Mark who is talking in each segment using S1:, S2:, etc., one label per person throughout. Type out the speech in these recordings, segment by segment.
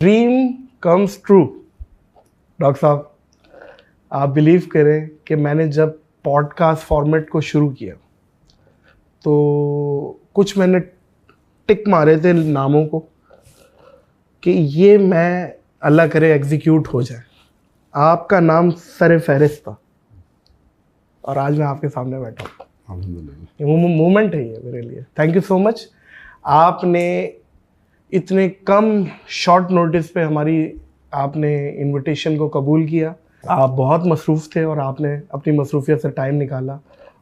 S1: Dream comes true. Doctor साहब, आप believe करें कि मैंने जब पॉडकास्ट फॉर्मेट को शुरू किया तो कुछ मैंने टिक मारे थे नामों को कि ये मैं अल्लाह करे एग्जीक्यूट हो जाए। आपका नाम सर फहरिस्त था और आज मैं आपके सामने बैठा हूँ। ये मोमेंट है ये मेरे लिए। Thank you so much. आपने इतने कम शॉर्ट नोटिस पे आपने इनविटेशन को कबूल किया। आप बहुत मसरूफ़ थे और आपने अपनी मसरूफियत से टाइम निकाला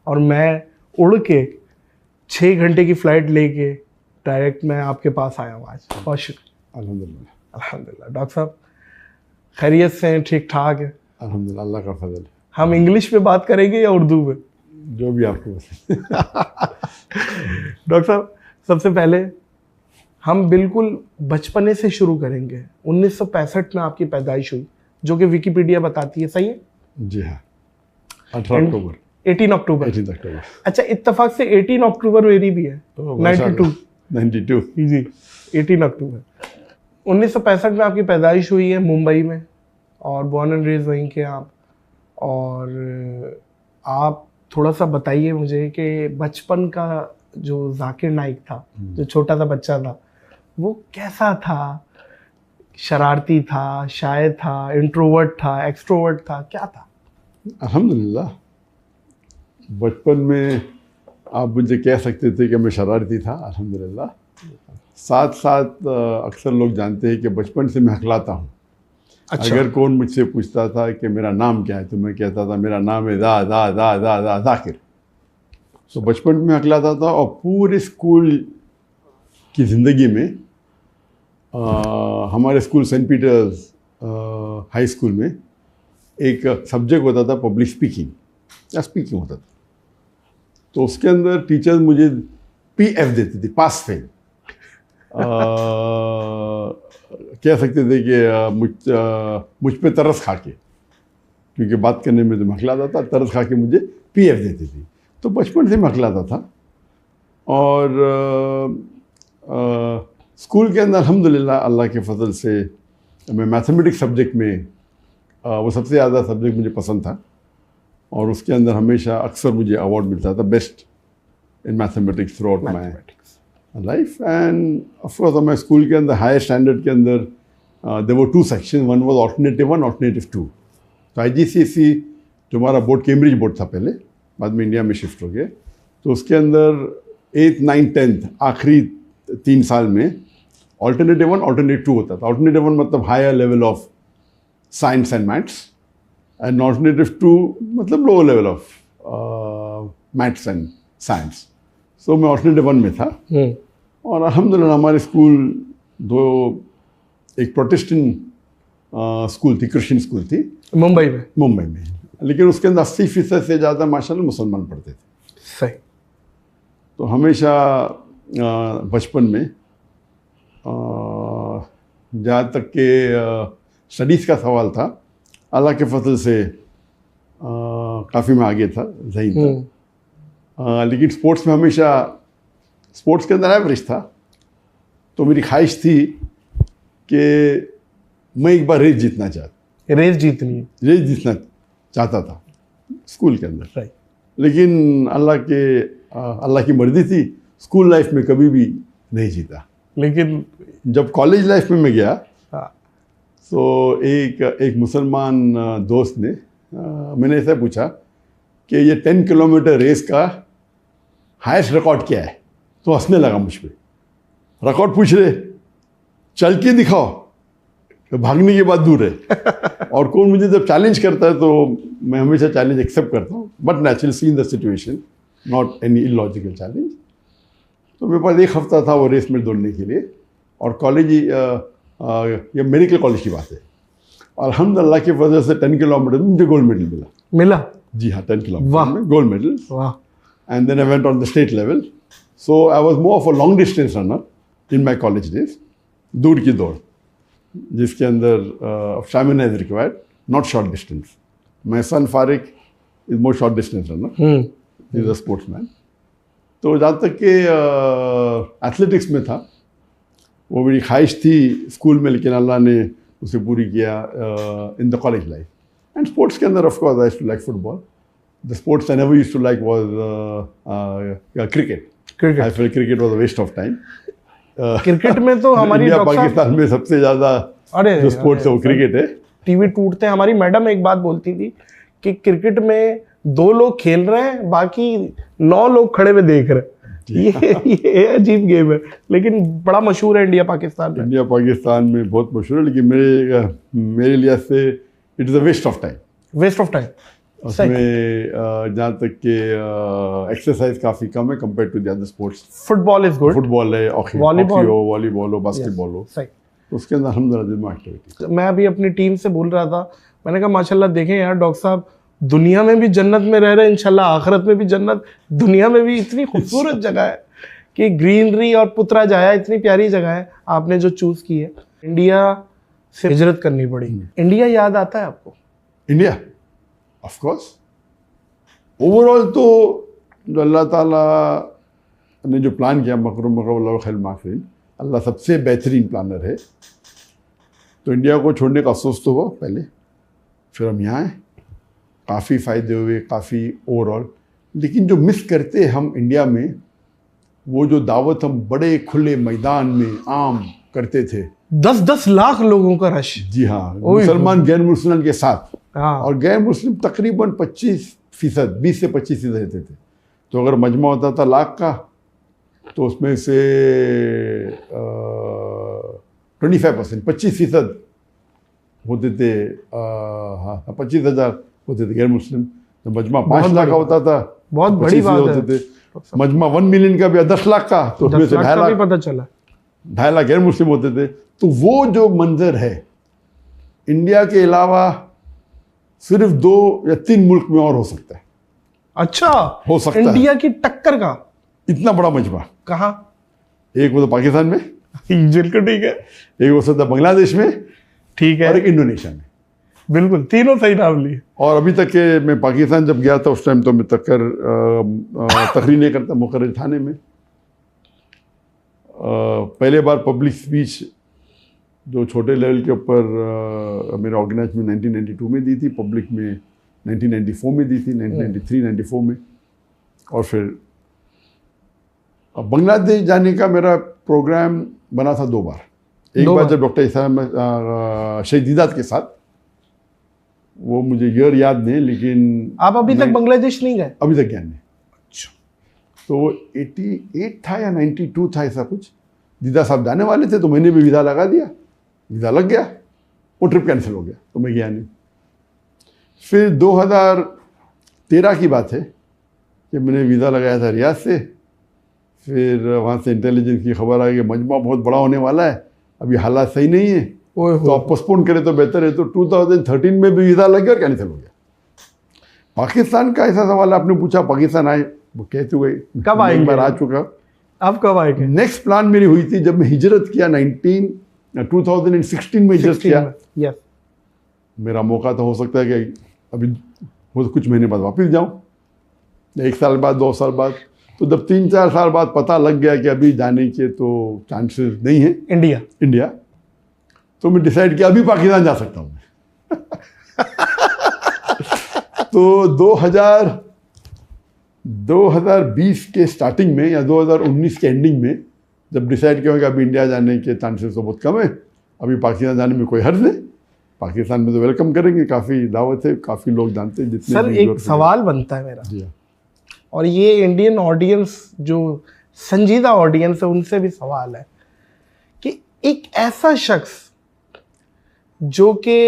S1: और मैं उड़ के 6 घंटे की फ़्लाइट लेके डायरेक्ट मैं आपके पास आया हूँ आज। बहुत शुक्रिया।
S2: अल्हम्दुलिल्लाह।
S1: अल्हम्दुलिल्लाह। डॉक्टर साहब खैरियत से हैं? ठीक ठाक है?
S2: अल्हम्दुलिल्लाह, अल्लाह का फजल है।
S1: हम इंग्लिश में बात करेंगे या उर्दू में?
S2: जो भी आपको पसंद।
S1: डॉक्टर साहब सबसे पहले हम बिल्कुल बचपने से शुरू करेंगे। 1965 में आपकी पैदाइश हुई जो कि विकिपीडिया बताती है, सही है?
S2: जी हाँ, 18 अक्टूबर।
S1: 18 अक्टूबर।
S2: 18 अक्टूबर।
S1: अच्छा, इत्तेफाक से 18 अक्टूबर मेरी भी है।
S2: 92
S1: जी, 18 अक्टूबर 1965 में आपकी पैदाइश हुई है मुंबई में और बॉर्न एंड रेज वहीं के आप। और आप थोड़ा सा बताइए मुझे कि बचपन का जो जाकिर नाइक था, जो छोटा सा बच्चा था, वो कैसा था? शरारती था, शायर था, इंट्रोवर्ट था, एक्सट्रोवर्ट था, क्या था?
S2: अल्हम्दुलिल्लाह, बचपन में आप मुझे कह सकते थे कि मैं शरारती था। अल्हम्दुलिल्लाह, साथ साथ अक्सर लोग जानते हैं कि बचपन से मैं हकलाता हूँ।
S1: अच्छा।
S2: अगर कौन मुझसे पूछता था कि मेरा नाम क्या है तो मैं कहता था मेरा नाम है जाकिर। तो बचपन में हकलाता था और पूरे स्कूल की ज़िंदगी में हमारे school Saint Peter's High School में एक सब्जेक्ट होता था पब्लिक स्पीकिंग या स्पीकिंग होता था। तो उसके अंदर टीचर्स मुझे PF देती थी, पास फेल। कह सकते थे कि मुझ पे तरस खा के, क्योंकि बात करने में तो मखलाता था, तरस खा के मुझे PF देती थी। तो बचपन से मखलाता था। और स्कूल के अंदर अल्हम्दुलिल्लाह अल्लाह के फजल से मैं मैथमेटिक्स सब्जेक्ट में वो सबसे ज़्यादा सब्जेक्ट मुझे पसंद था और उसके अंदर हमेशा अक्सर मुझे अवार्ड मिलता था best in mathematics throughout my life. And of course हमारे स्कूल के अंदर हायर स्टैंडर्ड के अंदर there were 2 section, one was alternative 1, alternative 2। तो IGCSE जो हमारा बोर्ड कैम्ब्रिज बोर्ड था पहले, बाद में इंडिया में शिफ्ट हो गया। तो उसके अंदर 8th 9th 10th आखिरी 3 साल में ऑल्टरनेटिव 1 ऑल्टरनेटिव 2 होता था। ऑल्टरनेटिव 1 मतलब higher level of science and maths and alternative 2 मतलब lower level of maths and science. So मैं ऑल्टरनेटिव 1 में था। और अल्हम्दुलिल्लाह हमारे स्कूल एक प्रोटेस्टेंट स्कूल थी, क्रिश्चियन स्कूल थी
S1: मुंबई में,
S2: लेकिन उसके अंदर 80% से ज़्यादा माशाल्लाह मुसलमान पढ़ते थे।
S1: सही।
S2: तो हमेशा बचपन में जहाँ तक के स्टडीज़ का सवाल था, अल्लाह के फजल से काफ़ी मैं आगे था, ज़हीन था। लेकिन स्पोर्ट्स में हमेशा, स्पोर्ट्स के अंदर एवरेज था। तो मेरी ख्वाहिश थी कि मैं एक बार रेस जीतना चाहता था स्कूल के अंदर।
S1: Right.
S2: लेकिन अल्लाह की मर्जी थी, स्कूल लाइफ में कभी भी नहीं जीता।
S1: लेकिन
S2: जब कॉलेज लाइफ में मैं गया,
S1: हाँ।
S2: तो एक मुसलमान दोस्त ने मैंने ऐसा पूछा कि ये 10 किलोमीटर रेस का हाईएस्ट रिकॉर्ड क्या है? तो हंसने लगा मुझ पे। रिकॉर्ड पूछ रहे, चल के दिखाओ, भागने की बात दूर है। और कौन मुझे जब चैलेंज करता है तो मैं हमेशा चैलेंज एक्सेप्ट करता हूँ, but naturally see in the situation, not any illogical challenge. तो मेरे पास 1 हफ्ता था वो रेस में दौड़ने के लिए। और कॉलेज, ये मेडिकल कॉलेज की बात है। अल्हम्दुलिल्लाह की वजह से 10 किलोमीटर में मुझे गोल्ड मेडल मिला। जी हाँ, 10 किलोमीटर में gold medal. And then I went on the state level. So I was more of a long distance runner in my college days, दूर की दौड़, जिसके अंदर stamina is required, not short distance. My son Farik is more short distance runner, is a sportsman. तो जहाँ तक कि athletics में था, वो मेरी ख्वाहिश थी स्कूल में, लेकिन अल्लाह ने उसे पूरी किया in the college life. And sports के अंदर of course I used to like football. The sports I never used to like was cricket. I felt cricket was a waste of time.
S1: Cricket में तो हमारी
S2: India Pakistan में सबसे ज़्यादा जो sports है वो क्रिकेट है.
S1: टीवी टूटते हैं. हमारी मैडम एक बात बोलती थी कि क्रिकेट में 2 लोग खेल रहे हैं, बाकी 9 लोग खड़े हुए देख रहे हैं. ये अजीब गेम है, लेकिन बड़ा मशहूर है इंडिया पाकिस्तान में.
S2: इंडिया पाकिस्तान में बहुत मशहूर है, लेकिन मेरे लिए से it is a waste of time.
S1: Waste of time.
S2: उसमें जहाँ तक कि एक्सरसाइज काफ़ी कम है compare to the other sports.
S1: Football is good.
S2: Football है, हॉकी हो, वॉलीबॉल हो, बास्केटबॉल हो.
S1: सही.
S2: उसके अंदर अल्हम्दुलिल्लाह एक्टिविटी.
S1: मैं अभी अपनी टीम से बोल रहा था, मैंने कहा माशाल्लाह देखें यार डॉक्टर साहब, दुनिया में भी जन्नत में रह रहे हैं, इंशाल्लाह आखिरत में भी जन्नत. दुनिया में भी इतनी खूबसूरत जगह है कि ग्रीनरी और पुत्रा जाया, इतनी प्यारी जगह है आपने जो चूज की है. इंडिया से हिजरत करनी पड़ी. इंडिया याद आता है आपको?
S2: India of course. ओवरऑल तो जो अल्लाह ताला ने जो प्लान किया, मकरूम खैर माकरीन, अल्लाह सबसे बेहतरीन प्लानर है. तो इंडिया को छोड़ने का अफसोस तो हुआ पहले, फिर हम यहाँ हैं. काफ़ी फ़ायदे हुए, काफ़ी ओवरऑल. लेकिन जो मिस करते हम इंडिया में, वो जो दावत हम बड़े खुले मैदान में आम करते थे,
S1: 10-10 लाख लोगों का रश.
S2: जी हाँ, मुसलमान गैर मुसलमान के साथ.
S1: हाँ.
S2: और गैर मुस्लिम तकरीबन 25%, 20 से 25% रहते थे. तो अगर मजमा होता था लाख का, तो उसमें से 25%, 25% होते थे, 25,000 होते थे गैर मुस्लिम. तो मजमा 5 लाख का होता था,
S1: बहुत बड़ी बात
S2: होते थे. मजमा 1 मिलियन का भी 10 लाख का, तो उसमें से 2.5 लाख
S1: पता चला,
S2: 2.5 लाख गैर मुस्लिम होते थे. तो वो जो मंजर है, इंडिया के अलावा सिर्फ 2 या 3 मुल्क में और हो सकता है.
S1: अच्छा,
S2: हो सकता है
S1: इंडिया की टक्कर का
S2: इतना बड़ा मजमा.
S1: कहाँ?
S2: एक वो तो पाकिस्तान में,
S1: बिल्कुल ठीक है.
S2: एक हो सकता है बांग्लादेश में,
S1: ठीक है,
S2: और एक इंडोनेशिया में.
S1: बिल्कुल, तीनों सही नाम लिए.
S2: और अभी तक के मैं पाकिस्तान जब गया था उस टाइम तो मैं तकरीर नहीं करता मुकर्रर थाने में. पहले बार पब्लिक स्पीच जो छोटे लेवल के ऊपर मेरे ऑर्गेनाइज में 1992 में दी थी, पब्लिक में 1994 में दी थी, 1993-94 में. और फिर बांग्लादेश जाने का मेरा प्रोग्राम बना था 2 बार. एक बार जब डॉक्टर शहीद दीदात के साथ, वो मुझे ईयर याद नहीं, लेकिन
S1: आप अभी तक बांग्लादेश नहीं गए?
S2: अभी तक गया नहीं. अच्छा. तो 88 था या 92 था, ऐसा कुछ. दीदा साहब जाने वाले थे, तो मैंने भी वीज़ा लगा दिया. वीज़ा लग गया, वो ट्रिप कैंसिल हो गया, तो मैं गया नहीं. फिर 2013 की बात है कि मैंने वीज़ा लगाया था रियाद से. फिर वहाँ से इंटेलिजेंस की खबर आई कि मजमा बहुत बड़ा होने वाला है, अभी हालात सही नहीं है, तो आप पोस्टपोन करें तो बेहतर है. तो 2013 में भी वीज़ा लग गया और कैंसिल हो गया. पाकिस्तान का ऐसा सवाल आपने पूछा, पाकिस्तान आए, वो कहते हुए
S1: कब आएंगे?
S2: एक बार आ चुका.
S1: आप कब आएंगे?
S2: नेक्स्ट प्लान मेरी हुई थी जब मैं हिजरत किया 2016 में हिजरत किया.
S1: यस.
S2: मेरा मौका तो हो सकता है कि अभी वो कुछ महीने बाद वापस जाऊं, 1 साल बाद, 2 साल बाद. तो जब 3-4 साल बाद पता लग गया कि अभी जाने के तो चांसेस नहीं है इंडिया, तो मैं डिसाइड किया अभी पाकिस्तान जा सकता हूँ. तो 2020 के स्टार्टिंग में या 2019 के एंडिंग में जब डिसाइड किया कि अभी इंडिया जाने के चांसेस तो बहुत कम है, अभी पाकिस्तान जाने में कोई हर्ज नहीं. पाकिस्तान में तो वेलकम करेंगे, काफ़ी दावत है, काफ़ी लोग जानते हैं. जितने
S1: सर एक सवाल बनता है मेरा,
S2: जी,
S1: और ये इंडियन ऑडियंस जो संजीदा ऑडियंस है उनसे भी सवाल है कि एक ऐसा शख्स जो कि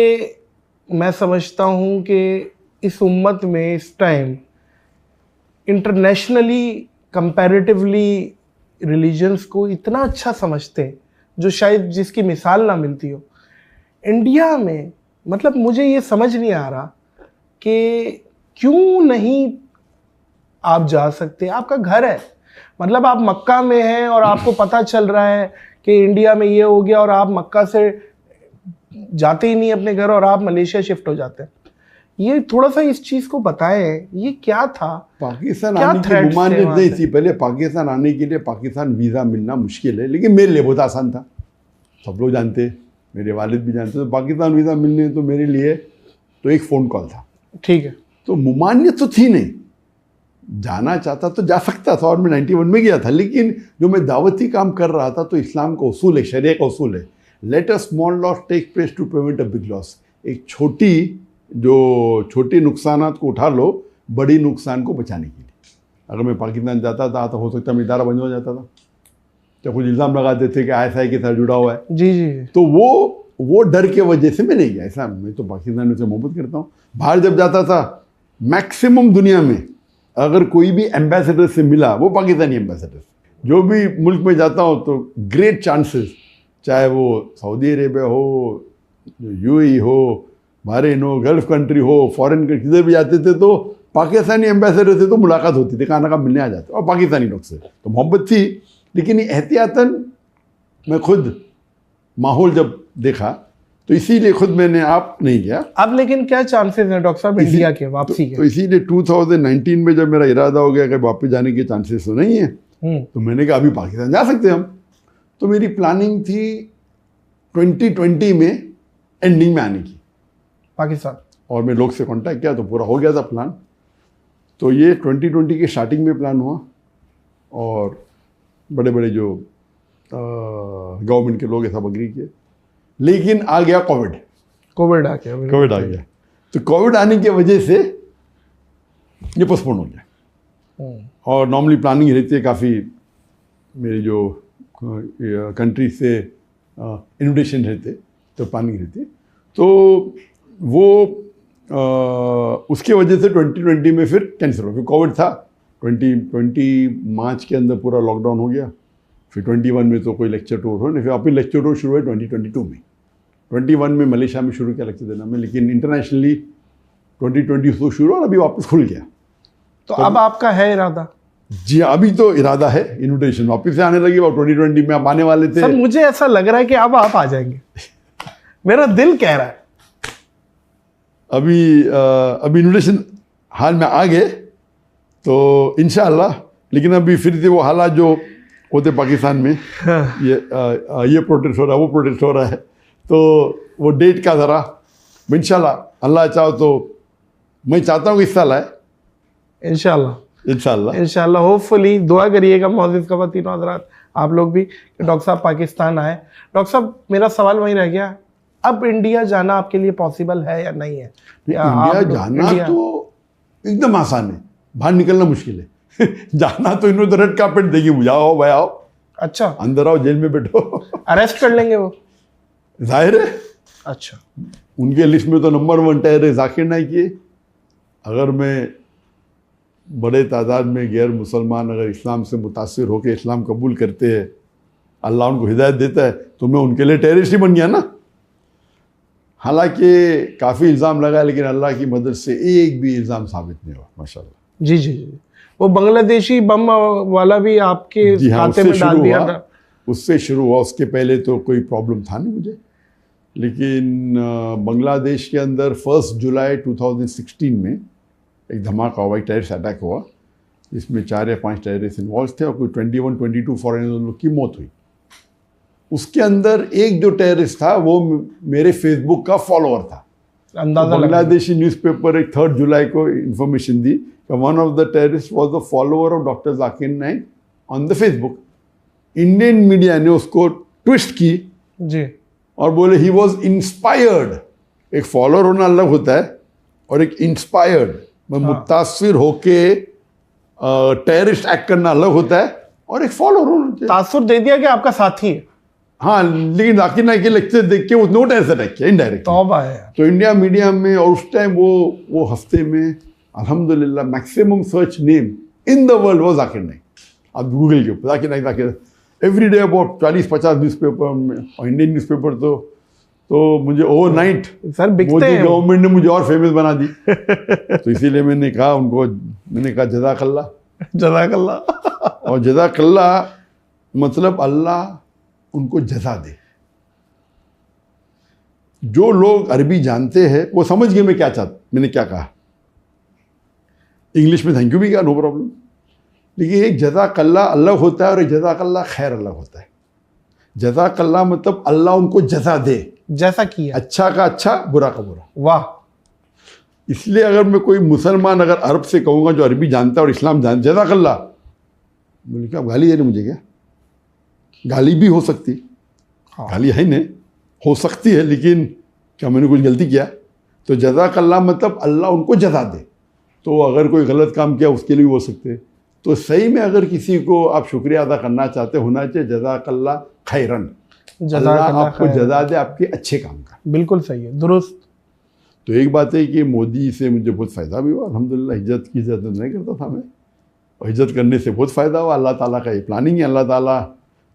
S1: मैं समझता हूँ कि इस उम्मत में इस टाइम इंटरनेशनली कंपैरेटिवली रिलीजन्स को इतना अच्छा समझते हैं, जो शायद जिसकी मिसाल ना मिलती हो इंडिया में. मतलब मुझे ये समझ नहीं आ रहा कि क्यों नहीं आप जा सकते. आपका घर है, मतलब आप मक्का में हैं और आपको पता चल रहा है कि इंडिया में ये हो गया, और आप मक्का से जाते ही नहीं अपने घर और आप मलेशिया शिफ्ट हो जाते हैं. ये थोड़ा सा इस चीज को बताएं, ये क्या था?
S2: पाकिस्तान आने की ममानियत नहीं थी. पहले पाकिस्तान आने के लिए पाकिस्तान वीज़ा मिलना मुश्किल है, लेकिन मेरे लिए बहुत आसान था. सब लोग जानते, मेरे वालिद भी जानते। तो पाकिस्तान वीज़ा मिलने तो मेरे लिए तो एक फ़ोन कॉल था।
S1: ठीक है।
S2: तो मुमानियत तो थी नहीं, जाना चाहता तो जा सकता था और मैं 91 में गया था, लेकिन जो मैं दावती काम कर रहा था तो इस्लाम का उसूल है, शरिया का उसूल है, let a small loss take place to prevent a big loss. एक छोटे नुकसानात को उठा लो बड़ी नुकसान को बचाने के लिए। अगर मैं पाकिस्तान जाता था तो हो सकता है इदारा बंद हो जाता था, तो कुछ इल्ज़ाम लगाते थे कि ISI के साथ जुड़ा हुआ है।
S1: जी जी।
S2: तो वो डर के वजह से मैं नहीं गया। ऐसा मैं तो पाकिस्तान से मोहब्बत करता हूँ। बाहर जब जाता था मैक्सिमम दुनिया में अगर कोई भी एम्बेसडर से मिला, वो पाकिस्तानी एम्बेसडर, जो भी मुल्क में जाता हूँ तो ग्रेट चांसेस, चाहे वो सऊदी अरेबिया हो, UAE हो, बहरीन हो, गल्फ कंट्री हो, फॉरेन किधर भी जाते थे तो पाकिस्तानी एम्बेसडर से तो मुलाकात होती थी, खाना का मिलने आ जाते, और पाकिस्तानी लोग से तो मोहब्बत थी। लेकिन एहतियातन मैं खुद माहौल जब देखा तो इसीलिए खुद मैंने आप नहीं गया।
S1: अब लेकिन क्या चांसेस हैं डॉक्टर साहब इंडिया के वापसी के?
S2: तो इसीलिए 2019 में जब मेरा इरादा हो गया कि वापस जाने के चांसेस तो नहीं है, तो मैंने कहा अभी पाकिस्तान जा सकते हैं हम। तो मेरी प्लानिंग थी 2020 में एंडिंग में आने की
S1: पाकिस्तान,
S2: और मैं लोग से कांटेक्ट किया तो पूरा हो गया था प्लान। तो ये 2020 के स्टार्टिंग में प्लान हुआ और बड़े बड़े जो गवर्नमेंट के लोग सब अग्री किए, लेकिन आ गया कोविड आ गया। तो कोविड आने की वजह से ये पोस्टपोन हो गया। और नॉर्मली प्लानिंग रहती है काफ़ी, मेरी जो कंट्री से इन्विटेशन रहते तो प्लानिंग रहती, तो वो उसके वजह से 2020 में फिर कैंसिल हो गया। कोविड था, 2020 मार्च के अंदर पूरा लॉकडाउन हो गया। फिर 21 में तो कोई लेक्चर टूर हो नहीं, फिर वापस लेक्चर टूर शुरू हुआ 2022 में। 21 में मलेशिया में शुरू किया लेक्चर देना में, लेकिन इंटरनेशनली 2022 शुरू और अभी वापस खुल गया।
S1: तो अब आपका है इरादा?
S2: जी अभी तो इरादा है, इन्विटेशन वापस से आने लगी। और 2020 में आप आने वाले थे।
S1: सर मुझे ऐसा लग रहा है कि अब आप आ जाएंगे, मेरा दिल कह रहा है।
S2: अभी इन्विटेशन हाल में आ गए तो इंशाअल्लाह, लेकिन अभी फिर से वो हालात जो होते पाकिस्तान में, ये प्रोटेस्ट हो रहा है, वो प्रोटेस्ट हो रहा है, तो वो डेट का ज़रा इंशाअल्लाह अल्लाह चाहो तो मैं चाहता हूँ कि इस साल आए इंशाअल्लाह।
S1: होपफुली दुआ करिएगा मोअज़्ज़िज़ ख़वातीन और हज़रात, आप लोग भी, कि डॉक्टर साहब पाकिस्तान आए। डॉक्टर साहब मेरा सवाल वहीं रह गया, अब इंडिया जाना आपके लिए पॉसिबल है या नहीं है?
S2: इंडिया जाना तो एकदम आसान है, बाहर निकलना मुश्किल है। जाना तो इन्होंने तो रेड कार्पेट देगी, जाओ भाई आओ, अच्छा अंदर आओ, जेल में बैठो, अरेस्ट कर लेंगे वो, जाहिर है। अच्छा, उनके लिस्ट में तो नंबर 1 टेररिस्ट जाकिर नाइक है। अगर मैं बड़े तादाद में गैर मुसलमान अगर इस्लाम से मुतासिर होकर इस्लाम कबूल करते हैं, अल्लाह उनको हिदायत देता है, तो मैं उनके लिए टेररिस्ट ही बन गया ना। हालांकि काफ़ी इल्ज़ाम लगा, लेकिन अल्लाह की मदद से एक भी इल्ज़ाम साबित नहीं हुआ माशाल्लाह। जी जी जी। वो बांग्लादेशी बम वाला भी आपके खाते में डाल दिया था? उससे शुरू हुआ, उसके पहले तो कोई प्रॉब्लम था नहीं मुझे। लेकिन बांग्लादेश के अंदर 1 जुलाई 2016 में एक धमाका हुआ, एक टेररिस्ट अटैक हुआ, जिसमें 4 या 5 टेररिस्ट इन्वॉल्व थे और कोई 21-22 फॉरेनर लोग की मौत हुई। उसके अंदर एक जो टेररिस्ट था वो मेरे फेसबुक का फॉलोअर था। अंदाजा बांग्लादेशी न्यूज़पेपर एक 3 जुलाई को इंफॉर्मेशन दी कि one of the terrorist was the follower of doctor Zakir Naik on the Facebook. Indian media ने उसको ट्विस्ट की जी और बोले ही वॉज इंस्पायर्ड। एक फॉलोअर होना अलग होता है और एक इंस्पायर्ड मुतासिर होके टेररिस्ट एक्ट करना अलग होता है, और एक फॉलोअर होना चाहिए। तासुर दे दिया कि आपका साथी है। हाँ, लेकिन जाकिर नाइक के लेक्चर देख के वो नो टेररिस्ट अटैक किया, इनडायरेक्ट। तो इंडिया मीडिया में, और उस टाइम वो हफ्ते में अल्हम्दुलिल्लाह maximum search name in the world वो जाकिर नाइक। आप गूगल के ऊपर Zakir Naik every day about 40-50 newspaper में, और इंडियन न्यूज़पेपर तो मुझे ओवरनाइट सर मोदी गवर्नमेंट ने मुझे और फेमस बना दी। तो इसीलिए मैंने कहा जज़ाकल्लाह और जज़ाकल्लाह मतलब अल्लाह उनको जज़ा दे। जो लोग अरबी जानते हैं वो समझ गए मैं क्या कहा। इंग्लिश में थैंक यू भी कहा, नो प्रॉब्लम। लेकिन एक जज़ाकल्लाह अलग होता है और एक जज़ाकल्लाह खैर अलग होता है। जज़ाकल्लाह मतलब अल्लाह उनको जज़ा दे,
S1: जैसा किया।
S2: अच्छा का अच्छा, बुरा का बुरा।
S1: वाह।
S2: इसलिए अगर मैं कोई मुसलमान अगर अरब से कहूँगा जो अरबी जानता है और इस्लाम जानता, जज़ाकल्लाह, बोले क्या आप गाली दे रहे मुझे? क्या गाली भी हो सकती,
S1: हाँ।
S2: गाली है नहीं, हो सकती है, लेकिन क्या मैंने कुछ गलती किया? तो जज़ाकल्लाह मतलब अल्लाह उनको जज़ा दे। तो अगर कोई गलत काम किया उसके लिए भी हो सकते हैं। तो सही में अगर किसी को आप शुक्रिया अदा करना चाहते, होना चाहिए जज़ाकल्लाह खैरन, अल्लाह आपको जज़ा दे आपके अच्छे काम का।
S1: बिल्कुल सही है, दुरुस्त।
S2: तो एक बात है कि मोदी से मुझे बहुत फ़ायदा भी हुआ अल्हम्दुलिल्लाह। इज्जत की इज्जत नहीं करता था मैं, और इज्जत करने से बहुत फ़ायदा हुआ। अल्लाह ताला का ये प्लानिंग है। अल्लाह ताला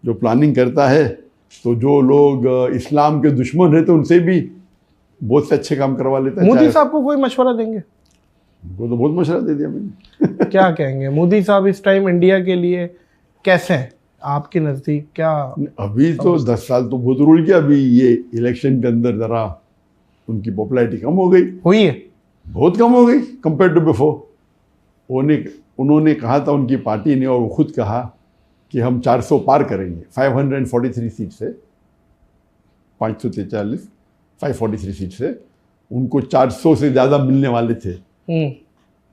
S2: जो प्लानिंग करता है, तो जो लोग इस्लाम के दुश्मन रहते उनसे भी बहुत से अच्छे काम करवा लेता है।
S1: मोदी साहब को कोई मशवरा देंगे?
S2: उनको तो बहुत मशवरा दे दिया मैंने।
S1: क्या कहेंगे मोदी साहब इस टाइम इंडिया के लिए कैसे हैं आपके नज़दीक? क्या
S2: अभी तो 10 साल तो बहुत रूल किया, अभी ये इलेक्शन के अंदर ज़रा उनकी पॉपुलैरिटी कम हो गई,
S1: हुई है?
S2: बहुत कम हो गई कंपेयर टू बिफोर। उन्होंने कहा था, उनकी पार्टी ने, और वो खुद कहा कि हम 400 पार करेंगे 543 सीट से, 543 543 सीट से। उनको 400 से ज़्यादा मिलने वाले थे।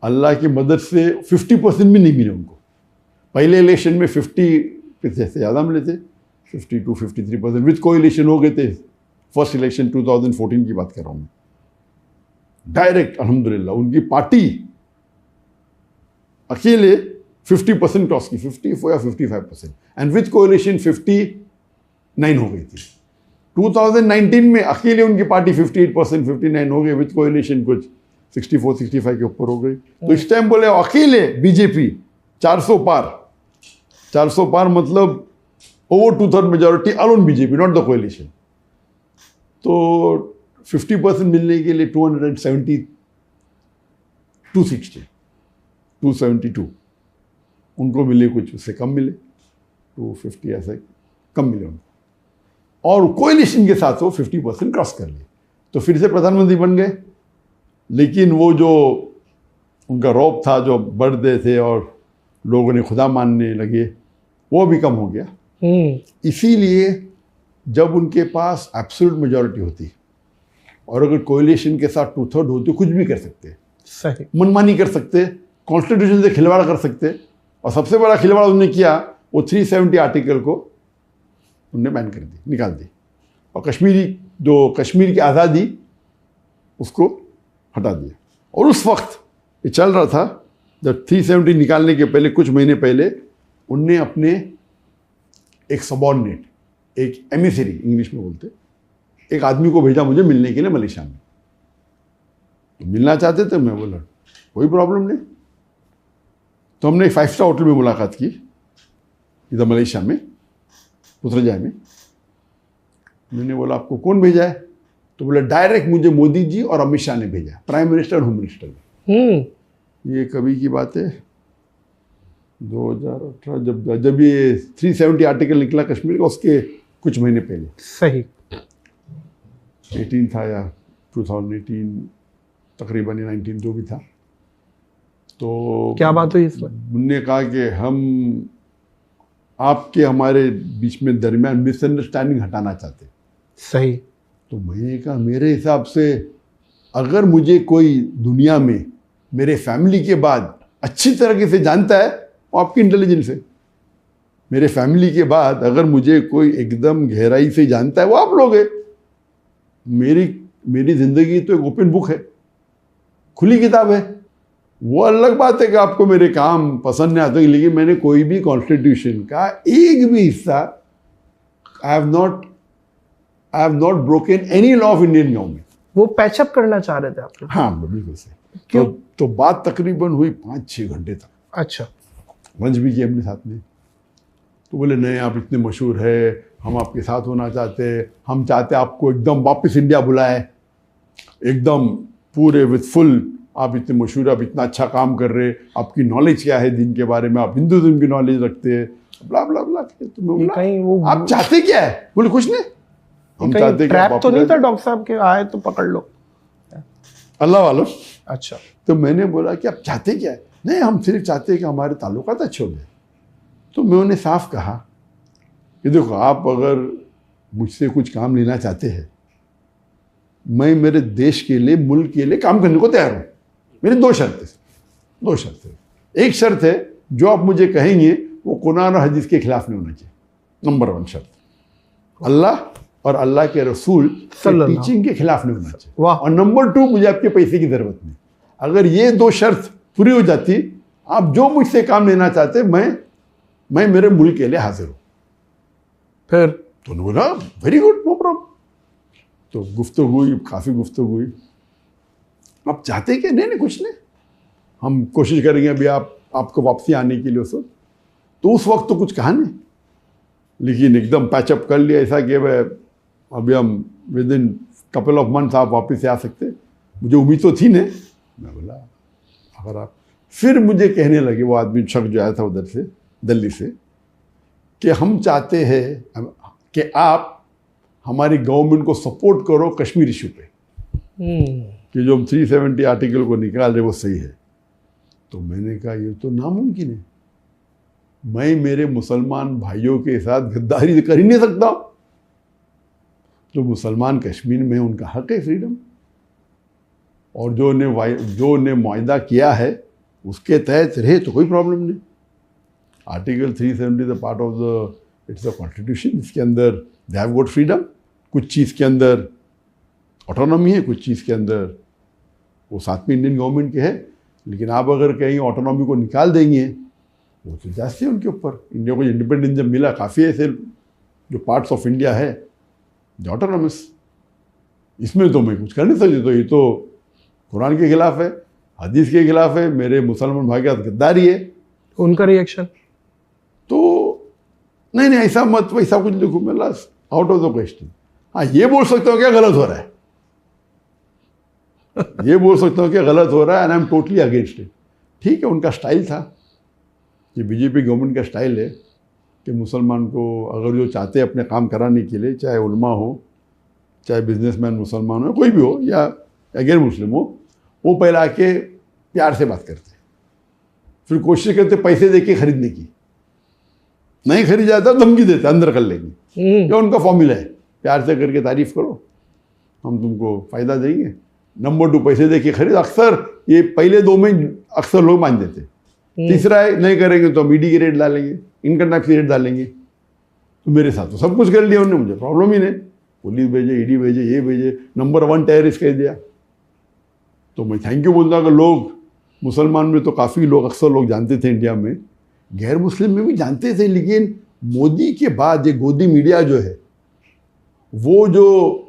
S2: अल्लाह की मदद से 50% भी नहीं मिले उनको। पहले इलेक्शन में 50 से ज़्यादा मिले थे, 52-53% विद कोएलिशन हो गए थे। फर्स्ट इलेक्शन 2014 की बात कर रहा हूँ मैं। डायरेक्ट अल्हम्दुलिल्लाह उनकी पार्टी अकेले 50% क्रॉस की, 54 या 55%, एंड विद कोएलिशन 59 हो गई थी। 2019 में अकेले उनकी पार्टी 58%, 59 हो गई, विद कोएलिशन कुछ 64-65 के ऊपर हो गई। तो इस टाइम बोले अकेले बीजेपी 400 पार, 400 पार मतलब over 2/3 majority alone BJP, not the coalition. तो 50% मिलने के लिए 272 सीट्स थे, 272 उनको मिले, कुछ उससे कम मिले, 250 ऐसे कम मिले उनको। और कोएलिशन के साथ वो 50% क्रॉस कर लिए, तो फिर से प्रधानमंत्री बन गए। लेकिन वो जो उनका रौब था, जो बढ़ते थे और लोगों ने खुदा मानने लगे, वो भी कम हो गया। इसीलिए जब उनके पास एब्सोल्यूट मेजॉरिटी होती और अगर कोएलिशन के साथ 2/3 होती, कुछ भी कर सकते,
S1: सही
S2: मनमानी कर सकते, कॉन्स्टिट्यूशन से खिलवाड़ कर सकते। और सबसे बड़ा खिलवाड़ उन्होंने किया, वो 370 आर्टिकल को उन्होंने बैन कर दी, निकाल दी, और कश्मीर की आज़ादी उसको हटा दिया। और उस वक्त ये चल रहा था, जब 370 निकालने के पहले, कुछ महीने पहले, उनने अपने एक सबॉर्डिनेट, एक एमिसरी इंग्लिश में बोलते, एक आदमी को भेजा मुझे मिलने के लिए मलेशिया में। तो मिलना चाहते थे, मैं बोला कोई प्रॉब्लम नहीं। तो हमने एक 5 स्टार होटल में मुलाकात की इधर मलेशिया में, पुत्रजाय में। मैंने बोला आपको कौन भेजा है? तो बोला डायरेक्ट मुझे मोदी जी और अमित शाह ने भेजा, प्राइम मिनिस्टर और होम मिनिस्टर ने। ये कभी की बात है, 2018, जब ये 370 आर्टिकल निकला कश्मीर का, उसके कुछ महीने पहले।
S1: सही
S2: 18 था या 2018, तकरीबन 19 जो भी था। तो
S1: क्या बात हुई इसमें?
S2: उन्होंने कहा कि हम आपके हमारे बीच में दरमियान मिसअंडरस्टैंडिंग हटाना चाहते।
S1: सही।
S2: तो मैंने कहा मेरे हिसाब से अगर मुझे कोई दुनिया में मेरे फैमिली के बाद अच्छी तरीके से जानता है, वो आपकी इंटेलिजेंस है। मेरे फैमिली के बाद अगर मुझे कोई एकदम गहराई से जानता है, वो आप लोग हैं। मेरी ज़िंदगी तो एक ओपन बुक है, खुली किताब है। वो अलग बात है कि आपको मेरे काम पसंद नहीं आते, लेकिन मैंने कोई भी कॉन्स्टिट्यूशन का एक भी हिस्सा, आई have not broken any law of Indian government.
S1: वो पैचअप करना चाह रहे थे आप लोग?
S2: हाँ बिल्कुल सही।
S1: क्यों?
S2: तो बात तकरीबन हुई 5-6 घंटे तक।
S1: अच्छा।
S2: लंच भी किया अपने साथ में। तो बोले नहीं आप इतने मशहूर है, हम आपके साथ होना चाहते हैं, हम चाहते आपको एकदम वापस इंडिया बुलाए, एकदम पूरे विद फुल, आप इतने मशहूर, आप इतना अच्छा काम कर रहे, आपकी नॉलेज क्या है दिन के बारे में, आप हिंदुज़म की नॉलेज रखते हैं, ब्ला ब्ला ब्ला। तो मैं बोला आप चाहते क्या है? बोले कुछ नहीं, हम चाहते
S1: ट्रैप तो नहीं था डॉक्टर साहब के आए तो पकड़ लो,
S2: अल्लाह वालों।
S1: अच्छा।
S2: तो मैंने बोला कि आप चाहते क्या है? नहीं हम सिर्फ चाहते हैं कि हमारे ताल्लुकात अच्छे हो जाए। तो मैं उन्हें साफ कहा कि देखो आप अगर मुझसे कुछ काम लेना चाहते हैं, मैं मेरे देश के लिए, मुल्क के लिए काम करने को तैयार हूँ। मेरी दो शर्तें। एक शर्त है, जो आप मुझे कहेंगे वो कुरान और हदीस के खिलाफ नहीं होना चाहिए। नंबर 1 शर्त, अल्लाह और अल्लाह के रसूल टीचिंग के खिलाफ नहीं होना चाहिए। और नंबर 2, मुझे आपके पैसे की जरूरत नहीं। अगर ये 2 शर्त पूरी हो जाती, आप जो मुझसे काम लेना चाहते, मैं मेरे मुल्क के लिए हाजिर हूँ।
S1: फिर
S2: तो उन्होंने बोला वेरी गुड, नो प्रॉब्लम। तो गुफ्तगू हुई, काफ़ी गुफ्तगू हुई। आप चाहते कि नहीं कुछ नहीं, हम कोशिश करेंगे अभी आपको वापसी आने के लिए। तो उस वक्त तो कुछ कहा नहीं, लेकिन एकदम पैचअप कर लिया ऐसा कि भाई अभी हम with in couple of months आप वापस आ सकते। मुझे उम्मीद तो थी नहीं। मैं बोला अगर आप, फिर मुझे कहने लगे वो आदमी, शख्स जो आया था उधर से, दिल्ली से, कि हम चाहते हैं कि आप हमारी गवर्नमेंट को सपोर्ट करो कश्मीर इशू पे, कि जो हम 370 आर्टिकल को निकाल रहे वो सही है। तो मैंने कहा ये तो नामुमकिन है, मैं मेरे मुसलमान भाइयों के साथ गद्दारी कर ही नहीं सकता। जो मुसलमान कश्मीर में उनका हक है फ्रीडम, और जो ने मुआहदा किया है उसके तहत रहे तो कोई प्रॉब्लम नहीं। Article 370 the part of the it's a constitution, इसके अंदर दे हैव गॉट फ्रीडम। कुछ चीज़ के अंदर ऑटोनॉमी है, कुछ चीज़ के अंदर वो साथ में इंडियन गवर्नमेंट के है। लेकिन आप अगर कहीं ऑटोनॉमी को निकाल देंगे, वो तो जाती है उनके ऊपर। इंडिया को इंडिपेंडेंस जब मिला, काफ़ी ऐसे जो पार्ट्स ऑफ इंडिया है जो ऑटोनॉमस, इसमें तो मैं कुछ कर नहीं सकती। तो ये तो कुरान के खिलाफ है, हदीस के खिलाफ है, मेरे मुसलमान भाई का गद्दारी है।
S1: उनका रिएक्शन
S2: तो नहीं ऐसा मत, वैसा कुछ लिखो, मैं last out of the question. हाँ, ये बोल सकता हूँ क्या गलत हो रहा है, ये बोल सकता हूँ कि गलत हो रहा है, and I am totally against it. ठीक है, उनका स्टाइल था, ये बीजेपी गवर्नमेंट का स्टाइल है कि मुसलमान को अगर जो चाहते हैं अपने काम कराने के लिए, चाहे उलमा हो, चाहे बिजनेसमैन मुसलमान हो, कोई भी हो, या गैर मुस्लिम हो, वो पहले आके प्यार से बात करते, फिर कोशिश करते पैसे दे के खरीदने की। नहीं खरीद जाता धमकी देते, अंदर कर लेंगे। ये उनका फॉर्मूला है, प्यार से करके तारीफ करो, हम तुमको फ़ायदा देंगे। नंबर 2, पैसे दे के खरीद। अक्सर ये पहले 2 में अक्सर लोग मान देते। तीसरा है, नहीं करेंगे तो हम ईडी की रेट डालेंगे, इनकम टैक्स की रेट डालेंगे। तो मेरे साथ तो सब कुछ कर लिया उन्होंने, मुझे प्रॉब्लम ही नहीं। पुलिस भेजे, ईडी भेजे, ये भेजे, नंबर 1 टेररिस्ट कह दिया। तो मैं थैंक यू बोलता कि लोग, मुसलमान में तो काफ़ी लोग, अक्सर लोग जानते थे इंडिया में, गैर मुस्लिम में भी जानते थे। लेकिन मोदी के बाद ये गोदी मीडिया जो है, वो जो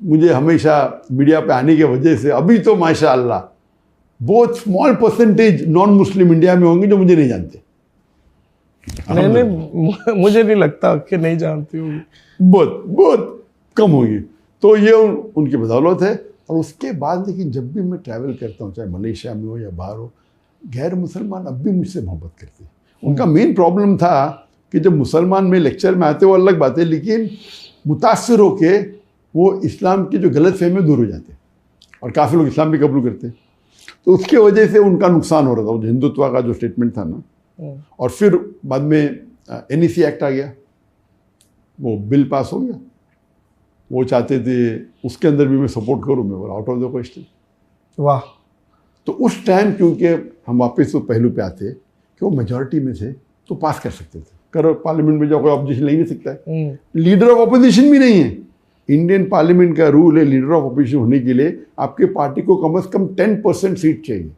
S2: मुझे हमेशा मीडिया पे आने की वजह से, अभी तो माशाअल्लाह बहुत small percentage non Muslim India में होंगे जो मुझे नहीं जानते।
S1: नहीं, मुझे नहीं लगता कि नहीं जानती होंगी,
S2: बहुत कम होगी। तो ये उनकी बदौलत है। और उसके बाद लेकिन जब भी मैं ट्रैवल करता हूँ, चाहे मलेशिया में हो या बाहर हो, गैर मुसलमान अब भी मुझसे मोहब्बत करते हैं। उनका मेन प्रॉब्लम था कि जब मुसलमान में लेक्चर में आते वो अलग बात है, लेकिन मुतासर होके वो इस्लाम की जो गलत फहमी दूर हो जाते, और काफ़ी लोग इस्लाम भी कबूल करते। तो उसके वजह से उनका नुकसान हो रहा था, वो हिंदुत्व का जो स्टेटमेंट था ना। और फिर बाद में NEC एक्ट आ गया, वो बिल पास हो गया, वो चाहते थे उसके अंदर भी मैं सपोर्ट करूँ। मैं बोला आउट ऑफ द क्वेश्चन।
S1: वाह।
S2: तो उस टाइम क्योंकि हम वापस उस पहलू पे आते कि वो मेजॉरिटी में थे तो पास कर सकते थे। करो पार्लियामेंट में जाओ, कोई ऑपोजिशन नहीं सकता है, लीडर ऑफ अपोजिशन भी नहीं है। इंडियन पार्लियामेंट का रूल है, लीडर ऑफ अपोजिशन होने के लिए आपके पार्टी को कम से कम 10% सीट चाहिए।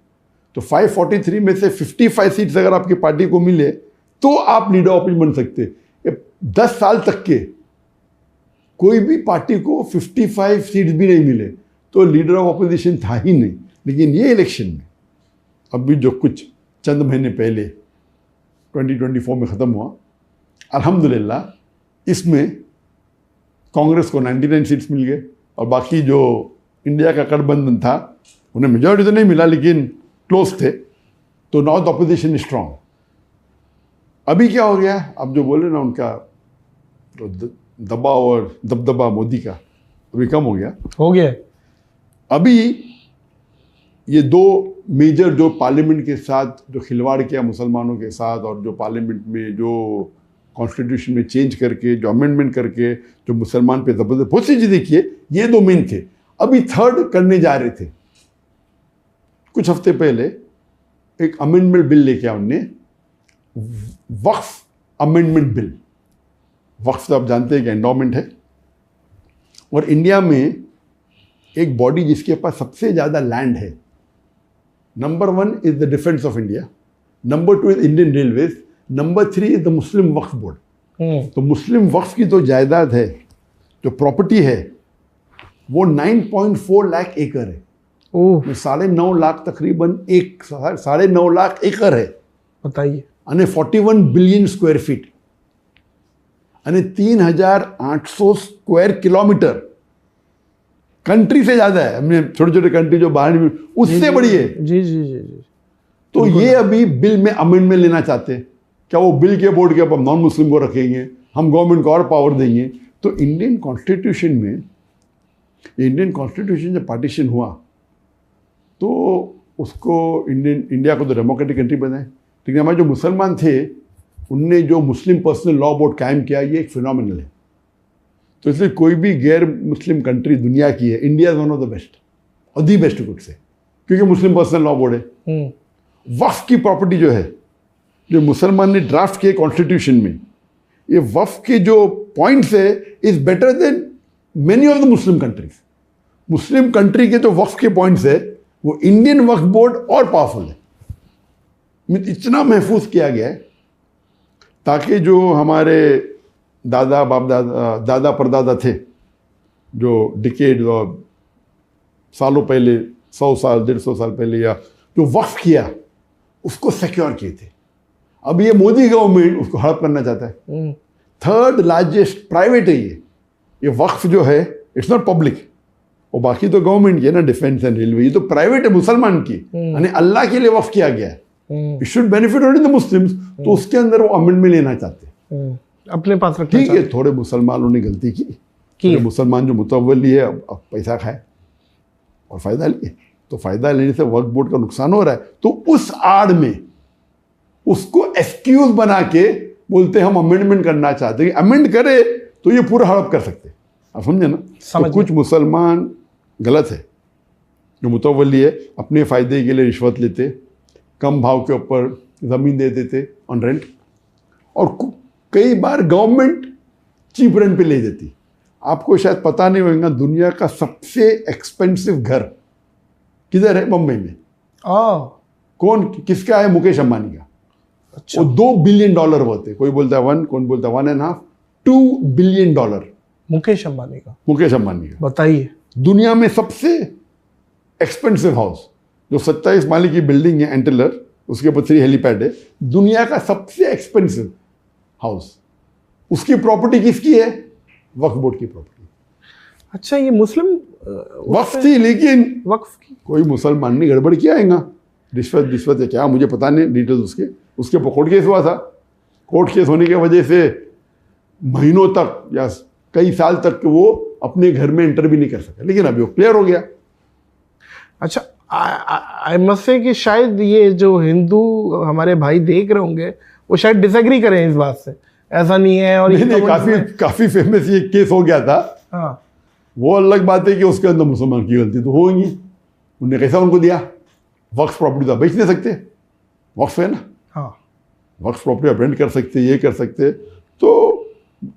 S2: तो 543 में से 55 सीट्स अगर आपकी पार्टी को मिले तो आप लीडर ऑफ अपोजिशन बन सकते। 10 साल तक के कोई भी पार्टी को 55 सीट्स भी नहीं मिले तो लीडर ऑफ अपोजिशन था ही नहीं। लेकिन ये इलेक्शन में अभी जो कुछ चंद महीने पहले 2024 में ख़त्म हुआ, अल्हम्दुलिल्लाह इसमें कांग्रेस को 99 सीट्स मिल गए, और बाकी जो इंडिया का गठबंधन था उन्हें मेजॉरिटी तो नहीं मिला लेकिन क्लोज थे। तो now the opposition is strong. अभी क्या हो गया, अब जो बोले ना उनका तो दबाव और दबदबा मोदी का अभी कम हो गया। अभी ये 2 मेजर जो पार्लियामेंट के साथ जो खिलवाड़ किया मुसलमानों के साथ, और जो पार्लियामेंट में जो कॉन्स्टिट्यूशन में चेंज करके, जो अमेंडमेंट करके, जो मुसलमान पे जबरदस्त बहुत सी चीज़ें किए, ये 2 मेन थे। अभी थर्ड करने जा रहे थे। कुछ हफ्ते पहले एक अमेंडमेंट बिल लेके आए उनने, वक्फ अमेंडमेंट बिल। वक्फ तो आप जानते हैं कि एंडोमेंट है, और इंडिया में एक बॉडी जिसके पास सबसे ज़्यादा लैंड है, number 1 is the defence of India, number 2 is Indian railways, number 3 is the Muslim Waqf board. तो मुस्लिम वक्फ की जो जायदाद है, जो प्रॉपर्टी है, वो 9.4 लाख एकड़ है। 9.5 लाख तकरीबन 9.5 लाख एकड़ है,
S1: बताइए।
S2: અને 41 बिलियन स्क्वायर फीट અને 3,800 स्क्वायर किलोमीटर, कंट्री से ज्यादा है। हमने छोटे छोटे कंट्री जो बाहर में, उससे बड़ी है।
S1: जी जी जी जी।
S2: तो ये अभी बिल में अमेंडमेंट लेना चाहते हैं। क्या वो बिल के बोर्ड के ऊपर नॉन मुस्लिम को रखेंगे, हम गवर्नमेंट को और पावर देंगे? तो इंडियन कॉन्स्टिट्यूशन में, इंडियन कॉन्स्टिट्यूशन जब पार्टीशन हुआ तो उसको इंडिया को तो डेमोक्रेटिक कंट्री बनाए, लेकिन हमारे जो मुसलमान थे उनने जो मुस्लिम पर्सनल लॉ बोर्ड कायम किया, ये एक फिनोमिनल है। तो इसलिए कोई भी गैर मुस्लिम कंट्री दुनिया की है, India is one of the best और दी बेस्ट कुड से, क्योंकि मुस्लिम पर्सनल लॉ बोर्ड है। वक्फ की प्रॉपर्टी जो है, जो मुसलमान ने ड्राफ्ट किए कॉन्स्टिट्यूशन में, ये वक्फ के जो पॉइंट्स है is better then many of the Muslim countries. Muslim country के जो वक्फ के पॉइंट्स है, वो इंडियन वक्फ बोर्ड और पावरफुल है। इतना महफूज किया गया है ताकि जो हमारे दादा बाप दादा परदादा थे, जो डिकेड और सालों पहले, 100 साल 150 साल पहले, या जो वक्फ किया उसको सिक्योर किए थे, अब ये मोदी गवर्नमेंट उसको हड़प करना चाहता है। थर्ड लार्जेस्ट प्राइवेट है ये वक्फ जो है, इट्स नॉट पब्लिक, और बाकी तो गवर्नमेंट की है ना, डिफेंस एंड रेलवे, ये तो प्राइवेट है मुसलमान की, यानी अल्लाह के लिए वक्फ किया गया है। It should benefit only the Muslims. तो उसके अंदर वो अमेंडमेंट लेना चाहते हैं,
S1: अपने पास रखना।
S2: ठीक है, थोड़े मुसलमानों ने गलती की, मुसलमान जो मुतव्वली है अब पैसा खाए और फायदा लिए, तो फायदा लेने से वक्फ बोर्ड का नुकसान हो रहा है। तो उस आड़ में उसको एक्सक्यूज बना के बोलते हम अमेंडमेंट करना चाहते हैं, अमेंड करे तो ये पूरा हड़प कर सकते हैं। आप समझे ना? तो कुछ मुसलमान गलत है, जो मुतव्वली है अपने फ़ायदे के लिए रिश्वत लेते, कम भाव के ऊपर ज़मीन दे देते ऑन रेंट, और कई बार गवर्नमेंट चीप रेंट पे ले देती। आपको शायद पता नहीं होगा, दुनिया का सबसे एक्सपेंसिव घर किधर है? मुंबई में। कौन किसका है? मुकेश अंबानी का। अच्छा। वो $2 बिलियन वर्थ है। कोई बोलता है 1, कौन बोलता है 1.5, $2 बिलियन
S1: मुकेश अंबानी का।
S2: मुकेश अंबानी का, बताइए। दुनिया में सबसे एक्सपेंसिव हाउस, जो 27 माले की बिल्डिंग है एंटेलर, उसके ऊपर 3 हेलीपैड है, दुनिया का सबसे एक्सपेंसिव हाउस, उसकी प्रॉपर्टी किसकी है? वक्फ बोर्ड की प्रॉपर्टी।
S1: अच्छा, ये मुस्लिम
S2: वक्फ थी, लेकिन
S1: वक्फ की
S2: कोई मुसलमान ने गड़बड़ किया है, रिश्वत है क्या, मुझे पता नहीं डिटेल्स उसके ऊपर कोर्ट केस हुआ था। कोर्ट केस होने की वजह से महीनों तक या कई साल तक वो अपने घर में एंटर भी नहीं कर सके, लेकिन अभी वो क्लियर हो गया।
S1: अच्छा, आई मस्ट से कि शायद ये जो हिंदू हमारे भाई देख रहे होंगे वो शायद डिसएग्री करें इस बात से, ऐसा नहीं है। और
S2: नहीं, काफी फेमस ये केस हो गया था।
S1: हाँ,
S2: वो अलग बात है कि उसके अंदर मुसलमान की गलती तो होगी, उन्हें कैसा उनको दिया? वक्फ प्रॉपर्टी तो बेच नहीं सकते, वक्फ है ना।
S1: हाँ,
S2: वक्फ प्रॉपर्टी आप रेंट कर सकते, ये कर सकते। तो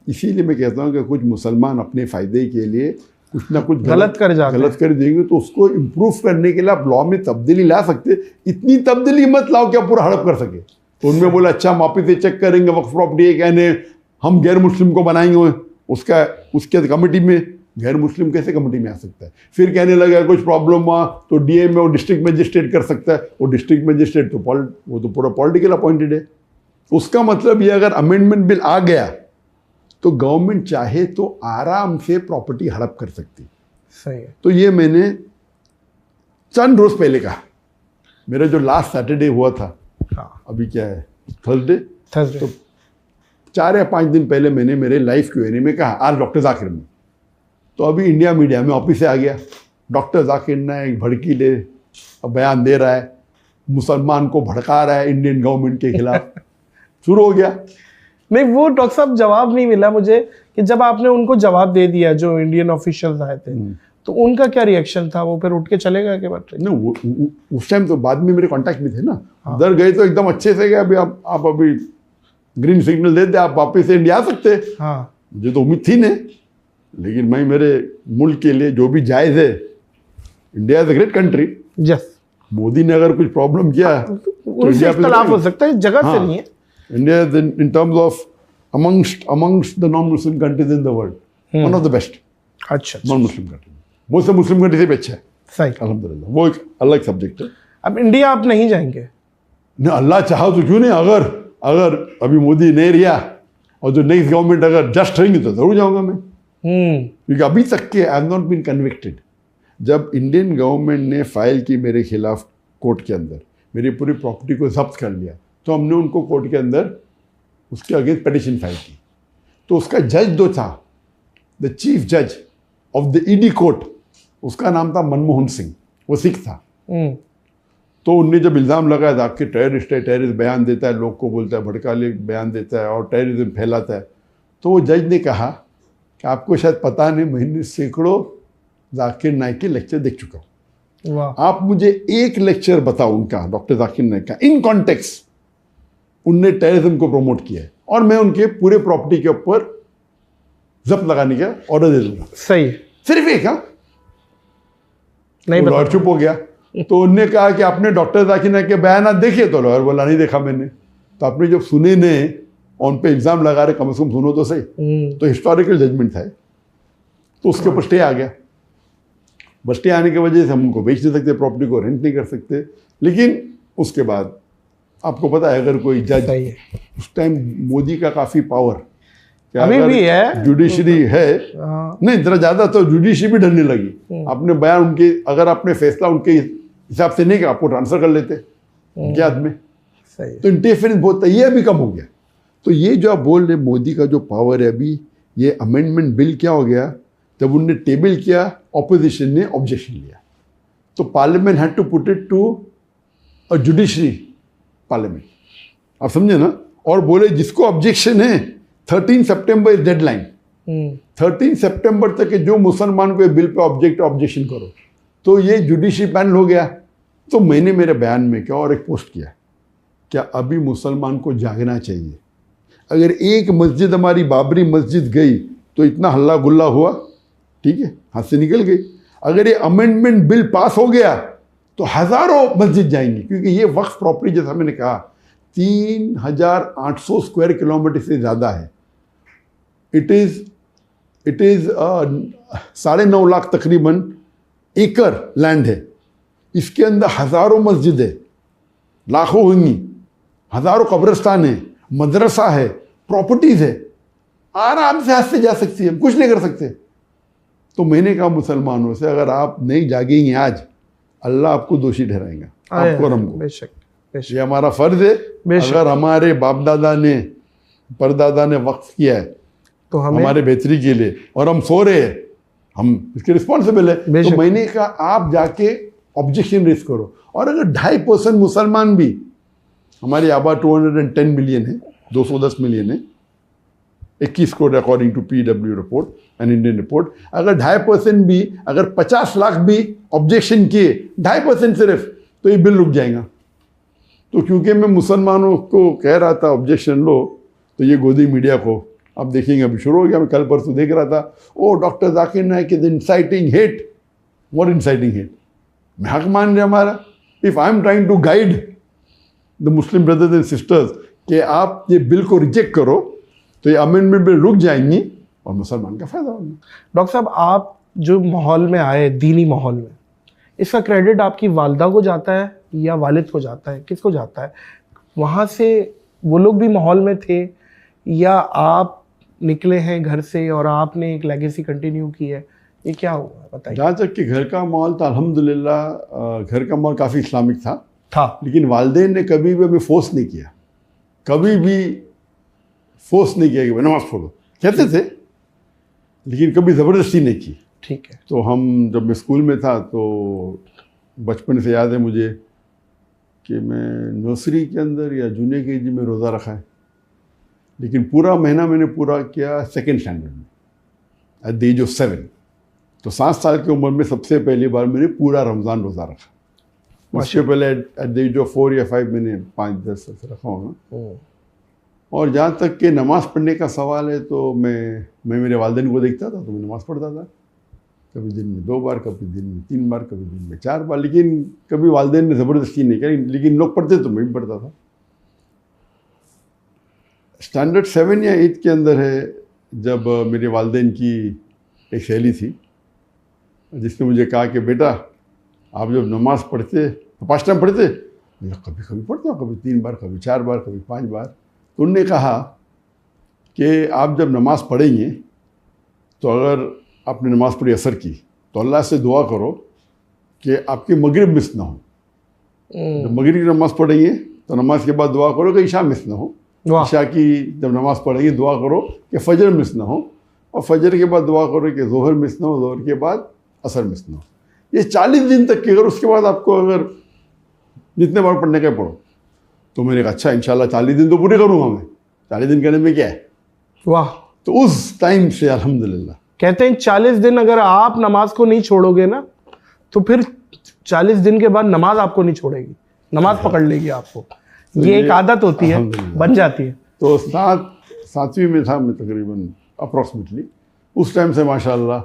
S2: इसीलिए मैं कहता हूँ कि कुछ मुसलमान अपने फ़ायदे के लिए कुछ ना कुछ गलत कर देंगे, तो उसको इम्प्रूव करने के लिए आप लॉ में तब्दीली ला सकते। इतनी तब्दीली मत लाओ कि आप पूरा हड़प कर सके। तो उनमें बोला अच्छा हम वापिस से चेक करेंगे वक्फ प्रॉपर्टी, ये कहने हम गैर मुस्लिम को बनाएंगे, उसके कमेटी में गैर मुस्लिम कैसे कमेटी में आ सकता है? फिर कहने लगा कुछ प्रॉब्लम हुआ तो डीएम में वो डिस्ट्रिक्ट मजिस्ट्रेट कर सकता है। वो डिस्ट्रिक्ट मजिस्ट्रेट तो वो तो पूरा पॉलिटिकल अपॉइंटेड है। उसका मतलब ये अगर अमेंडमेंट बिल आ गया तो गवर्नमेंट चाहे तो आराम से प्रॉपर्टी हड़प कर सकती।
S1: सही है।
S2: तो ये मैंने चंद रोज पहले कहा, मेरा जो लास्ट सैटरडे हुआ था।
S1: हाँ,
S2: अभी क्या है? थर्सडे।
S1: तो
S2: 4 या 5 दिन पहले मैंने मेरे लाइव Q&A में कहा आज डॉक्टर जाकिर में। तो अभी इंडिया मीडिया में ऑफिस से आ गया, डॉक्टर जाकिर नायक भड़कीले बयान दे रहा है, मुसलमान को भड़का रहा है इंडियन गवर्नमेंट के खिलाफ। शुरू हो गया।
S1: नहीं, वो डॉक्टर साहब जवाब नहीं मिला मुझे कि जब आपने उनको जवाब दे दिया जो इंडियन ऑफिशियल्स आए थे, तो उनका क्या रिएक्शन था? वो फिर उठ के चले गए के बाद?
S2: नहीं, उस टाइम तो बाद में मेरे कांटेक्ट में थे ना। उधर गए तो एकदम अच्छे से गए, अभी आप अभी ग्रीन सिग्नल दे दे, आप वापस से इंडिया आ सकते।
S1: हाँ,
S2: मुझे तो उम्मीद थी नहीं, लेकिन मैं मेरे मुल्क के लिए जो भी जायज़ है, India is a great country.
S1: Yes,
S2: Modi ने अगर कुछ प्रॉब्लम किया तो
S1: उनसे
S2: इंडिया पे
S1: इख्तलाफ हो सकता है, इस जगह से
S2: हाँ,
S1: नहीं है।
S2: India is in terms of amongst the non-Muslim countries in the world, one of the best
S1: अच्छा,
S2: non-Muslim countries। वो सब मुस्लिम कंट्री से भी अच्छा है,
S1: सही।
S2: अल्हम्दुलिल्लाह। वो एक अलग सब्जेक्ट है।
S1: अब इंडिया आप नहीं जाएंगे?
S2: नहीं, अल्लाह चाहा तो क्यों नहीं। अगर अभी मोदी नहीं रहा और जो नेक्स्ट गवर्नमेंट अगर जस्ट रहेंगी तो जरूर जाऊंगा मैं। क्योंकि अभी तक के I have not been convicted. जब इंडियन गवर्नमेंट ने फाइल की मेरे खिलाफ कोर्ट के अंदर, मेरी पूरी प्रॉपर्टी को जब्त कर लिया, तो हमने उनको कोर्ट के अंदर उसके अगेंस्ट पिटीशन फाइल की। तो उसका जज जो था, द चीफ जज ऑफ द ईडी कोर्ट, उसका नाम था मनमोहन सिंह, वो सिख था। तो उनने जब इल्ज़ाम लगाया था कि टेररिस्ट है, टेररिस्ट बयान देता है, लोग को बोलता है, भड़काले बयान देता है और टेररिज्म फैलाता है, तो वो जज ने कहा कि आपको शायद पता नहीं, मैंने सैकड़ों जाकिर नाइक के लेक्चर देख चुका हूँ, आप मुझे एक लेक्चर बताओ उनका, डॉक्टर जाकिर नाइक का, इन कॉन्टेक्स्ट उनने टेररिज्म को प्रमोट किया है, और मैं उनके पूरे प्रॉपर्टी के ऊपर जब्त लगाने का ऑर्डर दे दूंगा।
S1: सही,
S2: सिर्फ एक। हाँ,
S1: नहीं,
S2: लॉयर चुप हो गया। तो उनने कहा कि आपने डॉक्टर जाकिर नाइक के बयान देखे? तो लॉयर बोला नहीं देखा मैंने। तो आपने जब सुने ने उन पे इल्जाम लगा रहे, कम से कम सुनो तो सही। तो हिस्टोरिकल जजमेंट था, तो उसके ऊपर स्टे आ गया। बस स्टे आने की वजह से हम उनको बेच नहीं सकते, प्रॉपर्टी को रेंट नहीं कर सकते। लेकिन उसके बाद आपको पता है, अगर कोई जज, उस टाइम मोदी का काफी पावर,
S1: अभी भी है,
S2: जुडिशरी है, नहीं जरा ज्यादा, तो जुडिशरी भी डरने लगी। आपने बयान उनके, अगर आपने फैसला उनके हिसाब से नहीं किया, आपको ट्रांसफर कर लेते उनके हाथ में। तो इंटरफेरेंस बहुत है, ये अभी कम हो गया। तो ये जो आप बोल रहे मोदी का जो पावर है अभी, ये अमेंडमेंट बिल क्या हो गया, जब उनने टेबल किया, ऑपोजिशन ने ऑब्जेक्शन लिया, तो parliament had to put it to a judiciary parliament. आप समझे ना? और बोले जिसको ऑब्जेक्शन है 13 सितंबर इज डेडलाइन, 13 सितंबर तक जो मुसलमान को बिल पे ऑब्जेक्शन करो, तो ये जुडिशरी पैनल हो गया। तो मैंने मेरे बयान में क्या और एक पोस्ट किया, क्या अभी मुसलमान को जागना चाहिए। अगर एक मस्जिद, हमारी बाबरी मस्जिद गई तो इतना हल्ला गुल्ला हुआ, ठीक है, हाथ से निकल गई। अगर ये अमेंडमेंट बिल पास हो गया तो हजारों मस्जिद जाएंगी, क्योंकि ये वक्फ प्रॉपर्टी, जैसा मैंने कहा, 3800 स्क्वायर किलोमीटर से ज़्यादा है। इट इज़ 9.5 लाख तकरीबन एकड़ लैंड है। इसके अंदर हजारों मस्जिद है, लाखों होंगी, हजारों कब्रिस्तान है, मदरसा है, प्रॉपर्टीज है, आराम से हाथ से जा सकती है, कुछ नहीं कर सकते। तो मैंने कहा मुसलमानों से, अगर आप नहीं जागेंगे आज, अल्लाह आपको दोषी ठहराएगा, आपको और हमको।
S1: बेशक,
S2: ये हमारा फर्ज है। अगर हमारे बाप दादा ने, परदादा ने वक्फ किया है तो हमारे बेहतरी के लिए, और हम सो रहे हैं, हम इसके रिस्पॉन्सिबल है। तो मैंने कहा आप जाके ऑब्जेक्शन रेज करो। और अगर 2.5% मुसलमान भी, हमारी आबादी 210 मिलियन है, 210 मिलियन है, 21 crore according to PW report and Indian report, अगर 2.5% भी, अगर 50 लाख भी ऑब्जेक्शन किए, 2.5% सिर्फ, तो ये बिल रुक जाएगा। तो क्योंकि मैं मुसलमानों को कह रहा था ऑब्जेक्शन लो, तो ये गोदी मीडिया को अब देखेंगे, अभी शुरू हो गया। मैं कल परसों देख रहा था, oh doctor Zakir Naik is inciting hate. What inciting hate? मैं हक मान रहे हमारा। If I am trying to guide the Muslim brothers and sisters कि आप ये बिल को रिजेक्ट करो, तो ये अमेंडमेंट बिल रुक जाएंगी और मुसलमान का फायदा होगा।
S1: डॉक्टर साहब, आप जो माहौल में आए, दीनी माहौल में, इसका क्रेडिट आपकी वालदा को जाता है या वालिद को जाता है, किसको जाता है? वहाँ से वो लोग भी माहौल में थे या आप निकले हैं घर से और आपने एक लेगेसी कंटिन्यू की है, ये क्या हुआ बताइए।
S2: जहाँ तक कि घर का माहौल था, अल्हम्दुलिल्लाह घर का माहौल काफ़ी इस्लामिक था, लेकिन वालिदैन ने कभी भी हमें फोर्स नहीं किया, कभी भी फोर्स नहीं किया कि भाई नमाज पढ़ो, कहते थे, लेकिन कभी ज़बरदस्ती नहीं की।
S1: ठीक है।
S2: तो हम, जब मैं स्कूल में था, तो बचपन से याद है मुझे कि मैं नर्सरी के अंदर या जूनियर KG में रोज़ा रखा है। लेकिन पूरा महीना मैंने पूरा किया सेकेंड स्टैंडर्ड में एट द एज ऑफ 7। तो 7 साल की उम्र में सबसे पहली बार मैंने पूरा रमज़ान रोज़ा रखा। उसके पहले एट द एज ऑफ 4 या 5 मैंने 5-10 से रखा होगा। और जहाँ तक कि नमाज़ पढ़ने का सवाल है तो मैं मेरे वालिदैन को देखता था तो मैं नमाज़ पढ़ता था, कभी दिन में 2 बार, कभी दिन में 3 बार, कभी दिन में 4 बार, लेकिन कभी वालिदैन ने ज़बरदस्ती नहीं करी, लेकिन लोग पढ़ते तो मैं भी पढ़ता था। स्टैंडर्ड 7 या 8 के अंदर है जब मेरे वालिदैन की एक सहेली थी जिसने मुझे कहा कि बेटा आप जब नमाज़ पढ़ते तो 5 टाइम पढ़ते? मैं कभी कभी पढ़ता हूँ, कभी 3 बार, कभी 4 बार, कभी 5 बार। तो उनने कहा कि आप जब नमाज़ पढ़ेंगे तो अगर आपने नमाज़ पढ़ी असर की तो अल्लाह से दुआ करो कि आपकी मगरिब मिस ना हो। जब मगरिब की नमाज़ पढ़ेंगे तो नमाज के बाद दुआ करो कि ईशा मिस ना हो। ईशा की जब नमाज़ पढ़ेंगे दुआ करो कि फजर मिस ना हो, और फजर के बाद दुआ करो कि जोहर मिस ना हो, जोहर के बाद असर मिस ना हो। ये 40 दिन तक की, अगर उसके बाद आपको अगर जितने बार पढ़ने का पढ़ो। तो मैंने कहा अच्छा इंशाल्लाह 40 दिन तो पूरे करूँगा मैं, 40 दिन करने में क्या है।
S1: वाह।
S2: तो उस टाइम से अल्हम्दुलिल्लाह कहते
S1: हैं 40 दिन अगर आप नमाज को नहीं छोड़ोगे ना तो फिर 40 दिन के बाद नमाज आपको नहीं छोड़ेगी, नमाज पकड़ लेगी आपको। तो ये एक आदत होती है, बन जाती है।
S2: तो 7वीं में था मैं तकरीबन अप्रॉक्सीमेटली, उस टाइम से माशाल्लाह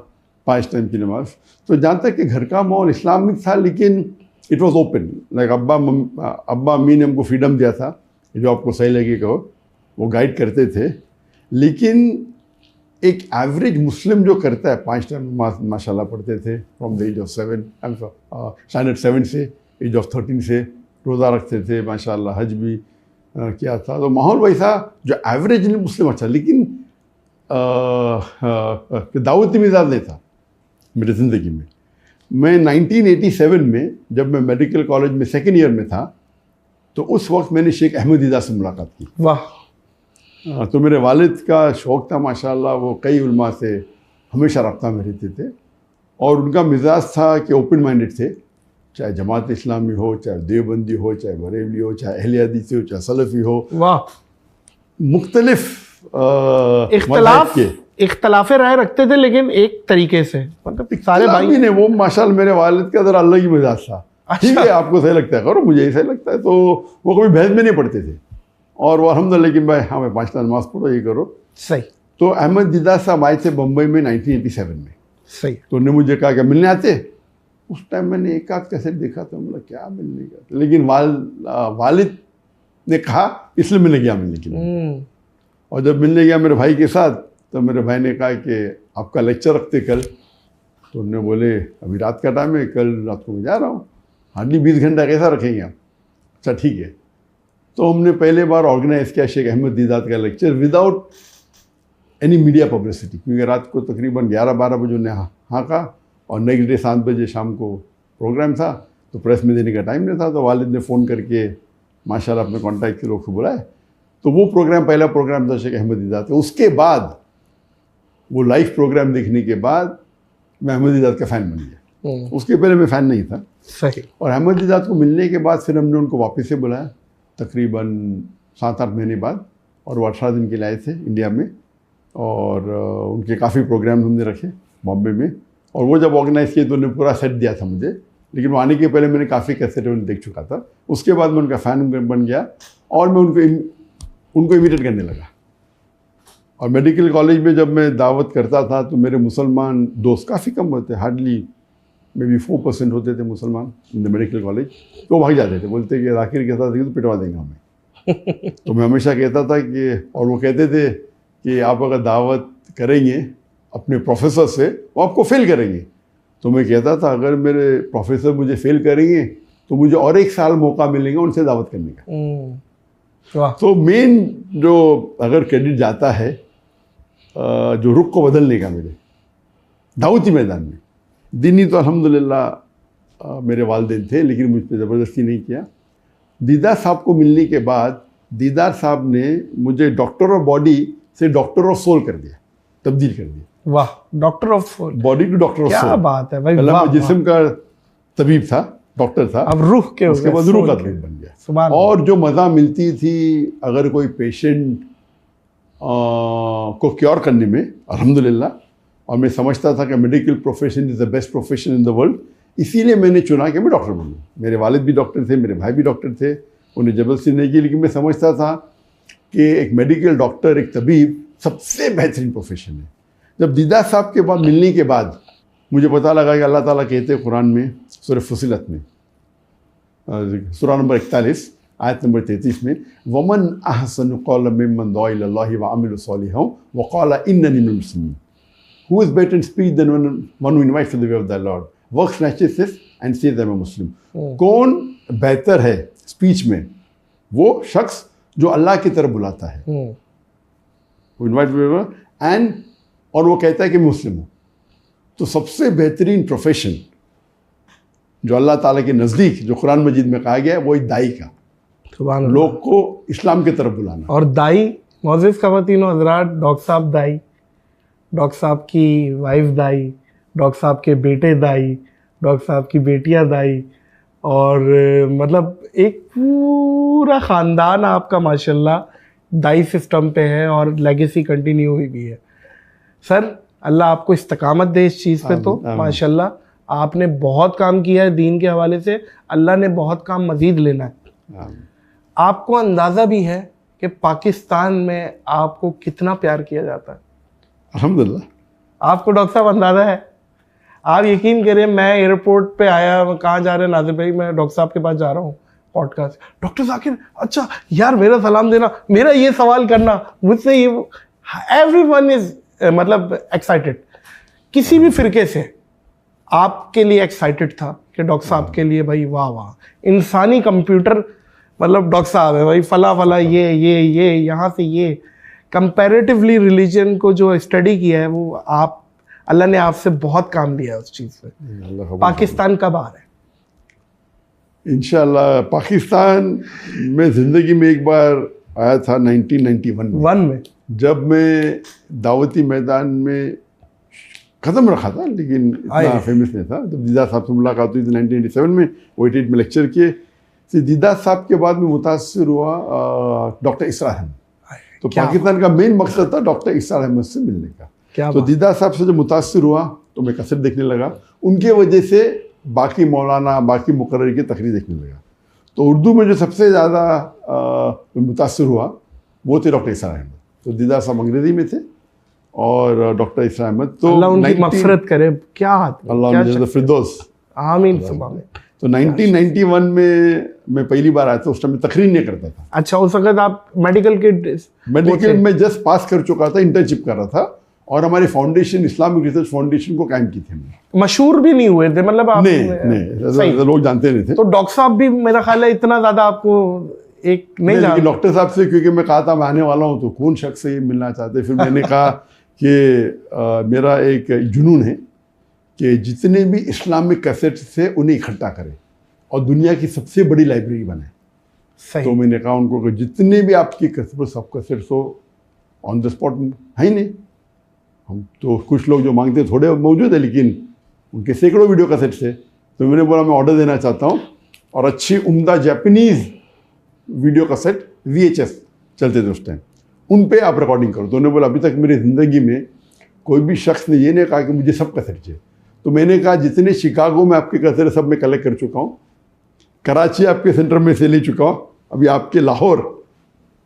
S2: 5 टाइम की नमाज। तो जहाँ तक कि घर का माहौल इस्लामिक था, लेकिन इट वॉज ओपन, लाइक अब्बा अम्मी ने हमको फ्रीडम दिया था, जो आपको सही लगे कहो, वो गाइड करते थे। लेकिन एक एवरेज मुस्लिम जो करता है 5 टाइम नमाज माशाल्लाह पढ़ते थे from the age of 7, standard 7 से एज ऑफ 13 से रोज़ा रखते थे माशाल्लाह, हज भी किया था। तो माहौल वैसा जो एवरेज मुस्लिम अच्छा, लेकिन दावती मिजाज नहीं था मेरी ज़िंदगी में। मैं 1987 में जब मैं मेडिकल कॉलेज में 2nd ईयर में था तो उस वक्त मैंने शेख अहमद दीदा से मुलाकात की।
S1: वाह।
S2: तो मेरे वालिद का शौक़ था माशाल्लाह, वो कई उलमा से हमेशा रब्ता में रहते थे और उनका मिजाज था कि ओपन माइंडेड थे, चाहे जमात इस्लामी हो, चाहे देवबंदी हो, चाहे बरेली हो, चाहे अहले हदीस हो, चाहे सलफ़ी हो।
S1: वाह।
S2: मुख्तलिफ
S1: इख्तलाफे राय रखते थे, लेकिन एक तरीके से, मतलब सारे भाई
S2: ने वो माशाल्लाह मेरे वालिद का ज़रा अलग ही मिजाज था। ठीक है, आपको सही लगता है करो, मुझे सही लगता है। तो वो कभी बहस में नहीं पढ़ते थे और वो अल्हम्दुलिल्लाह, लेकिन भाई हाँ मैं 5 टाइम नमाज़ पढ़ो, ये करो
S1: सही।
S2: तो अहमद दीदा साहब आए थे बम्बई में 1987 में।
S1: सही।
S2: तो उन्होंने मुझे कहा कि मिलने आते। उस टाइम मैंने एक आध कैसेट देखा था, मतलब क्या मिलने का, लेकिन वालिद ने कहा इसलिए मिलने गया मिलने के लिए। और जब मिलने गया मेरे भाई के साथ तो मेरे भाई ने कहा कि आपका लेक्चर रखते कल। तो उन्होंने बोले अभी रात का टाइम है, कल रात को मैं जा रहा हूँ, हार्डली 20 घंटा कैसा रखेंगे आप। अच्छा ठीक है। तो हमने पहले बार ऑर्गेनाइज किया शेख अहमद दीदात का lecture without any media publicity, क्योंकि रात को तकरीबन 11-12 बजे उन्हें हाँ कहा और नेक्स्ट डे 7 बजे शाम को प्रोग्राम था, तो प्रेस में देने का टाइम नहीं था। तो वालिद ने फ़ोन करके माशाल्लाह अपने कॉन्टैक्ट के लोग को बुलाए। तो वो प्रोग्राम पहला प्रोग्राम था शेख अहमद दीदात। उसके बाद वो लाइव प्रोग्राम देखने के बाद मैं अहमद दीदात का फ़ैन बन गया। उसके पहले मैं फ़ैन नहीं था।
S1: सही।
S2: और अहमद दीदात को मिलने के बाद फिर हमने उनको वापस से बुलाया तकरीबन 7-8 महीने बाद, और वो 18 दिन के लिए आए थे इंडिया में। और उनके काफ़ी प्रोग्राम हमने रखे बॉम्बे में, और वो जब ऑर्गेनाइज़ किए तो उन्होंने पूरा सेट दिया था मुझे, लेकिन वो आने के पहले मैंने काफ़ी कैसेट उन्हें देख चुका था। उसके बाद मैं उनका फ़ैन बन गया और मैं उनको इमिटेट करने लगा। और मेडिकल कॉलेज में जब मैं दावत करता था तो मेरे मुसलमान दोस्त काफ़ी कम होते, हार्डली मे बी 4% होते थे मुसलमान इन द मेडिकल कॉलेज। तो भाग जाते थे, बोलते कि जाकिर के साथ तो पिटवा देंगे हमें। तो मैं हमेशा कहता था कि, और वो कहते थे कि आप अगर दावत करेंगे अपने प्रोफेसर से वो आपको फेल करेंगे। तो मैं कहता था अगर मेरे प्रोफेसर मुझे फेल करेंगे तो मुझे और 1 साल मौका मिलेगा उनसे दावत करने का। तो मेन जो अगर क्रेडिट जाता है जो रुख को बदलने का मेरे दावती मैदान में, दीनी तो अल्हम्दुलिल्लाह मेरे वालिदैन थे, लेकिन मुझ पर ज़बरदस्ती नहीं किया। दीदार साहब को मिलने के बाद दीदार साहब ने मुझे डॉक्टर ऑफ बॉडी से डॉक्टर ऑफ सोल कर दिया, तब्दील कर दिया।
S1: वाह, doctor of
S2: body to doctor of soul.
S1: क्या बात है भाई।
S2: पहले जिस्म का तबीब था, डॉक्टर था,
S1: अब रूह के,
S2: उसके बाद रूह का तबीब बन गया। और जो मज़ा मिलती थी अगर कोई पेशेंट को क्योर करने में अल्हम्दुलिल्लाह। और मैं समझता था कि medical profession is the best profession in the world, इसीलिए मैंने चुना कि मैं डॉक्टर बनूँ। मेरे वालिद भी डॉक्टर थे, मेरे भाई भी डॉक्टर थे, उन्हें जबरदस्ती नहीं की, लेकिन मैं समझता था कि एक मेडिकल डॉक्टर, एक तबीब सबसे बेहतरीन प्रोफेशन है। जब दीदा साहब के बाद मिलने के बाद मुझे पता लगा कि अल्लाह ताला कहते हैं कुरान में सूरह फुसिलत में सूरा नंबर 41 आयत नंबर 33 में, वमन अहसनु क़ौलन मिम्मन दुआ इलल्लाहि व अमिला सालिहान व क़ाला इन्ननी मिनल मुस्लिमीन। Who is better in speech than one who invites to the way of the Lord, works righteousness and says I'm a Muslim? कौन बेहतर है स्पीच में? वो शख्स जो अल्लाह की तरफ बुलाता है, वो इन्वाइट एंड और वो कहता है कि मैं मुस्लिम हूँ। तो सबसे बेहतरीन प्रोफेशन जो अल्लाह ताला के नज़दीक, जो कुरान मजीद में कहा गया है, वो एक दाई का, लोग को इस्लाम की तरफ बुलाना।
S1: और दाई मोअज़्ज़िज़ ख़वातीन व हज़रात, डॉक्टर साहब दाई, डॉक्टर साहब की वाइफ दाई, डॉक्टर साहब के बेटे दाई, डॉक्टर साहब की बेटियां दाई, और मतलब एक पूरा ख़ानदान आपका माशाल्लाह दाई सिस्टम पे है और लेगेसी कंटिन्यू हुई भी है। सर अल्लाह आपको इस्तकामत दे इस चीज़ पे। तो माशाल्लाह आपने बहुत काम किया है दीन के हवाले से, अल्लाह ने बहुत काम मज़ीद लेना है। आपको अंदाज़ा भी है कि पाकिस्तान में आपको कितना प्यार किया जाता है?
S2: अल्हम्दुलिल्लाह।
S1: आपको डॉक्टर साहब अंदाज़ा है? आप यकीन करें, मैं एयरपोर्ट पे आया, कहाँ जा रहे हैं नाज़िर भाई? मैं डॉक्टर साहब के पास जा रहा हूँ पॉडकास्ट। डॉक्टर जाकिर, अच्छा यार मेरा सलाम देना, मेरा ये सवाल करना, मुझसे ये, एवरीवन इज मतलब एक्साइटेड। किसी भी फिरके से आपके लिए एक्साइटेड था कि डॉक्टर साहब के लिए भाई वाह वाह, इंसानी कंप्यूटर, मतलब डॉक्टर साहब है भाई, फला फला ये यहाँ से ये। कंपैरेटिवली रिलीजन को जो स्टडी किया है वो आप, अल्लाह ने आपसे बहुत काम लिया है उस चीज़ पे। पाकिस्तान कब आ रहा है?
S2: इंशाल्लाह पाकिस्तान में ज़िंदगी में एक बार आया था 1991 में, जब मैं दावती मैदान में ख़त्म रखा था, लेकिन इतना फेमस नहीं था। जब दीदा साहब से मुलाकात हुई थी 1987 में, वो 88 में लेक्चर किए। तो दीदा साहब के बाद में मुतासिर हुआ डॉक्टर इसरार अहमद। तो पाकिस्तान का मेन मकसद था डॉक्टर इसरार अहमद से मिलने का। तो दीदा साहब से जब मुतासिर हुआ तो मैं कसरत देखने लगा, उनके वजह से बाकी मौलाना, बाकी मुकर्रर की तकरीर देखने लगा। तो उर्दू में जो सबसे ज़्यादा मुतासिर हुआ वो थे डॉक्टर इसरार अहमद। तो दीदा साहब अंग्रेजी में थे और डॉक्टर इसरार अहमद, तो
S1: अल्लाह उनकी मग़फ़िरत करे, क्या
S2: अल्लाह फिरदौस,
S1: आमीन सुभान।
S2: तो 1991 में मैं पहली बार आया था, उस टाइम में तकरीर नहीं करता था।
S1: अच्छा, उस वक्त आप मेडिकल
S2: में जस्ट पास कर चुका था, इंटर्नशिप कर रहा था, और हमारी फाउंडेशन, इस्लामिक रिसर्च फाउंडेशन को कायम की थी हमने।
S1: मशहूर भी नहीं हुए थे, मतलब आप
S2: नहीं, लोग जानते नहीं थे।
S1: तो डॉक्टर साहब भी मेरा ख्याल है इतना ज़्यादा आपको एक नहीं जानते।
S2: डॉक्टर साहब से क्योंकि मैं कहा था मैं आने वाला हूँ, तो कौन शख्स से मिलना चाहते। फिर मैंने कहा कि मेरा एक जुनून है कि जितने भी इस्लामिक कैसेट से उन्हें इकट्ठा करें और दुनिया की सबसे बड़ी लाइब्रेरी बनाए। तो मैंने कहा उनको कि जितने भी आपकी कैसेट, सब कैसेट्स हो ऑन द स्पॉट है ही नहीं। हम तो कुछ लोग जो मांगते थोड़े मौजूद है, लेकिन उनके सैकड़ों वीडियो कैसेट्स है। तो मैंने बोला मैं ऑर्डर देना चाहता हूँ, और अच्छी उम्दा जापानीज़ वीडियो कैसेट VHS चलते थे उस टाइम, उन पे आप रिकॉर्डिंग करो। तो उन्होंने बोला अभी तक मेरी ज़िंदगी में कोई भी शख्स ने ये नहीं कहा कि मुझे सब कैसेट चाहिए। तो मैंने कहा जितने शिकागो में आपके कैसेट सब मैं कलेक्ट कर चुका हूँ, कराची आपके सेंटर में से ले चुका हूँ, अभी आपके लाहौर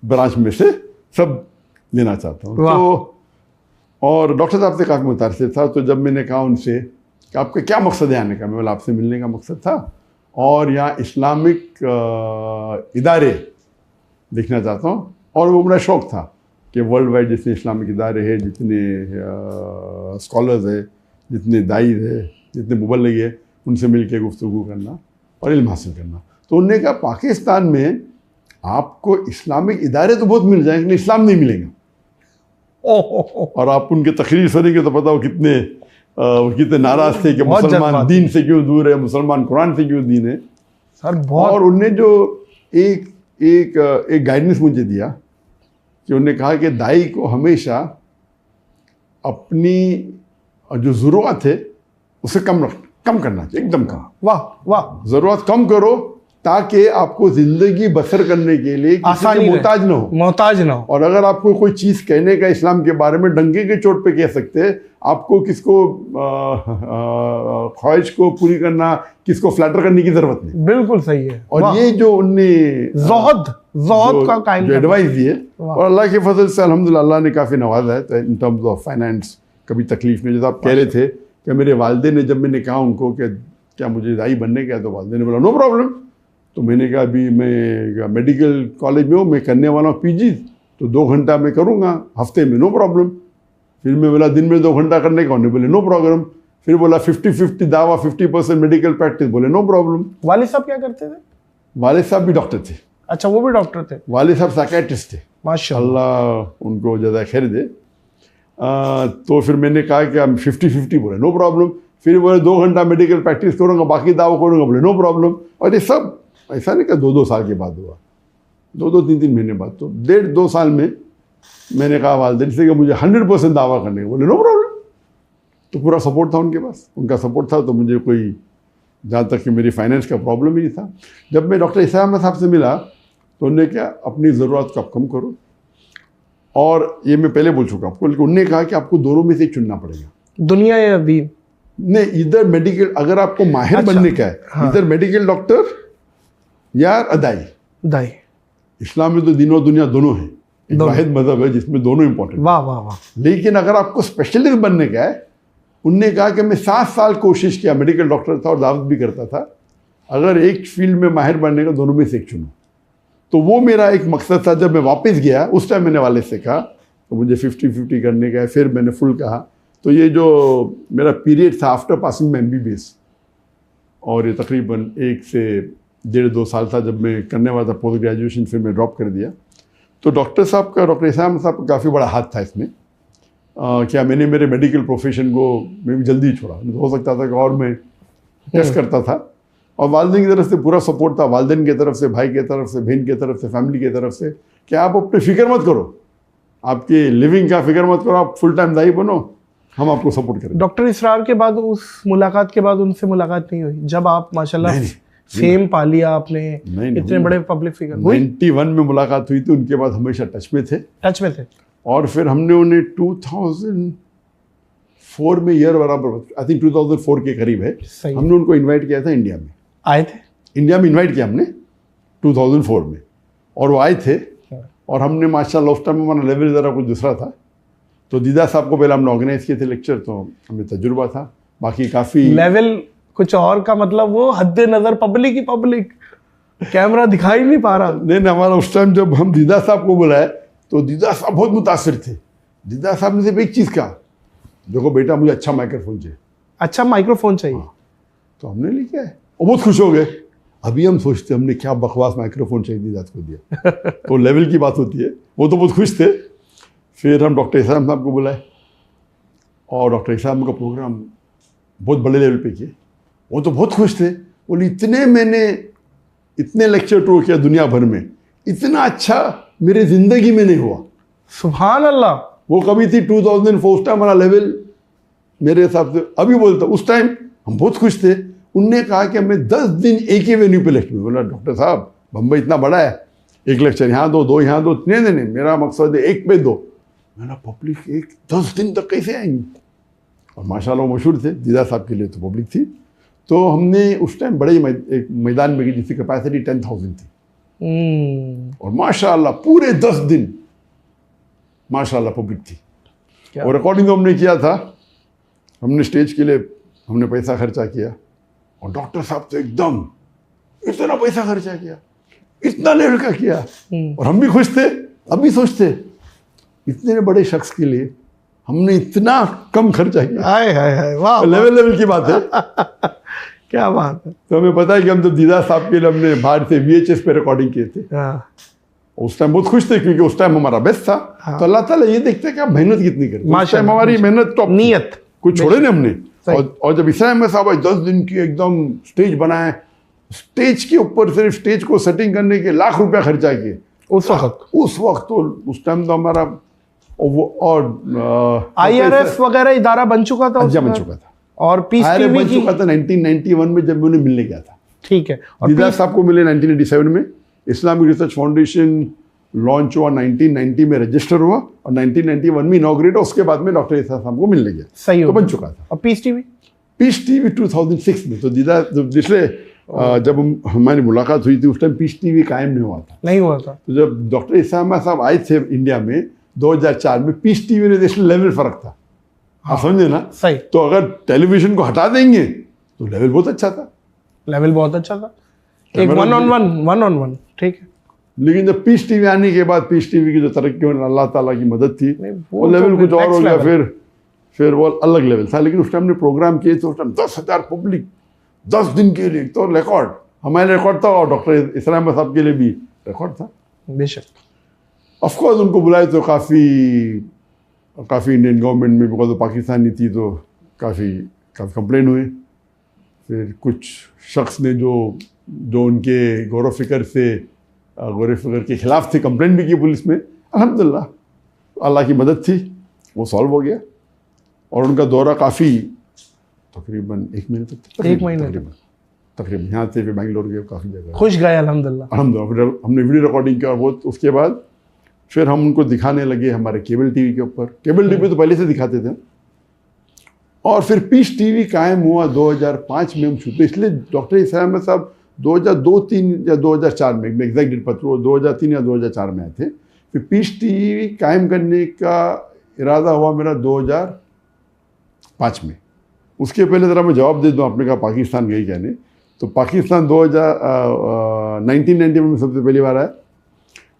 S2: ब्रांच में से सब लेना चाहता हूँ। तो और डॉक्टर साहब से काफ़ी मुतासिर था। तो जब मैंने कहा उनसे कि आपका क्या मकसद है आने का, मैं बोला आपसे मिलने का मकसद था, और यहाँ इस्लामिक इदारे देखना चाहता हूँ। और वो बड़ा शौक़ था कि वर्ल्ड वाइड जितने इस्लामिक इदारे हैं, जितने स्कॉलर्स है, जितने दाईज़ है, जितने मुबल्लिग है, उनसे मिल के गुफ्तगू करना और इल्म हासिल करना। तो उन्होंने कहा पाकिस्तान में आपको इस्लामिक इदारे तो बहुत मिल जाएंगे, लेकिन इस्लाम नहीं मिलेगा। और आप उनके तकरीर सुनेंगे तो पता हो कितने नाराज़ थे कि मुसलमान दीन से क्यों दूर है, मुसलमान कुरान से क्यों दीन है सर। बहुत। और उनने जो एक गाइडेंस मुझे दिया कि उन्होंने कहा कि दाई को हमेशा अपनी जो ज़रूरत है उसे कम करना चाहिए, एकदम कम।
S1: वाह वाह।
S2: ज़रूरत कम करो ताकि आपको जिंदगी बसर करने के लिए किसी
S1: आसानी
S2: के
S1: रहे, मोहताज ना हो।
S2: और अगर आपको कोई चीज़ कहने का इस्लाम के बारे में डंके के चोट पे कह सकते हैं, आपको किसको ख्वाहिश को पूरी करना, किसको फ्लैटर करने की जरूरत नहीं।
S1: बिल्कुल सही है।
S2: और ये जो उनने
S1: ज़ोहद का कायम
S2: एडवाइस दिए, और अल्लाह के फजल से अल्हम्दुलिल्लाह अल्लाह ने काफ़ी नवाजा है इन टर्म्स ऑफ फाइनेंस। कभी तकलीफ नहीं, जैसे आप कह रहे थे कि मेरे वालिदैन ने, जब मैंने कहा उनको कि क्या मुझे दाई बनने का है, तो वालिदैन ने बोला नो प्रॉब्लम। तो मैंने कहा अभी मैं मेडिकल कॉलेज में हूँ, मैं करने वाला हूँ पीजी, तो 2 घंटा मैं करूँगा हफ्ते में, नो प्रॉब्लम। फिर मैं बोला दिन में 2 घंटा करने का, उन्हें बोले नो प्रॉब्लम। फिर बोला 50-50 दावा, 50% मेडिकल प्रैक्टिस, बोले नो प्रॉब्लम।
S1: वालिद साहब क्या करते थे?
S2: वालिद साहब भी डॉक्टर थे।
S1: अच्छा, वो भी डॉक्टर थे?
S2: वालिद साहब साइकियाट्रिस्ट थे,
S1: माशाअल्लाह,
S2: उनको ज़्यादा खैर दे। तो फिर मैंने कहा कि हम 50-50, बोले नो प्रॉब्लम। फिर बोले 2 घंटा मेडिकल प्रैक्टिस करूँगा, बाकी दावा करूँगा, बोले नो प्रॉब्लम। और ये सब ऐसा नहीं कि 2-2 साल के बाद हुआ, 2-2, 3-3 महीने बाद। तो 1.5-2 साल में मैंने कहा वालिदैन से कि मुझे 100% दावा करने का, बोले नो प्रॉब्लम। तो पूरा सपोर्ट था उनके पास, उनका सपोर्ट था, तो मुझे कोई, जहाँ तक कि मेरी फाइनेंस का प्रॉब्लम ही नहीं था। जब मैं डॉक्टर ईसा अहमद साहब से मिला तो उन्होंने क्या, अपनी ज़रूरत को आप कम करो, और ये मैं पहले बोल चुका आपको, लेकिन उन्होंने कहा कि आपको दोनों में से चुनना पड़ेगा,
S1: दुनिया या दीन।
S2: नहीं, इधर मेडिकल, अगर आपको माहिर बनने का है,
S1: हाँ।
S2: इधर मेडिकल डॉक्टर या अदाई। इस्लाम में तो दीन और दुनिया दोनों है, एक वाहिद मजहब है जिसमें दोनों इंपॉर्टेंट।
S1: वाह वाह वाह।
S2: लेकिन अगर आपको स्पेशलिस्ट बनने का है, उनने कहा कि मैं 7 साल कोशिश किया, मेडिकल डॉक्टर था और दावत भी करता था, अगर एक फील्ड में माहिर बनने का, दोनों में से एक चुनो। तो वो मेरा एक मकसद था। जब मैं वापस गया उस टाइम मैंने वाले से कहा तो मुझे 50-50 करने का है, फिर मैंने फुल कहा। तो ये जो मेरा पीरियड था आफ्टर पासिंग में MBBS, और ये तकरीबन 1 से 1.5-2 साल था जब मैं करने वाला था पोस्ट ग्रेजुएशन, फिर मैं ड्रॉप कर दिया। तो डॉक्टर साहब का, डॉक्टर ईसा अहमद साहब का काफ़ी बड़ा हाथ था इसमें। क्या मैंने मेरे मेडिकल प्रोफेशन को मैं भी जल्दी छोड़ा, हो सकता था कि और मैं टेस्ट करता था। और वालिदैन की तरफ से पूरा सपोर्ट था, वालिदैन की तरफ से, भाई की तरफ से, बहन की तरफ से, फैमिली की तरफ से, कि आप अपनी फिक्र मत करो, आपकी लिविंग का फिक्र मत करो, आप फुल टाइम दाई बनो, हम आपको सपोर्ट करें।
S1: डॉक्टर इसरार के बाद, उस मुलाकात के बाद उनसे मुलाकात नहीं हुई? जब आप माशाल्लाह फेम पा लिया आपने, इतने बड़े पब्लिक फिगर।
S2: 91 में मुलाकात हुई थी, उनके बाद हमेशा टच में थे। और फिर हमने उन्हें 2004 में, ईयर बराबर आई थिंक 2004 के करीब है, हमने उनको इन्वाइट किया था, इंडिया में
S1: आए थे।
S2: इंडिया में इन्वाइट किया हमने 2004 में, और वो आए थे। और हमने माशाल्लाह उस टाइम हमारा लेवल ज़रा कुछ दूसरा था, तो दीदा साहब को पहले हमने ऑर्गेनाइज किए थे लेक्चर, तो हमें तजुर्बा था। बाकी काफ़ी
S1: लेवल कुछ और का मतलब, वो हद नज़र पब्लिक ही पब्लिक, कैमरा दिखाई नहीं पा रहा।
S2: नहीं, हमारा उस टाइम जब हम दीदा साहब को बुलाए तो दीदा साहब बहुत मुतासिर थे। दीदा साहब ने सिर्फ एक चीज़ कहा, देखो बेटा मुझे अच्छा माइक्रोफोन चाहिए।
S1: अच्छा माइक्रोफोन चाहिए?
S2: हाँ। तो हमने लिखा है, और बहुत खुश हो गए। अभी हम सोचते हमने क्या बकवास माइक्रोफोन चाहिए दीदा को दिया। तो लेवल की बात होती है, वो तो बहुत खुश थे। फिर हम डॉक्टर ईसा अहमद साहब को बुलाए, और डॉक्टर ईसा अहमद का प्रोग्राम बहुत बड़े लेवल पे किए। वो तो बहुत खुश थे, बोले इतने लेक्चर टूर किया दुनिया भर में, इतना अच्छा मेरे ज़िंदगी में नहीं हुआ।
S1: सुभान अल्लाह।
S2: वो कभी थी 2004, उस टाइम हमारा लेवल मेरे हिसाब से, अभी बोलता उस टाइम हम बहुत खुश थे। उनने कहा कि मैं 10 दिन एक ही वेन्यू पे लेक्चर। बोला डॉक्टर साहब बम्बई इतना बड़ा है, एक लेक्चर यहाँ दो, 2 यहाँ दो, नहीं, मेरा मकसद है 1 पे 2। मैंने पब्लिक 10 दिन तक कैसे आएंगी? और माशाल्लाह वो मशहूर थे, दीदा साहब के लिए तो पब्लिक थी। तो हमने उस टाइम बड़े एक मैदान में, जिसकी कैपेसिटी 10,000 थी, और माशाल्लाह पूरे 10 दिन माशाल्लाह पब्लिक थी। और रिकॉर्डिंग हमने किया था, हमने स्टेज के लिए हमने पैसा खर्चा किया, और डॉक्टर साहब तो एकदम इतना पैसा खर्चा किया, इतना लेवल का किया, और हम भी खुश थे। अभी सोचते इतने बड़े शख्स के लिए हमने इतना कम खर्चा किया।
S1: हाय वाह,
S2: लेवल की बात है।
S1: क्या बात है।
S2: तो हमें पता है कि हम तो दीदा साहब के लिए हमने बाहर से VHS पे रिकॉर्डिंग किए थे। उस टाइम बहुत खुश थे, क्योंकि उस टाइम हमारा बेस्ट था। तो अल्लाह ताला ये देखते हैं कि आप मेहनत कितनी करते हैं। उस टाइम हमारी मेहनत टॉप,
S1: नियत
S2: कुछ छोड़े नहीं हमने। और जब ईसा अहमद साहब 10 दिन की एकदम स्टेज बनाए, स्टेज के ऊपर सिर्फ स्टेज को सेटिंग करने के लाख रुपया खर्चा किए उस वक्त। तो उस टाइम तो हमारा और
S1: IRF वगैरह इदारा बन चुका था,
S2: बन चुका था,
S1: और पीस टीवी
S2: बन चुका था 1991 में जब मैं उन्हें मिलने गया था।
S1: ठीक है। और
S2: दीदार साहब को मिले 1987 में। इस्लामिक रिसर्च फाउंडेशन लॉन्च हुआ 1990 में, रजिस्टर हुआ और 1991 में इनॉग्रेट हुआ। उसके बाद में डॉक्टर इरशाद साहब को मिलने गया,
S1: सही
S2: तो बन चुका था।
S1: और पीस टीवी 2006 में। तो दीदार पिछले जब हमारी मुलाकात हुई थी उस टाइम पीस टीवी कायम नहीं हुआ था। तो जब डॉक्टर इरशाद साहब आए थे इंडिया में 2004 में, पीस टीवी ने नेशनल लेवल फर्क था। आप समझे ना? सही।
S2: तो अगर टेलीविजन को हटा देंगे तो लेवल बहुत अच्छा था।
S1: एक वन ऑन वन, ठीक है।
S2: लेकिन जब पीस टीवी आने के बाद, पीस टीवी की जो तरक्की होने, अल्लाह ताला की मदद थी, वो लेवल कुछ और हो गया। फिर वो अलग लेवल था। लेकिन उस टाइम ने प्रोग्राम किए तो उस टाइम 10,000 पब्लिक 10 दिन के लिए, तो रिकॉर्ड, हमारे रिकॉर्ड था और डॉक्टर इस्लाम साहब के लिए भी रिकॉर्ड था।
S1: बेशक।
S2: ऑफकोर्स उनको बुलाए तो काफ़ी इंडियन गवर्नमेंट में, बिकॉज वो पाकिस्तानी थी तो काफ़ी कंप्लेन हुए। फिर कुछ शख्स ने जो उनके गौरव फिक्र के खिलाफ थे, कंप्लेन भी की पुलिस में। अल्हम्दुलिल्लाह अल्लाह की मदद थी, वो सॉल्व हो गया। और उनका दौरा काफ़ी तकरीबन 1 महीने तक, तकरीबन यहाँ थे, फिर बैंगलोर गए, काफ़ी जगह
S1: खुश गए अल्हम्दुलिल्लाह।
S2: फिर हमने वीडियो रिकॉर्डिंग किया। वो उसके बाद फिर हम उनको दिखाने लगे हमारे केबल टीवी के ऊपर। केबल टीवी तो पहले से दिखाते थे। और फिर पीस टीवी कायम हुआ 2005 में हम छूटे। इसलिए डॉक्टर इस्लाम साहब 2002-3 या 2004 में, एग्जैक्ट डेट पत्र, 2003 या 2004 में आए थे। फिर पीस टीवी कायम करने का इरादा हुआ मेरा 2005 में। उसके पहले ज़रा मैं जवाब दे दूँ, आपने कहा पाकिस्तान गई कहने, तो पाकिस्तान 1990 में सबसे पहली बार आया।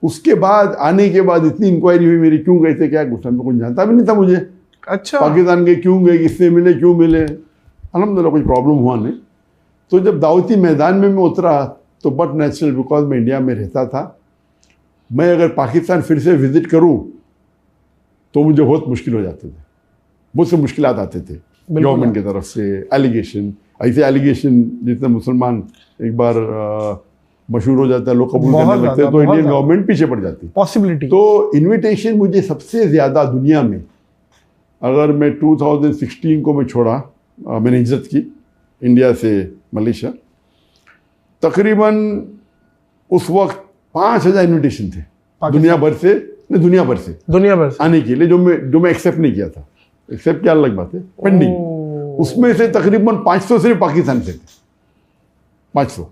S2: उसके बाद आने के बाद इतनी इंक्वायरी हुई मेरी, क्यों गए थे, क्या कुछ टाइम में कुछ जानता भी नहीं था मुझे।
S1: अच्छा,
S2: पाकिस्तान गए, क्यों गए, किससे मिले, क्यों मिले, अल्हम्दुलिल्लाह कोई प्रॉब्लम हुआ नहीं। तो जब दावती मैदान में मैं उतरा तो बट नेचुरल, बिकॉज मैं इंडिया में रहता था, मैं अगर पाकिस्तान फिर से विजिट करूं तो मुझे बहुत मुश्किल हो जाते थे, बहुत से मुश्किलात आते थे गवर्नमेंट की तरफ से। एलिगेशन, ऐसे एलिगेशन जितने मुसलमान एक बार मशहूर हो जाता है, लोग कबूल करने लगते हैं, तो इंडियन गवर्नमेंट पीछे पड़ जाती
S1: पॉसिबिलिटी।
S2: तो इन्विटेशन मुझे सबसे ज़्यादा दुनिया में, अगर मैं 2016 को मैं छोड़ा, मैंने हिजरत की इंडिया से मलेशिया, तकरीबन उस वक्त 5,000 इन्विटेशन थे दुनिया भर से आने के लिए, जो मैं एक्सेप्ट नहीं किया था। एक्सेप्ट क्या अलग बात है, पेंडिंग। उसमें से तकरीबन 500 सिर्फ पाकिस्तान से थे, 500।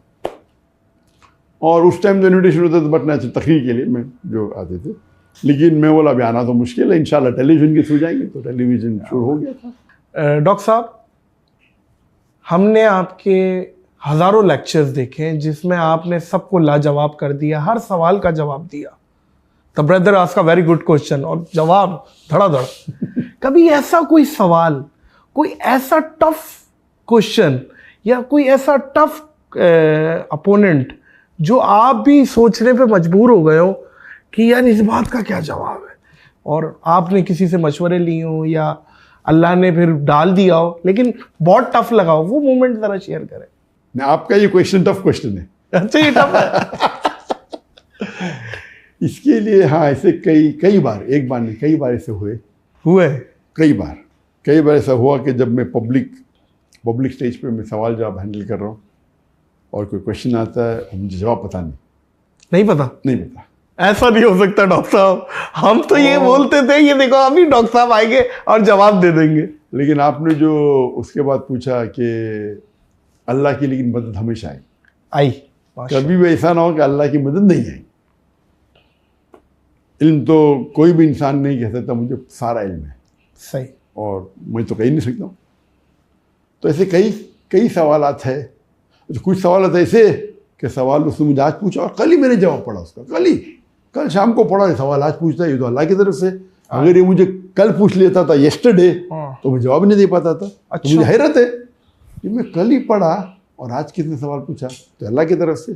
S2: और उस टाइम जो इन्विटेशन होते थे बट नेचुरल तकरीर के लिए मैं जो आते थे, लेकिन मैं बोला अभी आना तो मुश्किल है, इंशाल्लाह टेलीविजन के थ्रू जाएंगे। तो टेलीविजन शुरू हो गया था।
S1: डॉक्टर साहब, हमने आपके हज़ारों लेक्चर्स देखे जिसमें आपने सबको लाजवाब कर दिया, हर सवाल का जवाब दिया। The brother ask a very good question और जवाब धड़ाधड़। कभी ऐसा कोई सवाल, कोई ऐसा टफ क्वेश्चन या कोई ऐसा टफ अपोनेंट जो आप भी सोचने पे मजबूर हो गए हो कि यार इस बात का क्या जवाब है, और आपने किसी से मशवरे लिए हो या अल्लाह ने फिर डाल दिया हो लेकिन बहुत टफ लगा हो, वो मोमेंट जरा शेयर करें।
S2: आपका ये क्वेश्चन टफ क्वेश्चन है।
S1: अच्छा, ये टफ है।
S2: इसके लिए हाँ, ऐसे कई बार, एक बार नहीं कई बार ऐसे हुए कई बार ऐसा हुआ कि जब मैं पब्लिक स्टेज पे मैं सवाल जवाब हैंडल कर रहा हूँ और कोई क्वेश्चन आता है और मुझे जवाब पता नहीं पता।
S1: ऐसा नहीं हो सकता डॉक्टर साहब, हम तो ये बोलते थे, ये देखो अभी डॉक्टर साहब आएंगे और जवाब दे देंगे।
S2: लेकिन आपने जो उसके बाद पूछा कि अल्लाह की लेकिन मदद हमेशा आई। कभी भी ऐसा ना हो कि अल्लाह की मदद नहीं आई। इल्म तो कोई भी इंसान नहीं कह सकता मुझे सारा इल्म है,
S1: सही, और
S2: मैं तो कह नहीं सकता हूँ। तो ऐसे कई सवालात है। कुछ सवाल ऐसे कि सवाल उसने मुझे आज पूछा और कल ही मैंने जवाब पढ़ा उसका, कल शाम को पढ़ा, सवाल आज पूछता है, ये तो अल्लाह की तरफ से। अगर ये मुझे कल पूछ लेता था यस्टरडे तो मैं जवाब नहीं दे पाता था। अच्छा। तो मुझे हैरत है कि मैं कल ही पढ़ा और आज कितने सवाल पूछा, तो अल्लाह की तरफ से।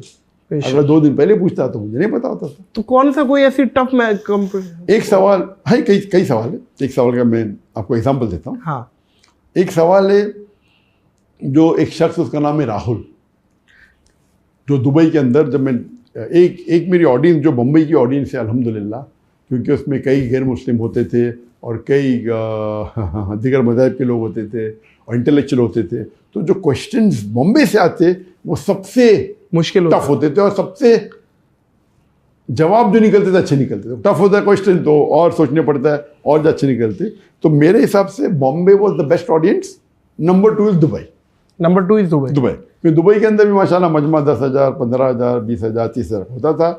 S2: अगर 2 दिन पहले पूछता तो मुझे नहीं पता होता था।
S1: तो कौन सा कोई ऐसी टफ में
S2: एक सवाल है, कई सवाल है। एक सवाल का मैं आपको एग्जांपल देता हूँ।
S1: हाँ। एक
S2: सवाल है जो एक शख्स, उसका नाम है राहुल, जो दुबई के अंदर, जब मैं एक मेरी ऑडियंस जो बम्बई की ऑडियंस है अल्हम्दुलिल्लाह, क्योंकि उसमें कई गैर मुस्लिम होते थे और कई दीगर मज़ाहिब के लोग होते थे और इंटेलेक्चुअल होते थे, तो जो क्वेश्चंस बॉम्बे से आते वो सबसे
S1: मुश्किल
S2: टफ होते थे और सबसे जवाब जो निकलते थे अच्छे निकलते थे। टफ होता है क्वेश्चन तो और सोचने पड़ता है और जो अच्छे निकलते। तो मेरे हिसाब से Bombay was the best audience. Number 2 is Dubai.
S1: Number 2 is Dubai.
S2: Dubai, क्योंकि दुबई के अंदर भी माशाल्लाह मजमा 10,000, 15,000, 20,000, 30,000 होता था।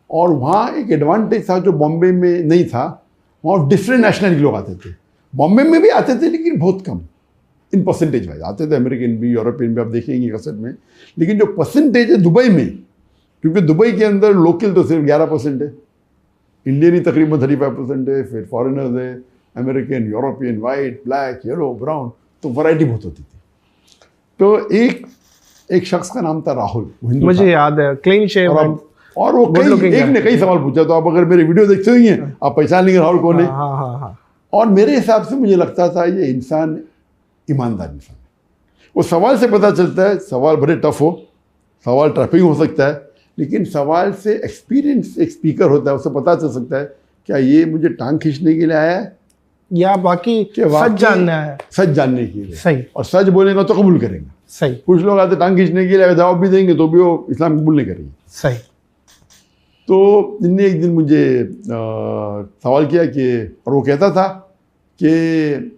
S2: और वहाँ एक एडवांटेज था जो बॉम्बे में नहीं था, वहाँ डिफरेंट नेशनलिटी लोग आते थे। बॉम्बे में भी आते थे लेकिन बहुत कम इन परसेंटेज वाइज आते थे। अमेरिकन भी, यूरोपियन भी आप देखेंगे कसरत में। लेकिन जो परसेंटेज है दुबई में, क्योंकि दुबई के अंदर लोकल तो सिर्फ 11% है, इंडियन ही तकरीबन 35% है, फिर फॉरेनर्स है, American, European, white, black, yellow, brown, तो वैरायटी बहुत होती थी। तो एक शख्स का नाम था राहुल,
S1: मुझे याद है, क्लीन शेव
S2: और वो एक ने कई सवाल पूछा। तो आप अगर मेरे वीडियो देखते होंगे आप पहचान लेंगे राहुल कौन है।
S1: हाँ।
S2: और मेरे हिसाब से मुझे लगता था ये इंसान ईमानदार इंसान है। वो सवाल से पता चलता है, सवाल बड़े टफ हो, सवाल ट्रैपिंग हो सकता है, लेकिन सवाल से एक्सपीरियंस एक स्पीकर होता है, उससे पता चल सकता है क्या ये मुझे टांग खींचने के लिए आया है
S1: या बाकी सच जानना है।
S2: सच जानने के लिए।
S1: सही।
S2: और सच बोलेगा तो कबूल करेंगे।
S1: सही।
S2: कुछ लोग आते टांग खींचने के लिए, अगर जवाब भी देंगे तो भी वो इस्लाम कबूल नहीं करेंगे।
S1: सही।
S2: तो इनने एक दिन मुझे सवाल किया कि, और वो कहता था कि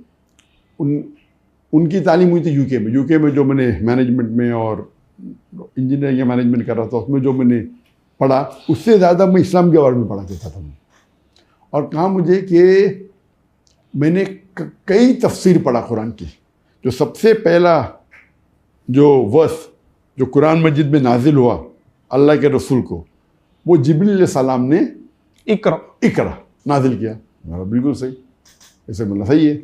S2: उनकी तालीम हुई थी यूके में जो मैंने मैनेजमेंट में और इंजीनियरिंग या मैनेजमेंट कर रहा था, उसमें जो मैंने पढ़ा उससे ज़्यादा मैं इस्लाम के बारे में पढ़ा करता था। और कहा मुझे कि मैंने कई तफसीर पढ़ा कुरान की। जो सबसे पहला जो वर्स जो कुरान मजिद में नाजिल हुआ अल्लाह के रसूल को, वो जिब्रील अलैहिस्सलाम ने इकरा नाजिल किया। बिल्कुल सही, ऐसे बोलना सही है।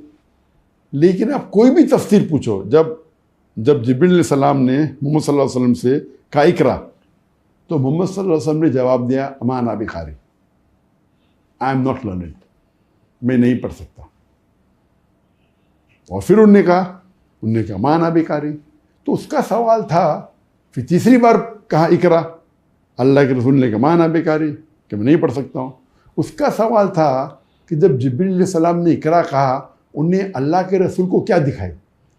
S2: लेकिन आप कोई भी तफसीर पूछो, जब जिब्रील अलैहिस्सलाम ने मोहम्मद सल्लल्लाहु अलैहि वसल्लम से कहा इकरा, तो मोहम्मद सल्लल्लाहु अलैहि वसल्लम ने जवाब दिया अमा अना बिकारी, आई एम नॉट लर्निंग, मैं नहीं पढ़ सकता। और फिर उन्होंने कहा अमा अना बिकारी। तो उसका सवाल था, फिर तीसरी बार कहा इकरा, अल्लाह के रसूल ने कहा अमा अना बिकारी, कि मैं नहीं पढ़ सकता हूँ। उसका सवाल था कि जब जिब्रील अलैहिस्सलाम ने इकरा कहा, उन्हें अल्लाह के रसूल को क्या दिखाई,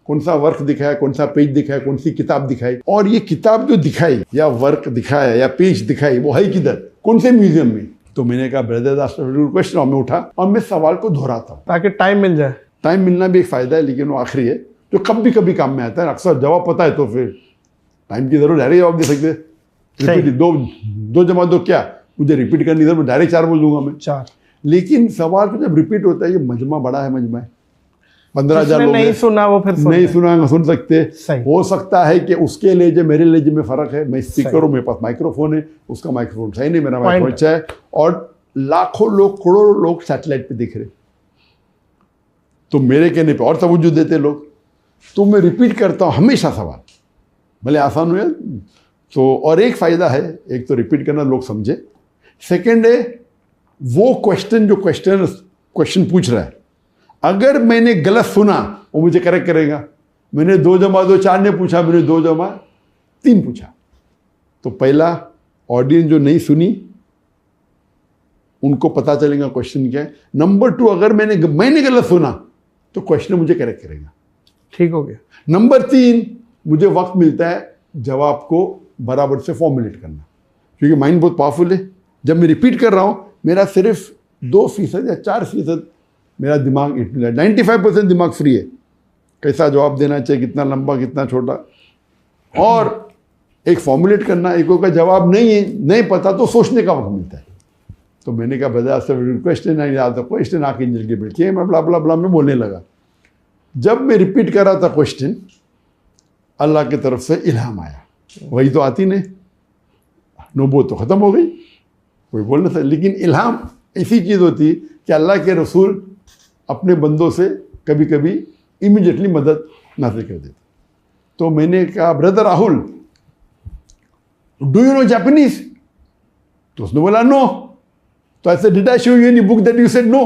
S2: कौन सा वर्क दिखाया, कौन सा पेज दिखाया, कौन सी किताब दिखाई। और ये किताब जो दिखाई या वर्क दिखाया या पेज दिखाई वो है किधर, कौन से म्यूजियम में। तो मैंने कहा ब्रदर क्वेश्चन, और मैं उठा और मैं सवाल को दोहराता हूँ ताकि टाइम मिल जाए। टाइम मिलना भी एक फ़ायदा है, लेकिन वो आखिरी है जो कभी काम में आता है। अक्सर जवाब पता है तो फिर टाइम की ज़रूरत, डायरेक्ट जवाब दे सकते। रिपीट दो जमा दो, क्या मुझे रिपीट करनी जरूरत, डायरेक्ट 4 बोल दूंगा मैं 4। लेकिन सवाल को जब रिपीट होता है, ये मजमा बड़ा है, मजमा है 15,000 लोग नहीं सुना, वो फिर नहीं सुना सुन सकते। हो सकता है कि उसके लहजे मेरे लहजे में फ़र्क है। मैं स्पीकर हूँ, मेरे पास माइक्रोफोन है, उसका माइक्रोफोन सही नहीं, मेरा माइक्रोफोन अच्छा है। और लाखों लोग, करोड़ों लोग सैटेलाइट पे दिख रहे, तो मेरे कहने पे और तवज्जो देते लोग। तो मैं रिपीट करता हूँ हमेशा सवाल, भले आसान हो। तो और एक फ़ायदा है, एक तो रिपीट करना लोग समझे, सेकेंड है वो क्वेश्चन जो क्वेश्चन पूछ रहा है, अगर मैंने गलत सुना वो मुझे करेक्ट करेगा। मैंने 2 जमा 2 4 ने पूछा, मैंने 2 जमा 3 पूछा। तो पहला ऑडियंस जो नहीं सुनी उनको पता चलेगा क्वेश्चन क्या है। नंबर 2, अगर मैंने गलत सुना तो क्वेश्चन मुझे करेक्ट करेगा। ठीक हो गया। नंबर 3, मुझे वक्त मिलता है जवाब को बराबर से फॉर्मुलेट करना, क्योंकि माइंड बहुत पावरफुल है। जब मैं रिपीट कर रहा हूँ, मेरा सिर्फ 2% या 4% मेरा दिमाग 95% दिमाग फ्री है, कैसा जवाब देना चाहिए, कितना लंबा, कितना छोटा। और एक फॉर्मुलेट करना, एक का जवाब नहीं पता तो सोचने का वक्त मिलता है। तो मैंने कहा ब्रदर से क्वेश्चन नहीं आता, क्वेश्चन आके इंजन के बैठिए, मैं ब्ला ब्ला ब्ला में बोलने लगा। जब मैं रिपीट कर रहा था क्वेश्चन, अल्लाह की तरफ से इल्हाम आया, वही तो आती नहीं, नबूवत तो ख़त्म हो गई, कोई बोल नहीं सकता। लेकिन इल्हाम ऐसी चीज़ होती कि अल्लाह के रसूल अपने बंदों से कभी कभी इमीडिएटली मदद नाज़िल कर देते। तो मैंने कहा brother Rahul, do you know Japanese? तो उसने बोला नो। तो ऐसे did I show you any book that you said no?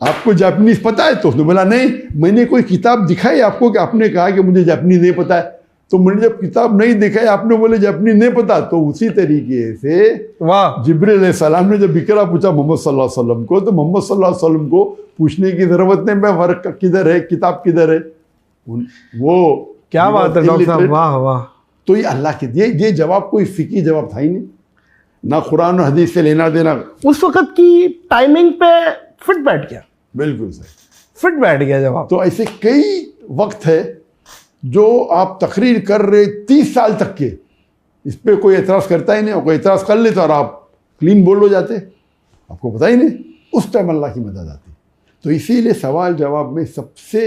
S2: आपको जापानीज पता है? तो उसने बोला नहीं। मैंने कोई किताब दिखाई आपको कि आपने कहा कि मुझे जापानीज नहीं पता है? तो मैंने जब किताब नहीं दिखाई, आपने बोले जापानीज नहीं पता। तो उसी तरीके से जिब्रील अलैहिस्सलाम ने जब इकरा पूछा मोहम्मद सल्लल्लाहु अलैहि वसल्लम को, तो मोहम्मद सल्लल्लाहु अलैहि वसल्लम को पूछने की जरूरत नहीं, मैं वर्क किधर है, किताब किधर है। वो
S1: क्या बात है डॉक्टर साहब, वाह वाह।
S2: तो ये अल्लाह के ये जवाब कोई फिकी जवाब था ही नहीं, ना कुरान और हदीस से लेना देना।
S1: उस वक्त की टाइमिंग पे फिट बैठ गया,
S2: बिल्कुल सही,
S1: फिट बैठ गया जवाब।
S2: तो ऐसे कई वक्त है जो आप तकरीर कर रहे 30 साल तक के, इस पर कोई एतराज़ करता ही नहीं, और कोई एतराज़ कर ले तो और आप क्लीन बोल हो जाते, आपको पता ही नहीं, उस टाइम अल्लाह की मदद आती। तो इसीलिए सवाल जवाब में सबसे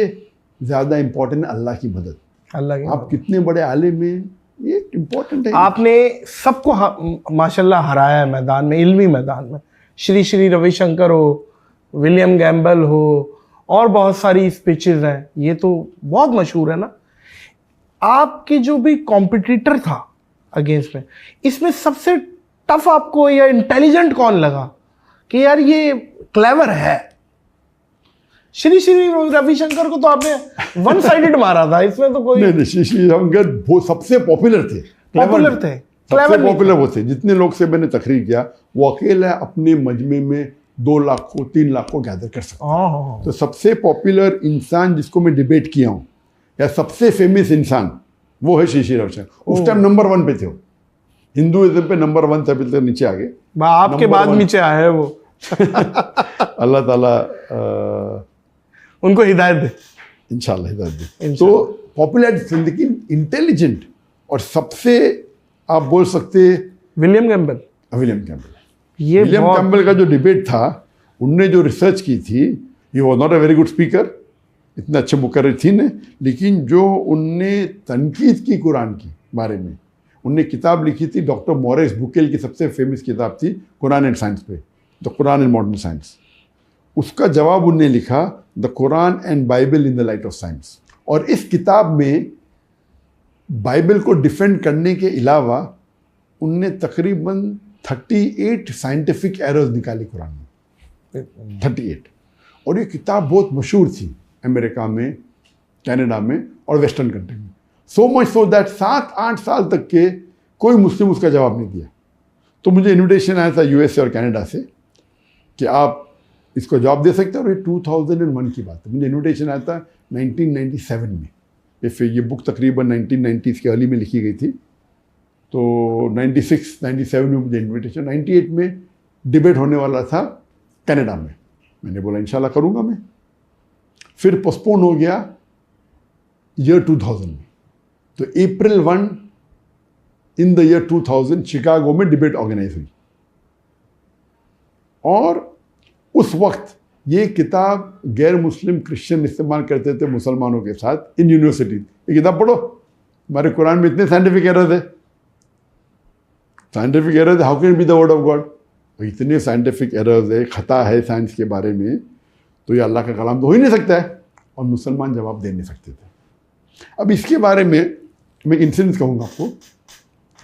S2: ज़्यादा इम्पोर्टेंट है अल्लाह की मदद।
S1: अल्लाह की
S2: आप कितने बड़े आलिम हैं ये इम्पोर्टेंट है।
S1: आपने सबको माशाल्लाह हराया है मैदान में, इल्मी मैदान में। श्री श्री रविशंकर हो, विलियम गैम्बल हो, और बहुत सारी स्पीचेस हैं, ये तो बहुत मशहूर है ना। आपके जो भी कॉम्पिटिटर था अगेंस्ट में, इसमें सबसे टफ आपको या इंटेलिजेंट कौन लगा कि यार ये क्लेवर है? श्री श्री रविशंकर को तो आपने वन साइडेड मारा था, इसमें तो कोई
S2: नहीं, श्री श्री रविशंकर वो सबसे पॉपुलर थे, सबसे पॉपुलर वो थे। जितने लोग से मैंने तकरीर किया, वो अकेला अपने मजमे में 2 लाख को 3 लाख को गैदर कर सकता। तो सबसे पॉपुलर इंसान जिसको मैं डिबेट किया हूँ या सबसे फेमस इंसान, वो है श्री श्री रविशंकर। उस टाइम नंबर 1 पे थे वो, हिंदुइज्म पे नंबर 1 थे, अभी तक नीचे आ गए,
S1: आपके बाद नीचे आए हैं वो।
S2: अल्लाह ताला
S1: उनको हिदायत दे,
S2: इंशाल्लाह हिदायत दे। तो पॉपुलर, लेकिन इंटेलिजेंट और सबसे आप बोल सकते
S1: विलियम कैम्पबेल।
S2: ये विलियम कैम्पबेल का जो डिबेट था, उनने जो रिसर्च की थी, ये was not a very good speaker, इतने अच्छे मुकर्रिर थी ने, लेकिन जो उनने तनकीद की कुरान की बारे में, उनने किताब लिखी थी, डॉक्टर मॉरिस बुकेल की सबसे फेमस किताब थी कुरान एंड साइंस पे, the Quran and modern science. उसका जवाब उनने लिखा, the Quran and Bible in the light of science. और इस किताब में बाइबल को डिफेंड करने के अलावा उनने तकरीबन 38 साइंटिफिक एरर्स निकाली कुरान में, 38। और ये किताब बहुत मशहूर थी अमेरिका में, कनाडा में और वेस्टर्न कंट्री में। सो मच सो दैट 7-8 साल तक के कोई मुस्लिम उसका जवाब नहीं दिया। तो मुझे इन्विटेशन आया था यूएसए और कनाडा से कि आप इसको जवाब दे सकते हैं, और ये 2001 की बात है। मुझे इन्विटेशन आया था 1997 में, ये बुक तकरीबन 1990s के अर्ली में लिखी गई थी। तो 96-97 में मुझे इन्विटेशन, 98 में डिबेट होने वाला था कनाडा में। मैंने बोला इंशाल्लाह करूँगा मैं। फिर पोस्टपोन हो गया ईयर 2000 में। तो अप्रैल 1 इन द ईयर 2000 शिकागो में डिबेट ऑर्गेनाइज हुई, और उस वक्त ये किताब गैर मुस्लिम क्रिश्चियन इस्तेमाल करते थे मुसलमानों के साथ इन यूनिवर्सिटी। ये किताब पढ़ो, हमारे कुरान में इतने साइंटिफिक एरर थे, how can be the word of God. इतने साइंटिफिक एरर्स है, खता है साइंस के बारे में, तो ये अल्लाह का कलाम तो हो ही नहीं सकता है। और मुसलमान जवाब दे नहीं सकते थे। अब इसके बारे में मैं इंसिडेंस कहूँगा आपको।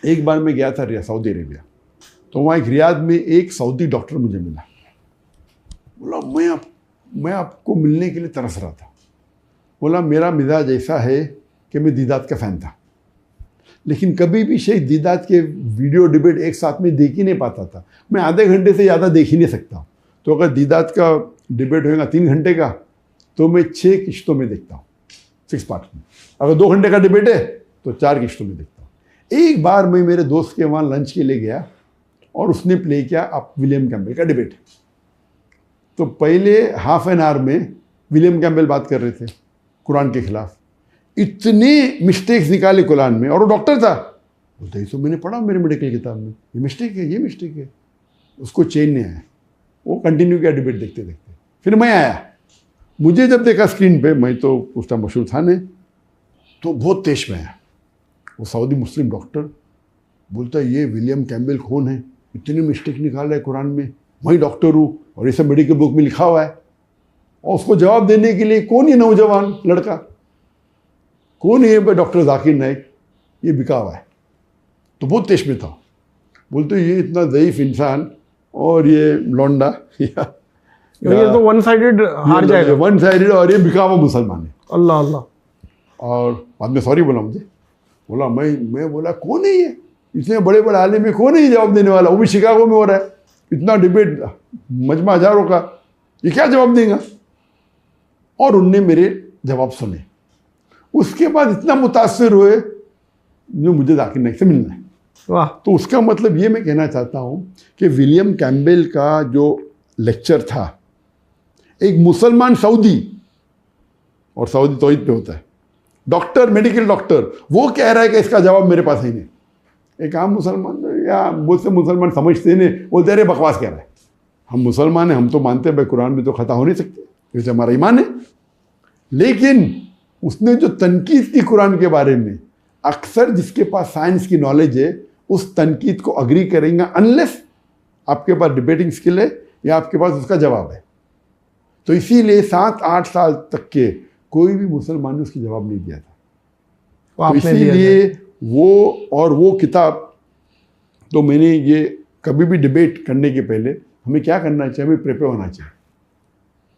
S2: एक बार मैं गया था सऊदी अरेबिया, तो वहाँ एक रियाद में एक सऊदी डॉक्टर मुझे मिला। बोला मैं आपको मिलने के लिए तरस रहा था। बोला मेरा मिजाज ऐसा है कि मैं दीदात का फ़ैन था, लेकिन कभी भी शेख दीदात के वीडियो डिबेट एक साथ में देख ही नहीं पाता था। मैं आधे घंटे से ज़्यादा देख ही नहीं सकता। तो अगर दीदात का डिबेट होगा 3 घंटे का, तो मैं 6 किश्तों में देखता हूँ, 6 पार्ट में। अगर 2 घंटे का डिबेट है तो 4 किश्तों में देखता हूँ। एक बार मैं मेरे दोस्त के वहाँ लंच के लिए गया, और उसने प्ले किया आप विलियम कैम्पबेल का डिबेट। तो पहले हाफ एन आवर में विलियम कैम्पबेल बात कर रहे थे कुरान के खिलाफ, इतने मिस्टेक्स निकाले कुरान में, और वो डॉक्टर था। बोलते तो मैंने पढ़ा मेरे मेडिकल किताब में, ये मिस्टेक है, ये मिस्टेक है। उसको चेन नहीं आया, वो कंटिन्यू किया डिबेट देखते देखते। फिर मैं आया, मुझे जब देखा स्क्रीन पे, मैं तो उस टाइम मशहूर था नहीं, तो बहुत तेज में आया। वो सऊदी मुस्लिम डॉक्टर बोलता है ये विलियम कैम्पबेल कौन है, इतनी मिस्टेक निकाल रहा है कुरान में, मैं डॉक्टर हूँ और ये सब मेडिकल बुक में लिखा हुआ है। और उसको जवाब देने के लिए कौन ये नौजवान लड़का, कौन है ये डॉक्टर जाकिर नाइक, ये बिका हुआ है। तो बहुत तेज में था। बोलते ये इतना ज़ईफ इंसान और ये लौंडा ये
S1: तो वन साइडेड हार जाएगा,
S2: वन साइडेड, और ये बिका हुआ मुसलमान है।
S1: अल्लाह अल्लाह।
S2: और बाद में सॉरी बोला मुझे, बोला मैं बोला कौन है ये, इतने बड़े बड़े आलिम में कौन है ये जवाब देने वाला, वो भी शिकागो में हो रहा है, इतना डिबेट मजमा हजारों का, ये क्या जवाब देगा। और उनने मेरे जवाब सुने। उसके बाद इतना मुतासिर हुए जो मुझे जाकिर नाइक से मिलना है।
S1: वाह।
S2: तो उसका मतलब ये मैं कहना चाहता हूँ कि विलियम कैम्पबेल का जो लेक्चर था, एक मुसलमान सऊदी, और सऊदी तौहीद पे होता है, डॉक्टर, मेडिकल डॉक्टर, वो कह रहा है कि इसका जवाब मेरे पास ही नहीं। एक आम मुसलमान या बहुत से मुसलमान समझते नहीं, बोलते अरे बकवास कह रहा है। हम मुसलमान हैं, हम तो मानते हैं भाई कुरान में तो खता हो नहीं सकती, क्योंकि हमारा ईमान है। लेकिन उसने जो तनकीद की कुरान के बारे में, अक्सर जिसके पास साइंस की नॉलेज है उस तनकीद को अग्री करेंगे अनलेस आपके पास डिबेटिंग स्किल है या आपके पास उसका जवाब है। तो इसीलिए 7-8 साल तक के कोई भी मुसलमान ने उसकी जवाब नहीं दिया था। तो इसीलिए वो किताब, तो मैंने ये कभी भी डिबेट करने के पहले हमें क्या करना चाहिए, हमें प्रिपेयर होना चाहिए।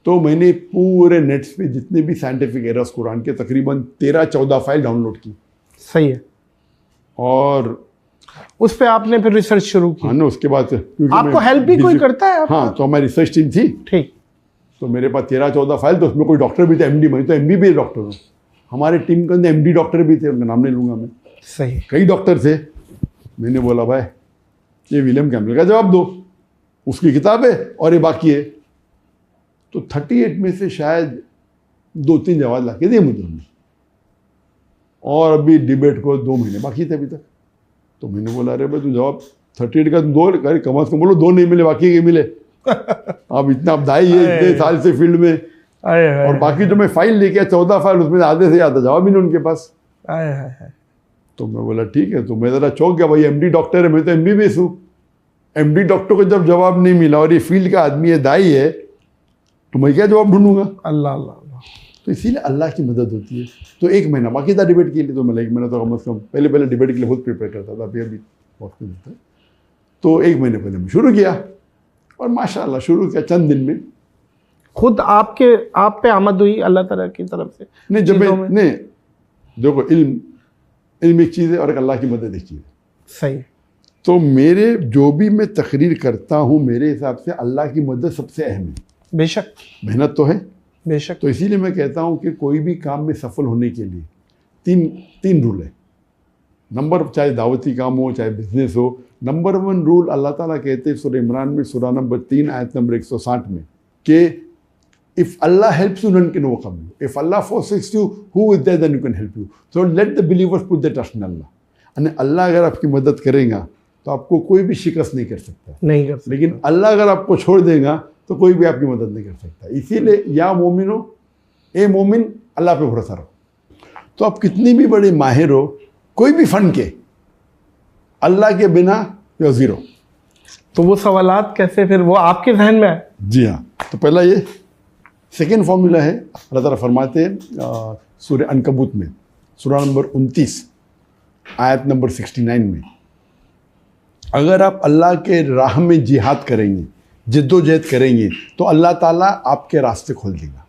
S2: तो मैंने पूरे नेट्स पे जितने भी साइंटिफिक एरर्स कुरान के तकरीबन 13-14 फाइल डाउनलोड की।
S1: सही है।
S2: और
S1: उस पे आपने फिर रिसर्च शुरू की?
S2: हाँ ना, उसके बाद
S1: आपको हेल्प भी कोई करता है आपका?
S2: हाँ, तो हमारी रिसर्च टीम थी।
S1: ठीक।
S2: तो मेरे पास 13-14 फाइल, तो उसमें कोई डॉक्टर भी थे, एमडी, मैं तो एमबीबीएस डॉक्टर हूँ। हमारे टीम के अंदर एमडी डॉक्टर भी थे, उनका नाम नहीं लूँगा मैं।
S1: सही।
S2: कई डॉक्टर थे। मैंने बोला भाई ये विलियम कैम्पबेल का जवाब दो, उसकी किताब है और ये बाकी है। तो 38 में से शायद 2-3 जवाब ला के दिए मुझे उन्होंने, और अभी डिबेट को 2 महीने बाकी थे अभी तक। तो मैंने बोला अरे भाई तू जवाब 38 का 2, कम से कम बोलो 2 नहीं मिले, बाकी के मिले। अब इतना दाई है इतने साल से फील्ड में, और बाकी जो मैं फाइल लेके 14 फाइल, उसमें आधे से ज़्यादा जवाब ही नहीं उनके पास। तो मैं बोला ठीक है। तो मैं ज़रा चौंक गया, भाई एमडी डॉक्टर है, मैं तो एमबीबीएस हूँ। एमडी डॉक्टर को जब जवाब नहीं मिला और ये फील्ड का आदमी है, दाई है, तो मैं क्या जवाब ढूंढूंगा? अल्लाह अल्लाह। तो इसीलिए अल्लाह की मदद होती है। तो 1 महीना बाकी था डिबेट के लिए। तो मैं 1 महीना तो कम से कम पहले डिबेट के लिए खुद प्रिपेयर करता था, अभी वक्त नहीं था। तो 1 महीने पहले मैं शुरू किया, और माशाल्लाह शुरू किया, चंद दिन में
S1: खुद आप पे आमद हुई अल्लाह ताला की तरफ से?
S2: नहीं, जब मैं देखो, इल्म एक चीज़ है और एक अल्लाह की मदद एक चीज़ है।
S1: सही।
S2: तो मेरे जो भी मैं तकरीर करता हूँ, मेरे हिसाब से अल्लाह की मदद सबसे अहम है।
S1: बेशक।
S2: मेहनत तो है,
S1: बेशक।
S2: तो इसीलिए मैं कहता हूँ कि कोई भी काम में सफल होने के लिए तीन रूल है। नंबर, चाहे दावती काम हो, चाहे बिजनेस हो, नंबर 1 रूल अल्लाह ताला कहते हैं सूरह इमरान में, सूरह नंबर 3 आयत नंबर 160 में, कि if Allah helps you none can overcome you, if Allah forsakes you who is there then you can help you, so let the believers put their trust in Allah। यानी अल्लाह अगर आपकी मदद करेगा तो आपको कोई भी शिकस्त नहीं कर सकता,
S1: नहीं कर सकता।
S2: लेकिन अल्लाह अगर आपको छोड़ देगा तो कोई भी आपकी मदद नहीं कर सकता। इसीलिए या मोमिनो, ए मोमिन, अल्लाह पे भरोसा रहो। तो आप कितनी भी बड़े माहिर हो, कोई भी फन के, अल्लाह के बिना या ज़ीरो।
S1: तो वो सवालात कैसे फिर वो आपके जहन में है?
S2: जी हाँ। तो पहला ये सेकेंड फॉर्मूला है, अल्लाह ताला फरमाते हैं सूरह अनकबूत में, सूरह नंबर 29 आयत नंबर 69 में, अगर आप अल्लाह के राह में जिहाद करेंगे, जिद्दोजहद करेंगे, तो अल्लाह ताला आपके रास्ते खोल देगा।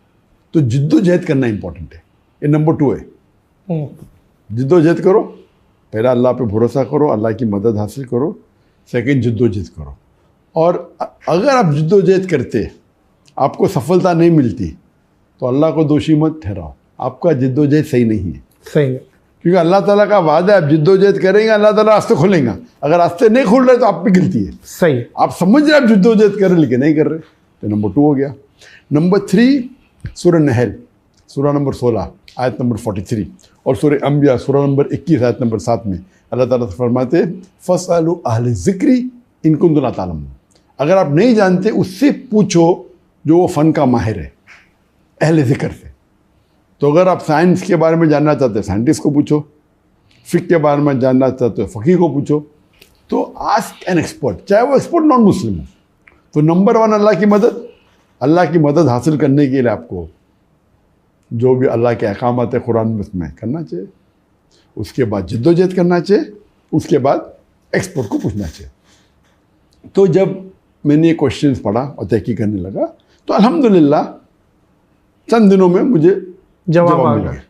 S2: तो जिद्दोजहद करना इंपॉर्टेंट है, ये नंबर 2 है। जिद्दोजहद करो, पहला अल्लाह पे भरोसा करो, अल्लाह की मदद हासिल करो, सेकंड जिद्दोजहद करो। और अगर आप जिद्दोजहद करते आपको सफलता नहीं मिलती, तो अल्लाह को दोषी मत ठहराओ, आपका जिद्दोजहद सही नहीं है।
S1: सही है।
S2: क्योंकि अल्लाह ताला का वादा है, आप जिद्दोजहद करेंगे अल्लाह ताला रास्ते खोलेगा। अगर रास्ते नहीं खोल रहे तो आप पे गिल्टी है।
S1: सही। आप
S2: समझ रहे आप जिद्दोजहद कर रहे लेकिन नहीं कर रहे, तो नंबर 2 हो गया। नंबर 3 सूरह नहल, सूरह नंबर 16 आयत नंबर 43, और सूरह अंबिया सूरह नंबर 21 आयत नंबर 7 में अल्लाह ताला फरमाते फसअलू अहल ज़िक्री इन कुंतुम ला तालमून। अगर आप नहीं जानते उससे पूछो जो वो फ़न का माहिर है, अहले ज़िक्र से। तो अगर आप साइंस के बारे में जानना चाहते हैं साइंटिस्ट को पूछो, फ़िक़्ह के बारे में जानना चाहते हो फ़क़ीह को पूछो। तो आस्क एन एक्सपर्ट, चाहे वो एक्सपर्ट नॉन मुस्लिम हो। तो नंबर 1 अल्लाह की मदद। अल्लाह की मदद हासिल करने के लिए आपको जो भी अल्लाह के अहकामात है कुरान में उसमें करना चाहिए, उसके बाद जिद्दोजहद करना चाहिए, उसके बाद एक्सपर्ट को पूछना चाहिए। तो जब मैंने ये क्वेश्चंस पढ़ा और तहकीक करने लगा, तो अल्हम्दुलिल्लाह चंद दिनों में मुझे जवाब मिल गया।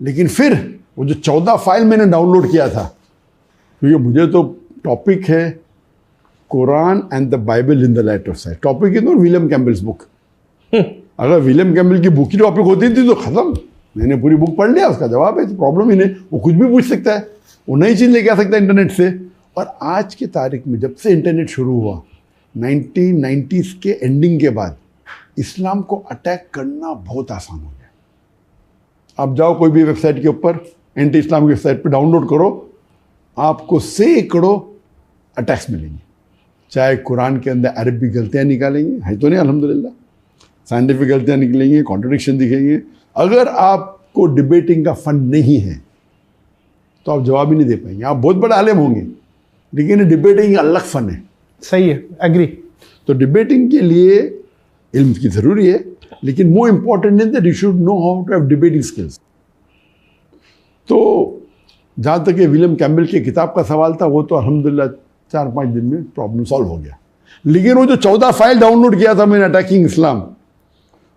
S2: लेकिन फिर वो जो 14 फाइल मैंने डाउनलोड किया था, क्योंकि मुझे तो टॉपिक है Quran and the Bible in the light of science. Topic is not William Campbell's book. अगर विलियम कैम्पबेल की बुक की टॉपिक होती थी तो ख़त्म, मैंने पूरी बुक पढ़ लिया, उसका जवाब है, तो प्रॉब्लम ही नहीं, वो कुछ भी पूछ सकता है, वो नई चीज़ लेके आ सकता है इंटरनेट से। और आज की तारीख में जब से इंटरनेट शुरू हुआ 1990s के एंडिंग के बाद, इस्लाम को अटैक करना बहुत आसान हो गया। आप जाओ कोई भी वेबसाइट के ऊपर, एंटी इस्लामिक वेबसाइट पे डाउनलोड करो, आपको सैकड़ों अटैक्स मिलेंगे। चाहे कुरान के अंदर अरबी गलतियाँ निकालेंगे, है तो नहीं अल्हम्दुलिल्लाह, साइंटिफिक गलतियाँ निकलेंगी, कॉन्ट्रडिक्शन दिखेंगे। अगर आपको डिबेटिंग का फंड नहीं है तो आप जवाब ही नहीं दे पाएंगे। आप बहुत बड़ा आलिम होंगे, लेकिन डिबेटिंग अलग फन है।
S1: सही है, एग्री।
S2: तो डिबेटिंग के लिए इल्म की ज़रूरी है, लेकिन more important is that you should know how to have debating skills. तो जहाँ तक ये विलियम कैम्बल की किताब का सवाल था, वो तो अल्हम्दुलिल्लाह 4-5 दिन में प्रॉब्लम सॉल्व हो गया। लेकिन वो जो 14 फाइल डाउनलोड किया था मैंने अटैकिंग इस्लाम,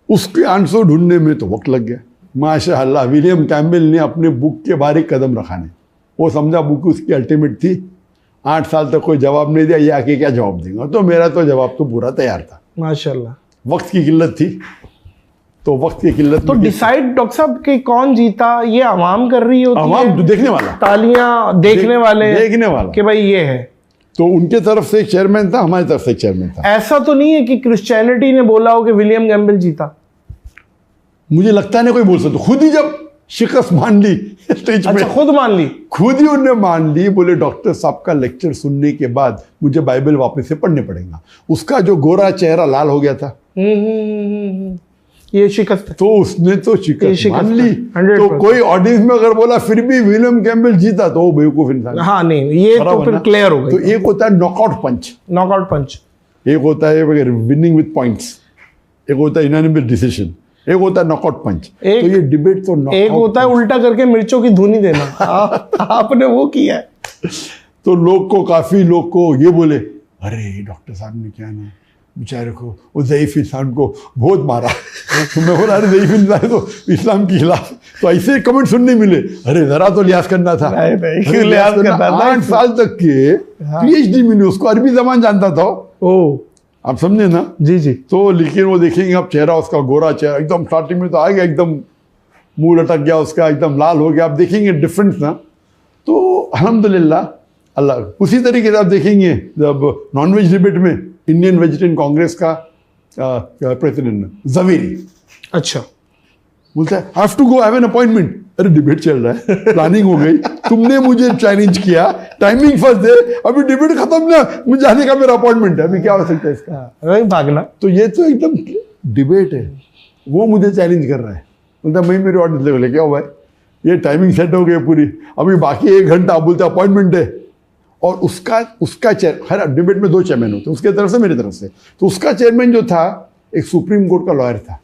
S2: उसके आंसर ढूंढने में तो वक्त लग गया। माशाअल्लाह विलियम कैम्बल ने अपने बुक के बाहर एक कदम रखा नहीं, वो समझा बुक उसकी अल्टीमेट थी। 8 साल तक कोई जवाब नहीं दिया, ये आके क्या जवाब देंगे, तो मेरा तो जवाब तो पूरा तैयार था।
S1: माशाअल्लाह।
S2: वक्त की किल्लत थी, तो वक्त की किल्लत
S1: तो डिसाइड डॉक्टर साहब कि कौन जीता, ये आवाम कर रही होती है,
S2: आवाम देखने वाला,
S1: तालियां देखने वाले,
S2: देखने वाला
S1: कि भाई ये है।
S2: तो उनके तरफ से एक चेयरमैन था, हमारी तरफ से एक चेयरमैन था।
S1: ऐसा तो नहीं है कि क्रिश्चियनिटी ने बोला हो कि विलियम कैम्बल जीता?
S2: मुझे लगता नहीं कोई बोल सकता, खुद ही जब शिकस्त मान ली स्टेज
S1: अच्छा,
S2: में,
S1: खुद मान ली,
S2: खुद ही उन्होंने मान ली। बोले डॉक्टर साहब का लेक्चर सुनने के बाद मुझे बाइबल वापस से पढ़ने पड़ेगा। उसका जो गोरा चेहरा लाल हो गया था,
S1: ये शिकस्त है।
S2: तो उसने तो शिकस्त मान ली।
S1: 100%।
S2: तो कोई ऑडियंस में अगर बोला फिर भी विलियम कैम्बल जीता, तो वो बेवकूफ इंसान।
S1: हाँ नहीं, ये तो फिर क्लियर हो
S2: तो
S1: गई।
S2: एक होता है नॉकआउट पंच,
S1: नॉकआउट पंच,
S2: एक होता है विनिंग विद पॉइंट्स, एक होता है यूनानिमस डिसीजन, एक होता है नॉकआउट पंच। तो ये डिबेट तो
S1: एक होता है उल्टा करके मिर्चों की धुनी देना। आपने वो किया है।
S2: तो काफी लोग को ये बोले, अरे डॉक्टर साहब ने क्या ना बेचारे को, वो ज़ईफ इंसान को बहुत मारा। तो मैं बोला, अरे ज़ईफ इंसान तो इस्लाम के खिलाफ, तो ऐसे कमेंट सुनने मिले, अरे जरा तो लिहाज करना था।
S1: नहीं, लिहाज करना था।
S2: 8 साल तक के PhD मिले उसको, अरबी जबान जानता था।
S1: ओ,
S2: आप समझे ना?
S1: जी जी।
S2: तो लेकिन वो देखेंगे आप चेहरा उसका, गोरा चेहरा एकदम, स्टार्टिंग में तो आ गया एकदम, मुंह लटक गया उसका, एकदम लाल हो गया। आप देखेंगे डिफरेंस ना, तो अल्हम्दुलिल्लाह अल्लाह। उसी तरीके से आप देखेंगे जब नॉनवेज डिबेट में इंडियन वेजिटेरियन कांग्रेस का प्रेसिडेंट जवेरी,
S1: अच्छा,
S2: बोलता है have to go, have an appointment. अरे डिबेट चल रहा है, प्लानिंग हो गई, तुमने मुझे चैलेंज किया, टाइमिंग फर्स्ट दे, अभी डिबेट खत्म ना, मुझे जाने का मेरा अपॉइंटमेंट है, अभी क्या हो सकता है इसका,
S1: भागना।
S2: तो ये तो एकदम डिबेट है, वो मुझे चैलेंज कर रहा है। बोलता मैं मेरे ऑडियंस लेवल, क्या हुआ है, ये टाइमिंग सेट हो गई पूरी, अभी बाकी 1 घंटा, बोलते अपॉइंटमेंट है। और उसका चेयर, हर डिबेट में 2 चेयरमैन होते हैं, उसके तरफ से मेरी तरफ से। तो उसका चेयरमैन जो था एक सुप्रीम कोर्ट का लॉयर था,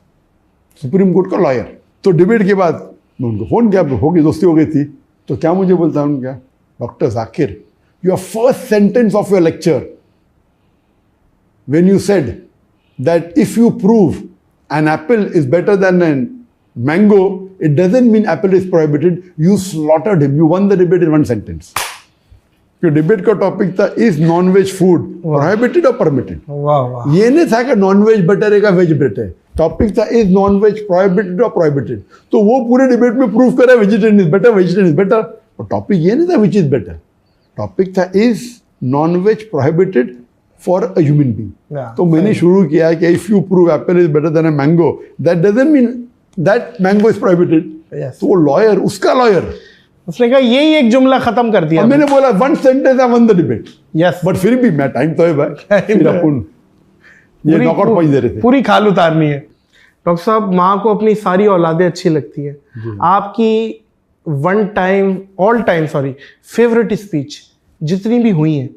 S2: सुप्रीम कोर्ट का लॉयर। तो डिबेट के बाद मैं उनको फ़ोन किया, हो गई, दोस्ती हो गई थी। तो क्या मुझे बोलता है उनका, doctor Zakir, your first sentence of your lecture when you said that if you prove an apple is better than an mango, it doesn't mean apple is prohibited, you slaughtered him, you won the debate in 1 sentence. Debate का topic था, is non veg food prohibited और permitted. ये नहीं था कि non veg better है का veg better है, टॉपिक था इज नॉन वेज प्रोहिबिटेड और प्रोहिबिटेड। तो वो पूरे डिबेट में प्रूव करा vegetarian is better, vegetarian is better. और टॉपिक ये नहीं था विच इज बेटर, टॉपिक था is non veg prohibited for a human being. तो मैंने शुरू किया कि if you prove apple is better than a mango, that doesn't mean that mango is prohibited. तो वो लॉयर, उसका लॉयर, उसने कहा यही एक जुमला खत्म कर दिया। मैंने बोला 1 sentence I one the debate. Yes, but फिर भी मैं टाइम तो है भाई, फिर अपन ये नॉकआउट पॉइंट दे रहे थे, पूरी खाल उतारनी है।
S1: डॉक्टर साहब, माँ को अपनी सारी औलादें अच्छी लगती है, आपकी ऑल टाइम फेवरेट स्पीच जितनी भी हुई है,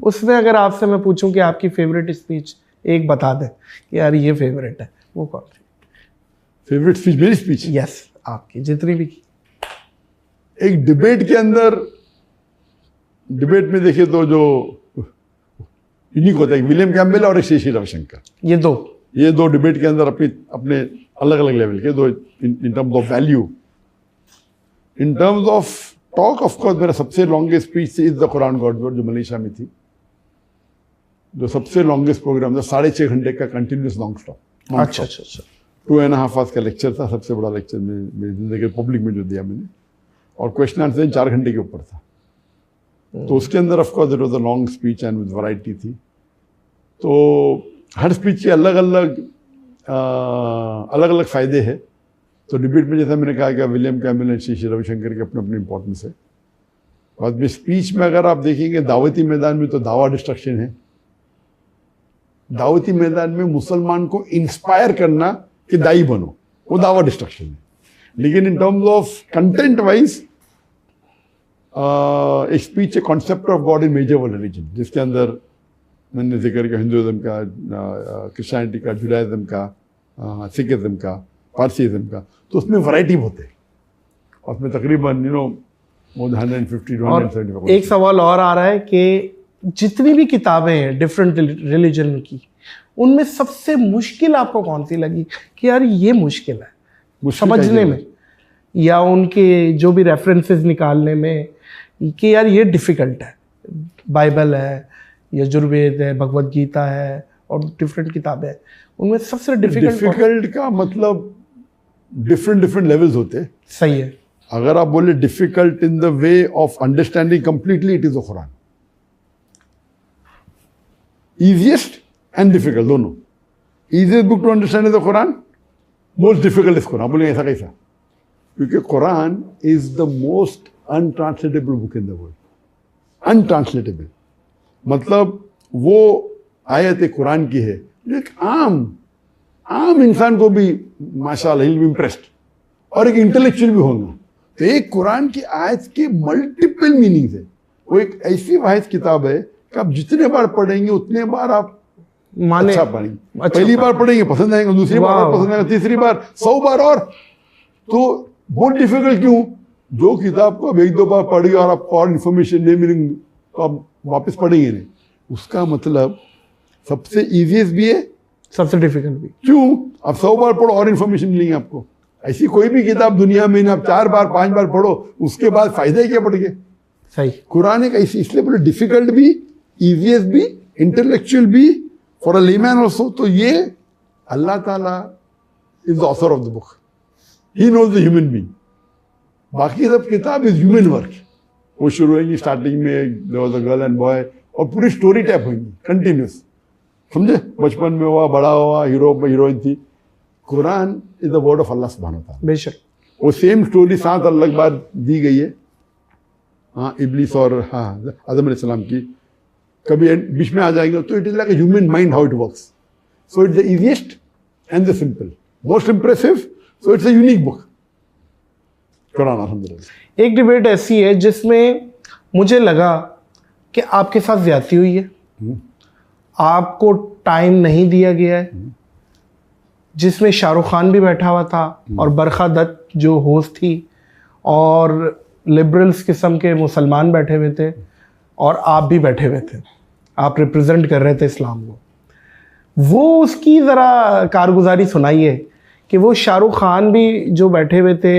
S1: उसमें अगर आपसे मैं पूछूं कि आपकी फेवरेट स्पीच एक बता दें कि यार ये फेवरेट है, वो कौन सी
S2: फेवरेट स्पीच? मेरी स्पीच?
S1: यस, आपकी जितनी भी।
S2: एक डिबेट के अंदर, डिबेट में देखिए तो जो यूनिक होता है, विलियम कैम्बल और श्री रविशंकर, ये दो डिबेट के अंदर अपने अलग अलग लेवल के दो, इन terms of value, in terms of talk. Of course मेरा सबसे longest speech is the Quran God word, जो मलेशिया में थी, जो सबसे लॉन्गेस्ट प्रोग्राम था, 6.5 घंटे का कंटिन्यूस नॉन स्टॉप।
S1: अच्छा।
S2: 2.5 आवर्स का लेक्चर था, सबसे बड़ा लेक्चर मेरी जिंदगी पब्लिक में जो दिया मैंने, और क्वेश्चन आंसर 4 घंटे के ऊपर था। तो उसके अंदर of course it was a long speech and with variety थी। तो हर स्पीच के अलग अलग फ़ायदे हैं। तो डिबेट में जैसा मैंने कहा कि William camel and Shri Ravishankar की अपनी अपनी इंपॉर्टेंस है। बाद में स्पीच में अगर आप देखेंगे दावती मैदान में तो दावा डिस्ट्रक्शन है। दावती मैदान में मुसलमान को इंस्पायर करना कि दाई बनो, वो दावा डिस्ट्रक्शन है। लेकिन in terms of content wise एक स्पीच है concept of God in major world religion, जिसके अंदर मैंने जिक्र किया हिंदुइज्म का, क्रिश्चियनिटी का, जुडाइज्म का, सिखिज्म का, पारसीइज्म का। तो उसमें वैरायटी बहुत है, और उसमें तकरीबन मोर देन 150 to 175।
S1: एक सवाल और आ रहा है कि जितनी भी किताबें हैं डिफरेंट रिलीजन की, उनमें सबसे मुश्किल आपको कौन सी लगी कि यार ये मुश्किल है समझने में, या उनके जो भी रेफरेंसेस निकालने में कि यार ये डिफ़िकल्ट है? बाइबल है, यजुर्वेद है, भगवत गीता है, और डिफरेंट किताबें हैं, उनमें सबसे
S2: डिफिकल्ट का मतलब डिफरेंट लेवल्स होते हैं।
S1: सही है।
S2: अगर आप बोले difficult in the way of understanding completely, it is the Quran. Easiest and difficult दोनों। Easiest book to understand is the Quran, most difficult is Quran. बोलेंगे ऐसा कैसा? क्योंकि Quran is the most untranslatable book in the world. Untranslatable मतलब वो आयत कुरान की है, एक आम इंसान को भी माशाअल्लाह ही विल बी इम्प्रेस्ड, और एक इंटेलेक्चुअल भी होगा। तो एक कुरान की आयत के मल्टीपल मीनिंग्स है। वो एक ऐसी वाहिद किताब है कि आप जितने बार पढ़ेंगे उतने बार आप
S1: माने
S2: अच्छा पढ़ेंगे। पहली बार पढ़ेंगे पसंद आएंगे, दूसरी बार और पसंद आएंगे, तीसरी बार 100 बार। और तो बहुत डिफिकल्ट क्यों? जो किताब को आप 1-2 बार पढ़िए और आपको और इन्फॉर्मेशन नहीं मिलेंगे तो आप वापस पढ़ेंगे नहीं। उसका मतलब सबसे इजीएस्ट भी है,
S1: सबसे डिफिकल्ट भी।
S2: क्यों? आप 100 बार पढ़ो और इन्फॉर्मेशन मिलेंगे आपको। ऐसी कोई भी किताब दुनिया में ना आप 4 बार 5 बार पढ़ो, उसके बाद फायदा ही क्या पढ़ के?
S1: सही।
S2: कुरान एक ऐसी, इसलिए बोले डिफिकल्ट भी, इजीएस्ट भी, इंटेलेक्चुअल भी, फॉर अ लेमैन ऑल्सो। तो ये अल्लाह ताला is the author of the book, he knows the human being. बाकी सब किताब इज ह्यूमन वर्क। वो शुरू होगी स्टार्टिंग में there was a girl and boy, और पूरी स्टोरी टाइप होगी कंटिन्यूस, समझे? बचपन में हुआ, बड़ा हुआ, हीरो हीरोइन थी। Quran is the word of Allah सुब्हानहू व तआला।
S1: बेशक
S2: वो सेम स्टोरी 7 अलग बार दी गई है। हाँ, इब्लीस और आदम अलैहिस्सलाम की कभी बीच में आ जाएंगे। तो it is like a human mind how it works. So it's the easiest and the simple, most impressive. So it's a unique book Quran, अल्हम्दुलिल्लाह।
S1: एक डिबेट ऐसी है जिसमें मुझे लगा कि आपके साथ ज्यादती हुई है, आपको टाइम नहीं दिया गया है, जिसमें शाहरुख खान भी बैठा हुआ था और बरखा दत्त जो होस्ट थी, और लिबरल्स किस्म के मुसलमान बैठे हुए थे, और आप भी बैठे हुए थे। आप रिप्रेजेंट कर रहे थे इस्लाम को। वो उसकी ज़रा कारगुजारी सुनाइए कि वो शाहरुख खान भी जो बैठे हुए थे,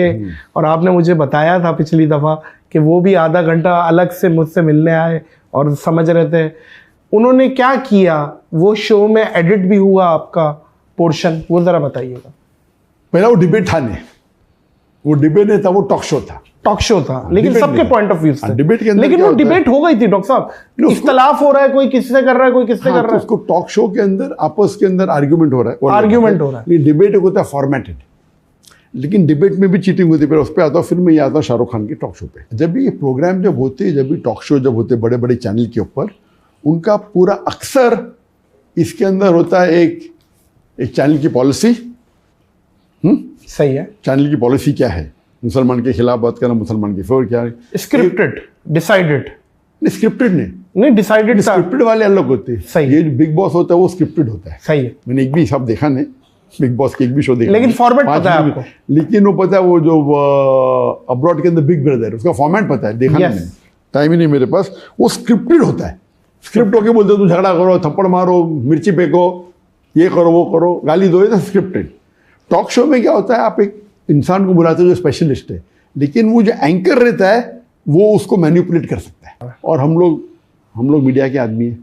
S1: और आपने मुझे बताया था पिछली दफ़ा कि वो भी आधा घंटा अलग से मुझसे मिलने आए और समझ रहे थे। उन्होंने क्या किया? वो शो में एडिट भी हुआ आपका पोर्शन, वो ज़रा बताइएगा।
S2: पहला वो डिबेट था नहीं, वो डिबेट नहीं था, वो टॉक शो था।
S1: टॉक शो था, लेकिन सबके पॉइंट ऑफ व्यू से।
S2: डिबेट के अंदर
S1: लेकिन वो डिबेट हो गई थी डॉक्टर साहब, इख्तलाफ हो रहा है, कोई किससे कर रहा है, कोई किससे कर रहा है।
S2: उसको टॉक शो के अंदर आपस के अंदर आर्ग्यूमेंट हो रहा है,
S1: आर्ग्यूमेंट हो रहा है।
S2: डिबेट होता है फॉर्मेटेड, लेकिन डिबेट में भी चीटिंग होती है। फिर उस पर आता हूँ, फिर मैं ये आता हूँ शाहरुख खान के टॉक शो पे। जब भी ये प्रोग्राम जब होते हैं, जब भी टॉक शो जब होते हैं बड़े बड़े चैनल के ऊपर, उनका पूरा अक्सर इसके अंदर होता है एक चैनल की पॉलिसी।
S1: सही है।
S2: चैनल की पॉलिसी क्या है? मुसलमान के खिलाफ बात करना, मुसलमान की फेवर क्या है?
S1: Scripted, decided.
S2: नहीं, स्क्रिप्टेड नहीं
S1: डिसाइडेड।
S2: स्क्रिप्टेड वाले अलग होते हैं।
S1: सही।
S2: ये जो बिग बॉस होता है वो स्क्रिप्टेड होता है।
S1: सही है।
S2: मैंने एक भी सब देखा नहीं, बिग बॉस की एक भी शो देखा,
S1: लेकिन फॉर्मेट पता है आपको।
S2: लेकिन वो पता है, वो जो अब्रॉड के अंदर बिग ब्रदर, उसका फॉर्मेट पता है, देखा नहीं, टाइम ही नहीं मेरे पास। वो स्क्रिप्टेड होता है। स्क्रिप्ट होके बोलते हो तुम झगड़ा करो, थप्पड़ मारो, मिर्ची फेंको, ये करो, वो करो, गाली दो, ये स्क्रिप्टेड। टॉक शो में क्या होता है, आप एक इंसान को बुलाते हो जो स्पेशलिस्ट है, लेकिन वो जो एंकर रहता है वो उसको मैनिपुलेट कर सकता है। और हम लोग मीडिया के आदमी हैं,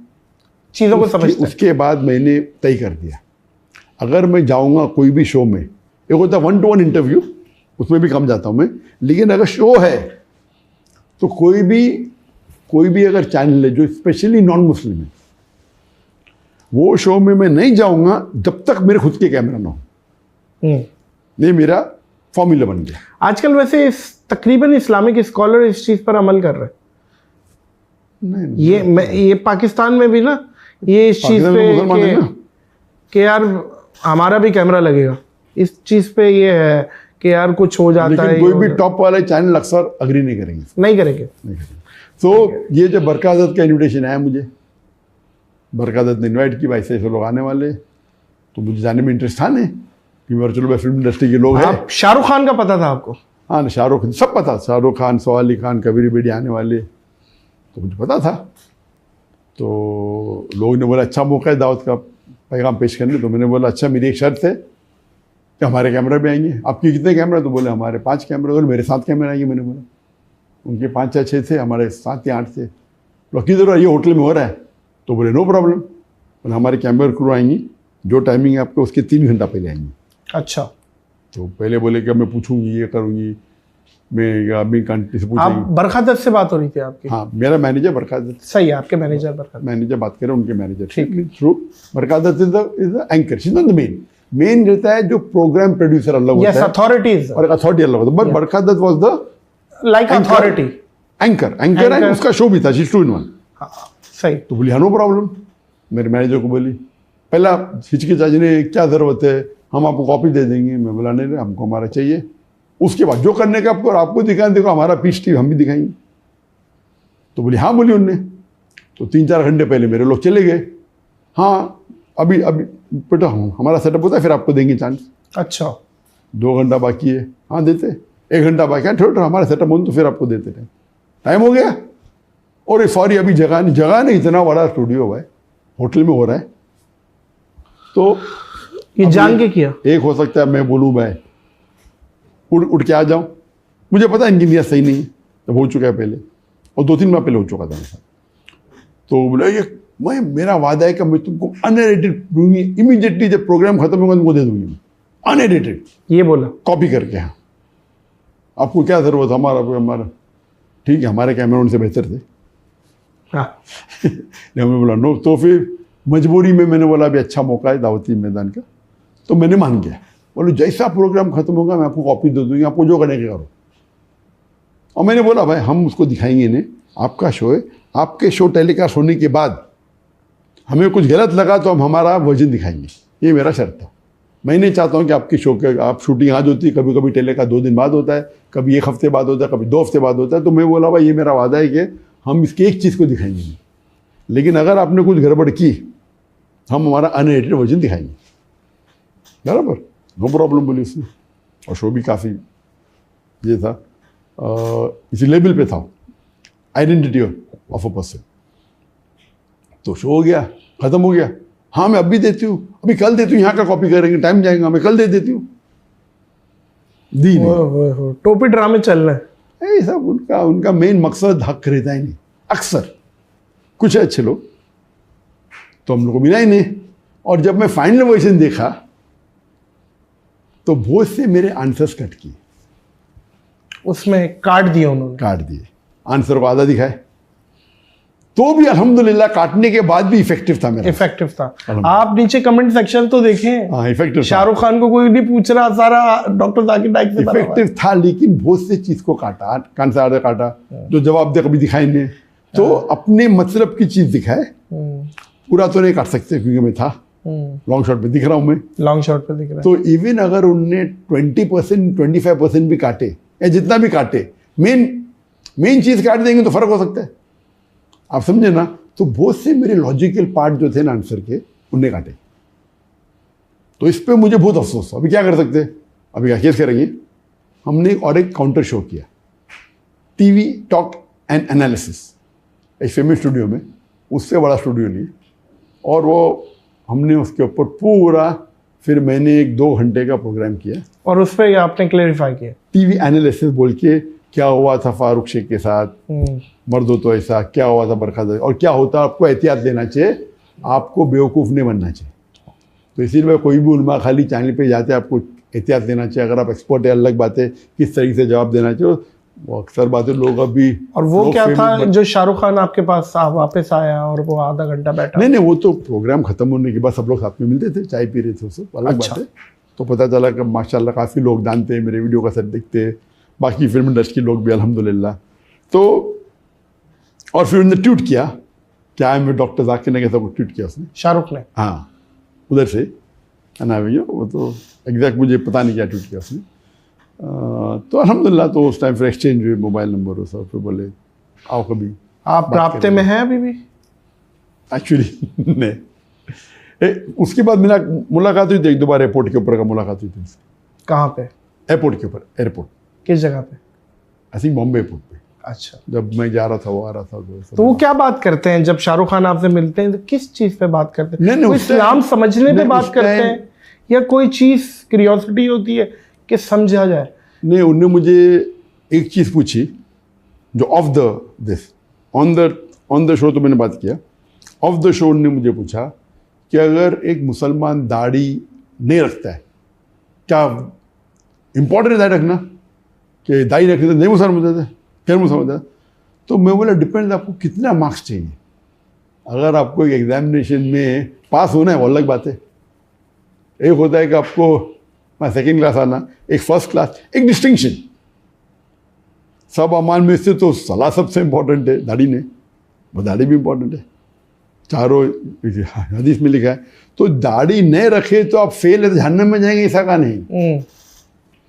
S1: चीज़ों को समझते हैं।
S2: उसके बाद मैंने तय कर दिया, अगर मैं जाऊंगा कोई भी शो में एक होता है 1-to-1 इंटरव्यू, उसमें भी कम जाता हूँ मैं। लेकिन अगर शो है तो कोई भी अगर चैनल है जो स्पेशली नॉन मुस्लिम है, वो शो में मैं नहीं जाऊंगा जब तक मेरे खुद के कैमरा ना हो। ये मेरा फॉर्मूला बन गया।
S1: आजकल वैसे तकरीबन इस्लामिक स्कॉलर इस चीज पर अमल कर रहे हैं। ये पाकिस्तान में भी ना ये इस चीज पे कि यार हमारा भी कैमरा लगेगा, इस चीज पे ये है कि यार कुछ हो जाता है।
S2: कोई भी टॉप वाले चैनल अक्सर अग्री नहीं करेंगे,
S1: नहीं करेंगे।
S2: तो ये जो बरकादत का इन्विटेशन आया मुझे, बरकादत ने इन्वाइट की, भाई से लोग आने वाले, तो मुझे जाने में इंटरेस्ट था नहीं कि वर्चुअल फिल्म इंडस्ट्री के लोग हैं।
S1: शाहरुख खान का पता था आपको?
S2: हाँ, शाहरुख सब पता, शाहरुख खान, सौ अली खान, कबीर बेडी आने वाले, तो मुझे पता था। तो लोगों ने बोला अच्छा मौका है दावत का पैगाम पेश करने। तो मैंने बोला अच्छा, मेरी एक शर्त है कि हमारे कैमरा भी आएंगे। आपके कितने कैमरा? तो बोले हमारे 5 कैमरे। बोले मेरे 7 कैमरे आएंगे। मैंने बोला उनके 5 या 6 थे, हमारे 7 या 8 थे। तो किधर ये होटल में हो रहा है? तो बोले नो प्रॉब्लम। बोले हमारे कैमरा क्रू आएंगी, जो टाइमिंग है आपको उसके 3 घंटा पहले आएंगी।
S1: अच्छा।
S2: तो पहले बोले कि मैं पूछूंगी, ये करूँगी, मैं अभी कंट्री से पूछूंगी।
S1: आप बरखादत से बात हो रही थी आपकी?
S2: हाँ, मेरा मैनेजर बरकादत।
S1: सही है, आपके मैनेजर बरकादत।
S2: मैनेजर बात करें, उनके मैनेजर।
S1: ठीक।
S2: Through Barkha Dutt is the anchor, she is not the main रहता है जो प्रोग्राम प्रोड्यूसर अलग होता है।
S1: यस, अथॉरिटीज
S2: और अथॉरिटी अलग होता है। But Barkha Dutt was the
S1: like authority,
S2: anchor and उसका शो भी था, शी 2 in 1।
S1: सही।
S2: तो बोली नो प्रॉब्लम। मेरे मैनेजर को बोली, पहला हिचकिचाजी ने क्या ज़रूरत है, हम आपको कॉपी दे देंगे। मैं बोला नहीं, हमको हमारा चाहिए। उसके बाद जो करने का आपको दिखाएं, देखो हमारा पीस टीवी हम भी दिखाएंगे। तो बोली हाँ, बोली उनने। तो 3-4 घंटे पहले मेरे लोग चले गए। हाँ, अभी बेटा हमारा सेटअप होता है, फिर आपको देंगे चांस।
S1: अच्छा।
S2: 2 घंटा बाकी है? हाँ देते। 1 घंटा बाकी है, थोड़ा हमारा सेटअप हो तो फिर आपको देते थे। टाइम हो गया। और सॉरी अभी जगह नहीं, इतना बड़ा स्टूडियो है, होटल में हो रहा है। तो
S1: ये जान के किया? एक
S2: हो सकता है मैं बोलूँ मैं उठ के आ जाऊँ, मुझे पता है इनकी नीयत सही नहीं है, तो हो चुका है पहले, और 2-3 माह पहले हो चुका था मेरे साथ। तो बोला ये मेरा वादा है कि मैं तुमको अनएडिटेड दूंगी, इमीडिएटली जब प्रोग्राम खत्म होगा तुमको दे दूंगी, अनएडिटेड।
S1: ये बोला
S2: कॉपी करके। हाँ, आपको क्या जरूरत? हमारा ठीक है, हमारे कैमरा उनसे बेहतर थे।
S1: हाँ।
S2: हमने बोला नो। तो फिर मजबूरी में मैंने बोला अभी अच्छा मौका है दावती मैदान का, तो मैंने मान गया। बोलो जैसा प्रोग्राम खत्म होगा मैं आपको कॉपी दे दूंगी, आपको जो करने के करो। और मैंने बोला भाई हम उसको दिखाएंगे इन्हें, आपका शो है, आपके शो टेलीकास्ट होने के बाद हमें कुछ गलत लगा तो हम हमारा वर्जन दिखाएंगे, ये मेरा शर्त था। मैं नहीं चाहता हूँ कि आपकी शो के आप शूटिंग आज होती है, कभी कभी टेलीकास्ट 2 दिन बाद होता है, कभी 1 हफ्ते बाद होता है, कभी 2 हफ्ते बाद होता है। तो मैं बोला भाई ये मेरा वादा है कि हम इसकी एक चीज़ को दिखाएंगे, लेकिन अगर आपने कुछ गड़बड़ की हम हमारा अनएडिटेड वर्जन दिखाएंगे। बराबर, नो प्रॉब्लम बोली उसने। और शो भी काफ़ी ये था, इसी लेवल पे था, आइडेंटिटी ऑफ अ पर्सन। तो शो हो गया, ख़त्म हो गया। हाँ मैं अभी देती हूँ, अभी कल देती हूँ, यहाँ का कॉपी करेंगे, टाइम जाएगा, मैं कल दे देती हूँ। दी नहीं।
S1: टोपी ड्रामे चल रहे हैं।
S2: ये सब उनका मेन मकसद हक रहता ही नहीं। अक्सर कुछ अच्छे लोग, तो हम लोग को मिला ही नहीं। और जब मैं फाइनल वर्जन देखा तो बहुत से मेरे आंसर्स कट किए,
S1: उसमें काट दिए उन्होंने,
S2: काट दिए, आंसर को आधा दिखाए। तो भी अल्हम्दुलिल्लाह काटने के बाद भी इफेक्टिव था मेरा,
S1: इफेक्टिव था। आप नीचे कमेंट सेक्शन तो देखें।
S2: हाँ इफेक्टिव।
S1: शाहरुख खान को कोई नहीं पूछ रहा, सारा डॉक्टर जाकिर नाइक से
S2: इफेक्टिव था, लेकिन बहुत से चीज को काटा, कान से आधा काटा, जो जवाब दे कभी दिखाई नहीं। तो अपने मतलब की चीज दिखाए, पूरा तो नहीं काट सकते क्योंकि मैं था लॉन्ग शॉट पे दिख रहा हूँ, मैं
S1: लॉन्ग शॉट पे दिख रहा है।
S2: तो इवन अगर उनने 20% 25% भी काटे या जितना भी काटे, मेन चीज काट देंगे तो फर्क हो सकता है, आप समझे ना। तो बहुत से मेरे लॉजिकल पार्ट जो थे ना आंसर के, उनने काटे। तो इस पे मुझे बहुत अफसोस। अभी क्या कर सकते, अभी क्या केस करेंगे। हमने और एक काउंटर शो किया, टीवी टॉक एंड एनालिसिस, एक फेमस स्टूडियो में, उससे बड़ा स्टूडियो नहीं, और वो हमने उसके ऊपर पूरा, फिर मैंने 1-2 घंटे का प्रोग्राम किया
S1: और उस पर आपने क्लेरिफाई किया,
S2: टीवी एनालिसिस बोल के, क्या हुआ था फारूक शेख के साथ, मर्द हो तो ऐसा, क्या हुआ था बरखादत, और क्या होता, आपको एहतियात लेना चाहिए, आपको बेवकूफ़ नहीं बनना चाहिए। तो इसीलिए कोई भी उलमा खाली चैनल पे जाते आपको एहतियात देना चाहिए। अगर आप एक्सपर्ट है अलग बात है, किस तरीके से जवाब देना चाहिए, वो अक्सर बातें लोग अभी।
S1: और वो क्या था जो शाहरुख खान आपके पास वापस आया और वो आधा घंटा बैठा?
S2: नहीं, वो तो प्रोग्राम खत्म होने के बाद सब लोग साथ में मिलते थे, चाय पी रहे थे, उससे अलग बात है। तो पता चला कि माशाल्लाह काफ़ी लोग जानते हैं, मेरे वीडियो का सब देखते हैं, बाकी फिल्म इंडस्ट्री के लोग भी अल्हम्दुलिल्लाह। तो और फिर उन्होंने ट्वीट किया, क्या है, मैं डॉक्टर जाकिर ने कैसा ट्वीट किया उसने,
S1: शाहरुख ने,
S2: हाँ उधर से है ना भैया, वो तो एग्जैक्ट मुझे पता नहीं क्या ट्वीट किया उसने। तो अल्हम्दुलिल्लाह तो उस टाइम फिर एक्सचेंज हुए मोबाइल नंबर और सब, फिर बोले आओ कभी।
S1: आप राब्ते में हैं अभी भी?
S2: एक्चुअली नहीं, उसके बाद मेरा मुलाकात हुई थी एक दो बार, एयरपोर्ट के ऊपर का मुलाकात हुई थी उससे।
S1: कहाँ पे?
S2: एयरपोर्ट के ऊपर, एयरपोर्ट।
S1: किस जगह पे?
S2: आई थिंक बॉम्बे एयरपोर्ट पे।
S1: अच्छा,
S2: जब मैं जा रहा था वो आ रहा था।
S1: तो वो क्या बात करते हैं जब शाहरुख खान आपसे मिलते हैं, तो किस चीज़ पे बात करते हैं?
S2: नहीं,
S1: इस्लाम समझने पे बात करते हैं या कोई चीज़ क्यूरियोसिटी होती है कि समझा जाए?
S2: नहीं, उन्होंने मुझे एक चीज़ पूछी जो of the this on the show तो मैंने बात किया, ऑफ द शो उन्होंने मुझे पूछा कि अगर एक मुसलमान दाढ़ी नहीं रखता है, क्या इम्पोर्टेंट है दाढ़ी रखना, कि दाढ़ी रखने तो नहीं मुसलमान होता है, फिर मुसलमान होता है? तो मैं बोला डिपेंड आपको कितना मार्क्स चाहिए। अगर आपको एक एग्जामिनेशन में पास होना है वो अलग बात है, एक होता है कि आपको सेकेंड क्लास आना, एक फर्स्ट क्लास, एक डिस्टिंक्शन। सब अमाल में से तो सलाह सबसे इम्पोर्टेंट है, दाढ़ी ने, वो दाढ़ी भी इम्पोर्टेंट है, चारों हदीस में लिखा है। तो दाढ़ी नहीं रखे तो आप फेल है, तो जहन्नम में जाएंगे, ऐसा का नहीं,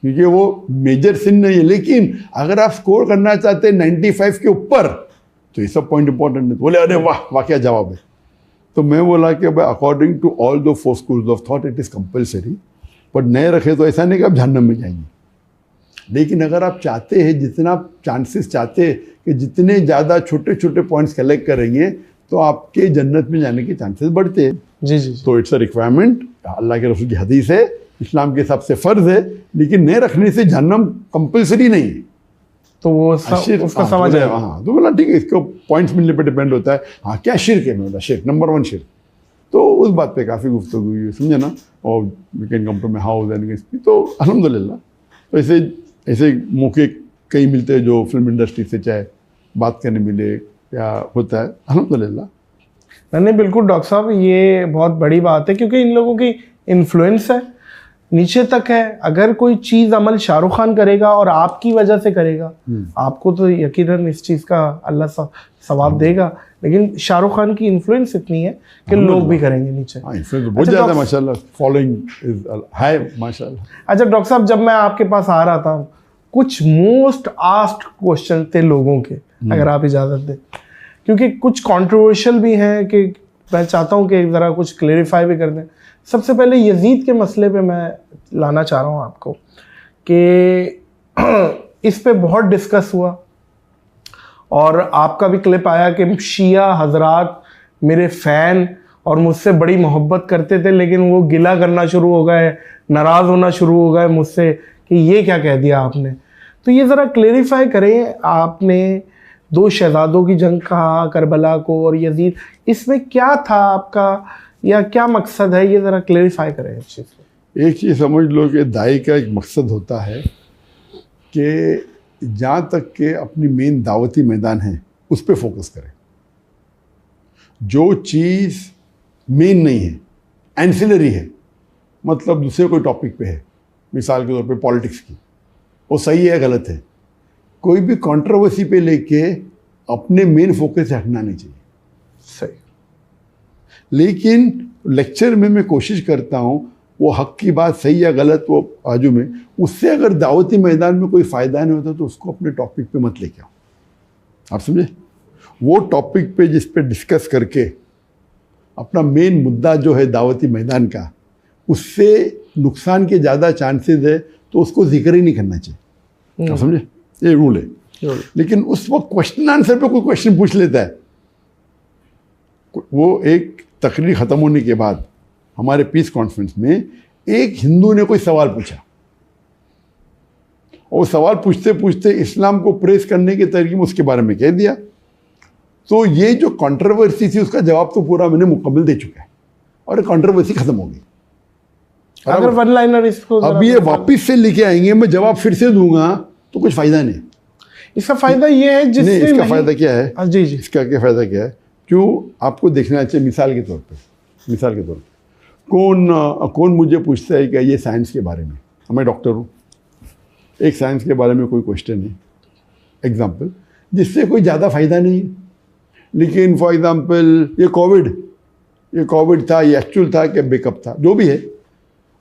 S2: क्योंकि वो मेजर सिन नहीं है। लेकिन अगर आप स्कोर करना चाहते हैं 95 के ऊपर, तो ये सब पॉइंट इंपॉर्टेंट है। बोले अरे वाह वाह क्या जवाब है। तो मैं बोला कि भाई according to all the 4 schools of thought it is compulsory, पर नहीं रखे तो ऐसा नहीं कि आप जहन्नम में जाएंगे। लेकिन अगर आप चाहते हैं, जितना आप चांसेस चाहते हैं कि जितने ज़्यादा छोटे छोटे पॉइंट्स कलेक्ट करेंगे तो आपके जन्नत में जाने के चांसेस बढ़ते हैं।
S1: जी जी।
S2: तो इट्स अ रिक्वायरमेंट, अल्लाह के रसूल की हदीस है, इस्लाम के हिसाब से फ़र्ज़ है, लेकिन नहीं रखने से जहन्नम कंपल्सरी नहीं है।
S1: तो वो उसका समझ है।
S2: हाँ, तो बोला ठीक है, इसको पॉइंट्स मिलने पर डिपेंड होता है। हाँ क्या शिर्क है, मैं बोला शिर्क नंबर 1 शिर्क। तो उस बात पे काफ़ी गुफ्तगू हुई, समझे ना, और we can come to my house and तो अल्हम्दुलिल्लाह। तो ऐसे मौके कई मिलते हैं जो फिल्म इंडस्ट्री से चाहे बात करने मिले या होता है, अल्हम्दुलिल्लाह।
S1: नहीं बिल्कुल डॉक्टर साहब, ये बहुत बड़ी बात है, क्योंकि इन लोगों की इन्फ्लुएंस है, नीचे तक है। अगर कोई चीज़ अमल शाहरुख खान करेगा और आपकी वजह से करेगा, आपको तो यकीनन इस चीज़ का अल्लाह सवाब देगा, लेकिन शाहरुख खान की इन्फ्लुएंस इतनी है कि लोग भी करेंगे नीचे।
S2: बहुत ज़्यादा माशाल्लाह, फॉलोइंग इज हाई माशाल्लाह।
S1: अच्छा डॉक्टर साहब, जब मैं आपके पास आ रहा था, कुछ मोस्ट आस्क्ड क्वेश्चन थे लोगों के, अगर आप इजाज़त दें, क्योंकि कुछ कंट्रोवर्शियल भी हैं कि मैं चाहता हूं कि ज़रा कुछ क्लेरिफाई भी कर दें। सबसे पहले यजीद के मसले पे मैं लाना चाह रहा हूं आपको कि इस पे बहुत डिस्कस हुआ और आपका भी क्लिप आया कि शिया हजरात मेरे फ़ैन और मुझसे बड़ी मोहब्बत करते थे, लेकिन वो गिला करना शुरू हो गए, नाराज़ होना शुरू हो गए मुझसे कि ये क्या कह दिया आपने। तो ये ज़रा क्लेरिफाई करें, आपने 2 शहजादों की जंग कहा, करबला को और यजीद, इसमें क्या था आपका या क्या मकसद है, ये ज़रा क्लेरिफाई करें इस चीज़ को।
S2: एक चीज़ समझ लो कि दाई का एक मकसद होता है कि जहाँ तक के अपनी मेन दावती मैदान है उस पर फोकस करें। जो चीज़ मेन नहीं है, एंसिलरी है, मतलब दूसरे कोई टॉपिक पे है, मिसाल के तौर पे पॉलिटिक्स की, वो सही है गलत है, कोई भी कंट्रोवर्सी पे लेके अपने मेन फोकस से हटना नहीं चाहिए।
S1: सही।
S2: लेकिन लेक्चर में मैं कोशिश करता हूँ वो हक की बात सही या गलत वो बाजू में, उससे अगर दावती मैदान में कोई फ़ायदा नहीं होता तो उसको अपने टॉपिक पे मत लेके आओ। आप समझे? वो टॉपिक पे जिस पे डिस्कस करके अपना मेन मुद्दा जो है दावती मैदान का, उससे नुकसान के ज़्यादा चांसेस है, तो उसको जिक्र ही नहीं करना चाहिए। आप समझे? ये रूल है। लेकिन उस वक्त क्वेश्चन आंसर पे कोई क्वेश्चन पूछ लेता है, वो एक तकरीर ख़त्म होने के बाद हमारे पीस कॉन्फ्रेंस में एक हिंदू ने कोई सवाल पूछा, और सवाल पूछते पूछते इस्लाम को प्रेस करने के तरीके में उसके बारे में कह दिया। तो ये जो कंट्रोवर्सी थी उसका जवाब तो पूरा मैंने मुकम्मल दे चुका है और कंट्रोवर्सी ख़त्म हो गई।
S1: अगर वन लाइनर इसको
S2: अब ये वापिस से लेके आएंगे, मैं जवाब फिर से दूंगा तो कुछ फायदा नहीं।
S1: इसका फायदा ये है जिससे
S2: नहीं, इसका फायदा क्या है?
S1: जी जी,
S2: इसका क्या फायदा क्या है? क्यों आपको देखना चाहिए मिसाल के तौर पे कौन मुझे पूछता है कि ये साइंस के बारे में, मैं डॉक्टर हूँ, एक साइंस के बारे में कोई क्वेश्चन है एग्जाम्पल जिससे कोई ज़्यादा फायदा नहीं है, लेकिन फॉर एग्जाम्पल ये कोविड था, ये एक्चुअल था कि बैकअप था, जो भी है,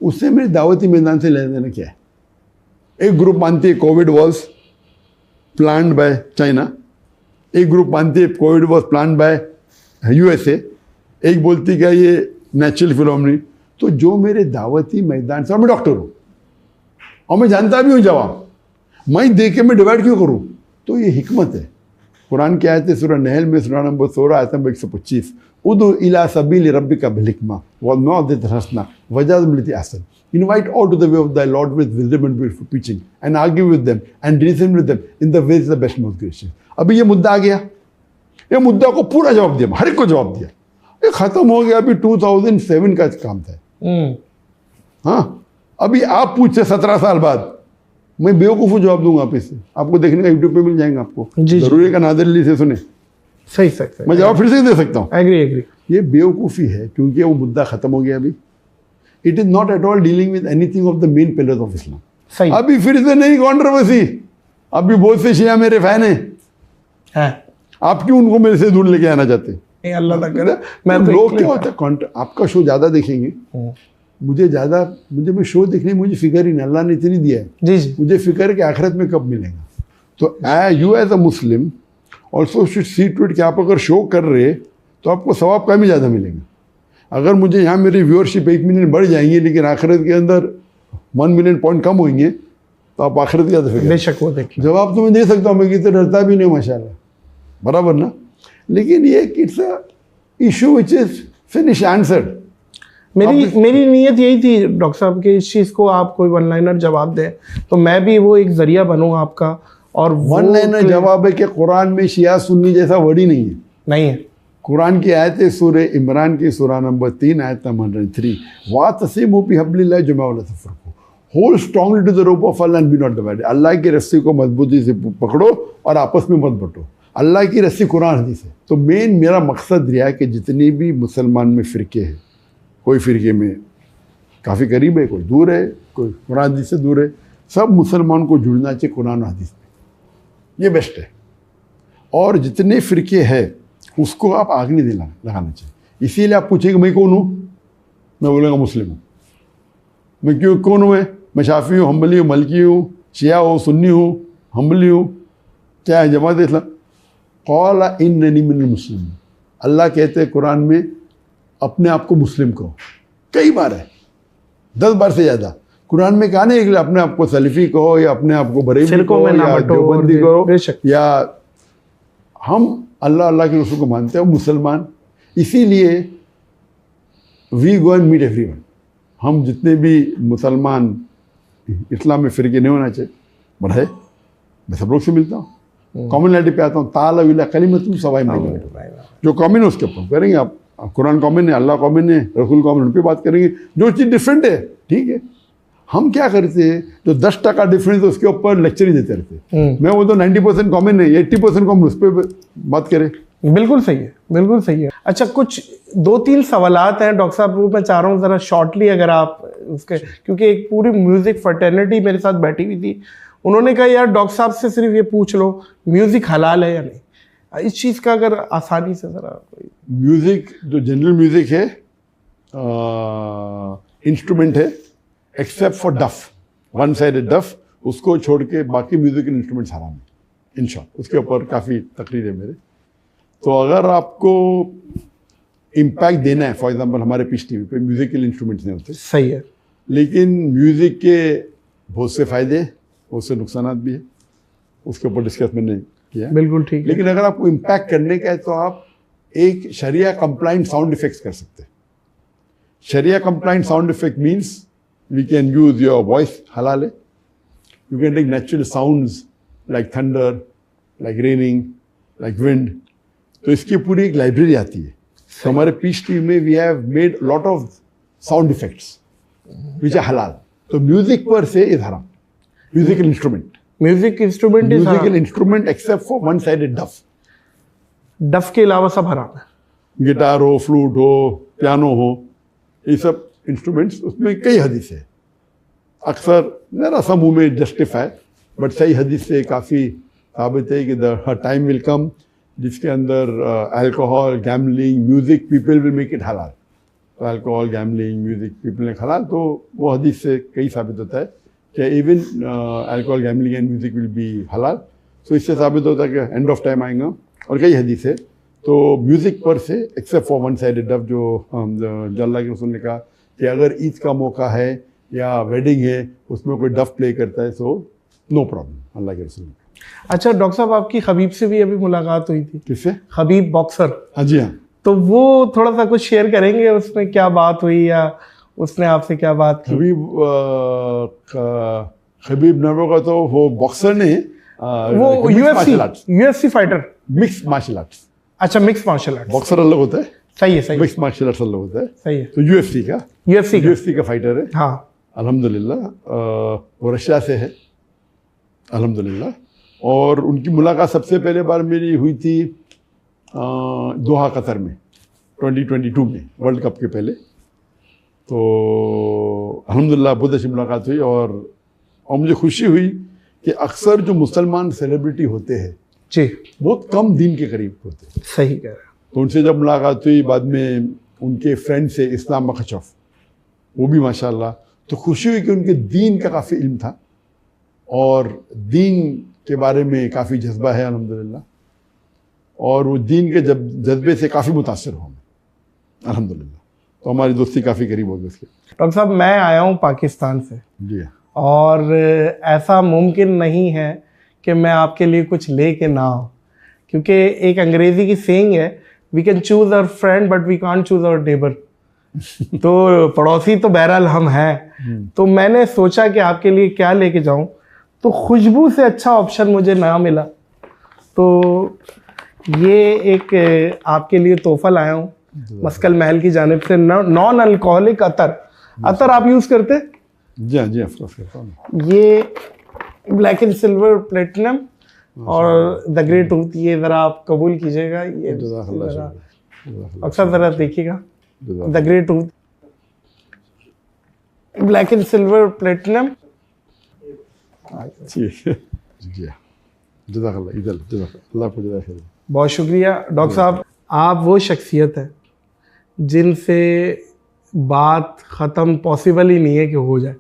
S2: उससे मेरे दावती मैदान से लेने देना क्या है? एक ग्रुप मानती है Covid was planned by China, एक ग्रुप मानती है Covid was planned by USA, एक बोलती क्या ये नेचुरल फिनोमेना। तो जो मेरे दावती मैदान से, और मैं डॉक्टर हूँ और मैं जानता भी हूँ जवाब, मैं दे के मैं डिवाइड क्यों करूँ? तो ये हिकमत है। कुरान की आयत है सूरह नहल में सूरह नंबर 16 आयत नंबर 125, उदु इला सबील रब्बिका बिल हिकमा व मौइज़तिल हसना वजादिलहुम बिल्लती अहसन, invite all to the way of thy lord with wisdom and beautiful teaching and argue with them and reason with them in the ways the best most gracious. अभी ये मुद्दा आ गया, ये मुद्दा को पूरा जवाब दिया, हर एक को जवाब दिया, ये खत्म हो गया। अभी 2007 का काम था। हाँ, अभी आप पूछे 17 साल बाद, मैं बेवकूफ़ जवाब दूंगा आप इससे, आपको देखने का यूट्यूब पे मिल जाएंगे आपको, जरूरी का नादिर अली से सुने,
S1: सही
S2: मैं जवाब फिर से दे सकता हूँ।
S1: एग्री।
S2: ये बेवकूफ़ी है क्योंकि वो मुद्दा खत्म हो गया। अभी it is not at all dealing with anything of the main pillars of Islam.
S1: सही,
S2: अभी फिर से नई कॉन्ट्रोवर्सी, अभी बहुत से शिया मेरे फैन हैं, आप क्यों उनको मेरे से दूर लेके आना चाहते हैं?
S1: अल्लाह ना करे। मैं
S2: तो लोग क्या होता है, आपका शो ज़्यादा देखेंगे, मुझे मैं शो देखने में मुझे फिक्र ही नहीं, अल्लाह ने इतनी दिया है
S1: जी जी,
S2: मुझे फिक्र है कि आखिरत में कब मिलेगा। तो you as a Muslim also should see to it कि आप अगर शो कर रहे तो आपको सवाब कम ही ज़्यादा मिलेगा। अगर मुझे यहाँ मेरी व्यूअरशिप 1 मिलियन बढ़ जाएंगी लेकिन आखिरत के अंदर 1 मिलियन पॉइंट कम होंगे तो आप आखिरत की ज़्यादा फिक्र।
S1: बेशक वो देखिए,
S2: जवाब तो मैं दे सकता हूँ, मैं कितने डरता भी नहीं माशाल्लाह, बराबर ना, लेकिन ये it's a issue which is finish answered.
S1: मेरी नीयत यही थी डॉक्टर साहब कि इस चीज़ को आप कोई वन लाइनर जवाब दें तो मैं भी वो एक जरिया बनूँ आपका। और
S2: वन लाइनर जवाब है कि कुरान में शिया सुन्नी जैसा वर्ड ही नहीं है। कुरान की आयत है सूरह इमरान की सूरह नंबर 3 आयत नंबर 103, वातसिमू बिहब्लिल्लाहि जमीअन वला तफरकू, hold strongly to the rope of Allah and be not divided. Allah की रस्सी को मजबूती से पकड़ो और आपस में मत बंटो। अल्लाह की रस्सी कुरान हदीस है। तो मेरा मकसद रहा है कि जितनी भी मुसलमान में फ़िरके हैं, कोई फ़िरके में काफ़ी करीब है, कोई दूर है, कोई कुरान हदीस से दूर है, सब मुसलमान को जुड़ना चाहिए कुरान हदीस में, ये बेस्ट है। और जितने फ़िरके हैं उसको आप आग नहीं लगाना चाहिए। इसीलिए आप पूछेंगे मैं कौन हूँ, मैं बोलूँगा मुस्लिम हूँ। मैं क्यों कौन हूँ? मैं शाफ़ी हूँ, हम्बली हूँ, मलकी हूँ, शिया हूँ, सुन्नी हूँ, हम्बली हूँ, क्या है जमात इस्लाम? क़ाला इन्ननी मिनल मुस्लिमीन। अल्लाह कहते हैं कुरान में अपने आप को मुस्लिम कहो, कई बार है, 10 बार से ज़्यादा। कुरान में कहा नहीं कि अपने आप को सलफ़ी कहो या अपने आप को बरेलवी कहो या देवबंदी कहो, या हम अल्लाह के रसूल को मानते हैं मुसलमान। इसीलिए we go and meet everyone. हम जितने भी मुसलमान इस्लाम में फ़िरके नहीं होना चाहिए, बढ़े, मैं सब लोग से मिलता हूँ, कॉमनलिटी पे आता हूँ। ताला विला कलिमतुन सवाइम, जो कॉमन है उसके ऊपर करेंगे। आप कुरान कॉमन है, अल्लाह कॉमन है, रसूल कॉमन, उन पर बात करेंगे। जो चीज़ डिफरेंट है ठीक है। हम क्या करते हैं, जो 10% डिफरेंस है उसके ऊपर लेक्चर ही देते रहते हैं। मैं वो तो 90% कॉमन है, 80% कॉमन, उस पर बात करें।
S1: बिल्कुल सही है, बिल्कुल सही है। अच्छा, कुछ 2-3 सवालात हैं डॉक्टर साहब, मैं चाह रहा हूँ ज़रा शॉर्टली अगर आप उसके, क्योंकि एक पूरी म्यूज़िक फर्टर्निटी मेरे साथ बैठी हुई थी, उन्होंने कहा यार डॉक्टर साहब से सिर्फ ये पूछ लो म्यूज़िक हलाल है या नहीं। इस चीज़ का अगर आसानी से ज़रा कोई,
S2: म्यूज़िक जो जनरल म्यूज़िक है, इंस्ट्रूमेंट है, एक्सेप्ट फॉर डफ, वन साइडेड डफ, उसको छोड़ के बाकी म्यूज़िकल इंस्ट्रूमेंट्स हराम है इन शॉर्ट। उसके ऊपर काफ़ी तकरीर है मेरे। तो अगर आपको इम्पैक्ट देना है, फॉर एग्जांपल हमारे पीस टीवी पे म्यूज़िकल इंस्ट्रूमेंट्स नहीं होते,
S1: सही है,
S2: लेकिन म्यूज़िक के बहुत से फ़ायदे, बहुत से नुकसान भी है, उसके ऊपर डिस्कस मैंने किया।
S1: बिल्कुल ठीक है।
S2: लेकिन अगर आपको इम्पैक्ट करने का है तो आप एक शरिया कंप्लाइंट साउंड इफेक्ट्स कर सकते हैं। शरिया compliant sound effect means we can use your voice, हलाल है। You can take natural sounds like thunder, like raining, like wind. तो इसकी पूरी एक लाइब्रेरी आती है। तो हमारे पीस टीवी में we have made lot of sound effects, which are हलाल. तो म्यूजिक पर से इज हराम. Musical instrument except for one sided डफ.
S1: डफ के अलावा सब हराम है.
S2: गिटार हो, फ्लूट हो, पियानो हो, ये सब इंस्ट्रूमेंट्स उसमें कई हदीस है. अक्सर मेरा समूह में जस्टिफाई, बट सही हदीस से काफ़ी साबित है कि द टाइम विल कम जिसके अंदर alcohol, gambling, music, people will make it हलाल. तो अल्कोहल, गैमलिंग, म्यूजिक पीपल ने हलाल, तो वो हदीस से कई साबित होता है कि even alcohol, gambling and music will be हलाल. तो इससे साबित होता है कि एंड ऑफ टाइम आएगा. और कई हदीस है. तो म्यूजिक पर से एक्सेप्ट फॉर वन साइडेड डफ, जो अल्लाह के रसूल ने कहा कि अगर ईद का मौका है या वेडिंग है उसमें कोई डफ प्ले करता है, सो नो प्रॉब्लम, अल्लाह के रसूल ने.
S1: अच्छा डॉक्टर साहब, आपकी खबीब से भी अभी मुलाकात हुई थी.
S2: किससे?
S1: Khabib boxer.
S2: हाँ जी हाँ.
S1: तो वो थोड़ा सा कुछ शेयर करेंगे, उसमें क्या बात हुई या उसने आपसे क्या बात की?
S2: खबीब नरवा का तो वो बॉक्सर ने
S1: वो UFC fighter,
S2: mix martial arts.
S1: अच्छा, मिक्स मार्शल आर्ट्स.
S2: बॉक्सर अलग होता है.
S1: सही है, सही.
S2: मिक्स मार्शल आर्ट्स अलग होता है.
S1: सही है.
S2: तो यूएफसी का फाइटर है.
S1: हाँ,
S2: अल्हम्दुलिल्लाह. वो रशिया से है, अल्हम्दुलिल्लाह. और उनकी मुलाकात सबसे पहले बार मेरी हुई थी दोहा कतर में 2022 में, वर्ल्ड कप के पहले. तो अल्हम्दुलिल्लाह बहुत अच्छी मुलाकात हुई. और मुझे खुशी हुई कि अक्सर जो मुसलमान सेलिब्रिटी होते हैं
S1: जी,
S2: बहुत कम दीन के करीब होते हैं.
S1: सही कह रहे हैं.
S2: तो उनसे जब मुलाकात हुई, बाद में उनके फ्रेंड से इस्लाम मखचफ, वो भी माशाल्लाह. तो खुशी हुई कि उनके दीन का काफ़ी इल्म था और दीन के बारे में काफ़ी जज्बा है अल्हम्दुलिल्लाह. और वो दीन के जज्बे से काफ़ी मुतासर हुआ मैं अल्हम्दुलिल्लाह. तो हमारी दोस्ती काफ़ी करीब हो गई उसके.
S1: डॉक्टर साहब, मैं आया हूँ पाकिस्तान से.
S2: जी.
S1: और ऐसा मुमकिन नहीं है कि मैं आपके लिए कुछ ले के ना आऊँ, क्योंकि एक अंग्रेज़ी की सेइंग है, we can choose our friend but we can't choose our neighbour. तो पड़ोसी तो बहरहाल हम हैं. तो मैंने सोचा कि आपके लिए क्या लेके जाऊँ, तो खुशबू से अच्छा ऑप्शन मुझे ना मिला. तो ये एक आपके लिए तोहफा लाया हूँ मस्कल महल की जानिब से, नॉन अल्कोहलिक अतर. अतर आप यूज़ करते?
S2: जी हाँ, जी ऑफ कोर्स करता हूँ.
S1: ये ब्लैक एंड सिल्वर प्लेटिनम और द ग्रे टूथ, ये ज़रा आप कबूल कीजिएगा. ये अक्सर ज़रा देखिएगा, the grey tooth, black and silver platinum. बहुत शुक्रिया डॉक्टर साहब. आप वो शख्सियत है जिनसे बात ख़त्म पॉसिबल ही नहीं है कि हो जाए,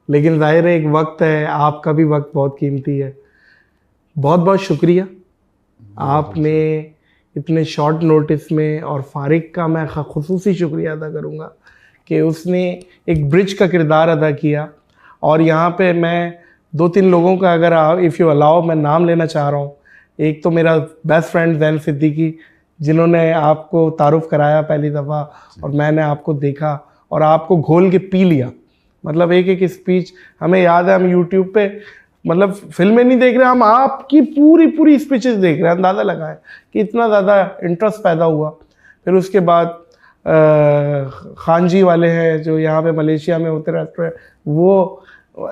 S1: लेकिन ज़ाहिर है एक वक्त है, आपका भी वक्त बहुत कीमती है. बहुत बहुत शुक्रिया. आपने इतने शॉर्ट नोटिस में, और फारिक का मैं ख़ुसूसी शुक्रिया अदा करूँगा कि उसने एक ब्रिज का किरदार अदा किया. और यहाँ पे मैं 2-3 लोगों का, अगर इफ़ यू अलाउ, मैं नाम लेना चाह रहा हूँ. एक तो मेरा बेस्ट फ्रेंड ज़ैन सिद्दीकी, जिन्होंने आपको तारुफ़ कराया पहली दफ़ा, और मैंने आपको देखा और आपको घोल के पी लिया. मतलब एक एक स्पीच हमें याद है, हम यूट्यूब पे, मतलब फिल्में नहीं देख रहे, हम आपकी पूरी स्पीचेस देख रहे हैं. अंदाज़ा लगाएं कि इतना ज़्यादा इंटरेस्ट पैदा हुआ. फिर उसके बाद खान जी वाले हैं जो यहाँ पे मलेशिया में होते रहते हैं, वो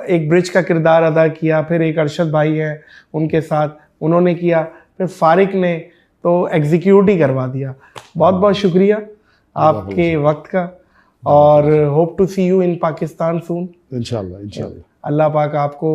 S1: एक ब्रिज का किरदार अदा किया. फिर एक अरशद भाई हैं, उनके साथ उन्होंने किया. फिर फारिक ने तो एग्जीक्यूट ही करवा दिया. बहुत बहुत शुक्रिया आपके वक्त का, और hope to see you in Pakistan soon.
S2: इंशाल्लाह.
S1: अल्लाह पाक आपको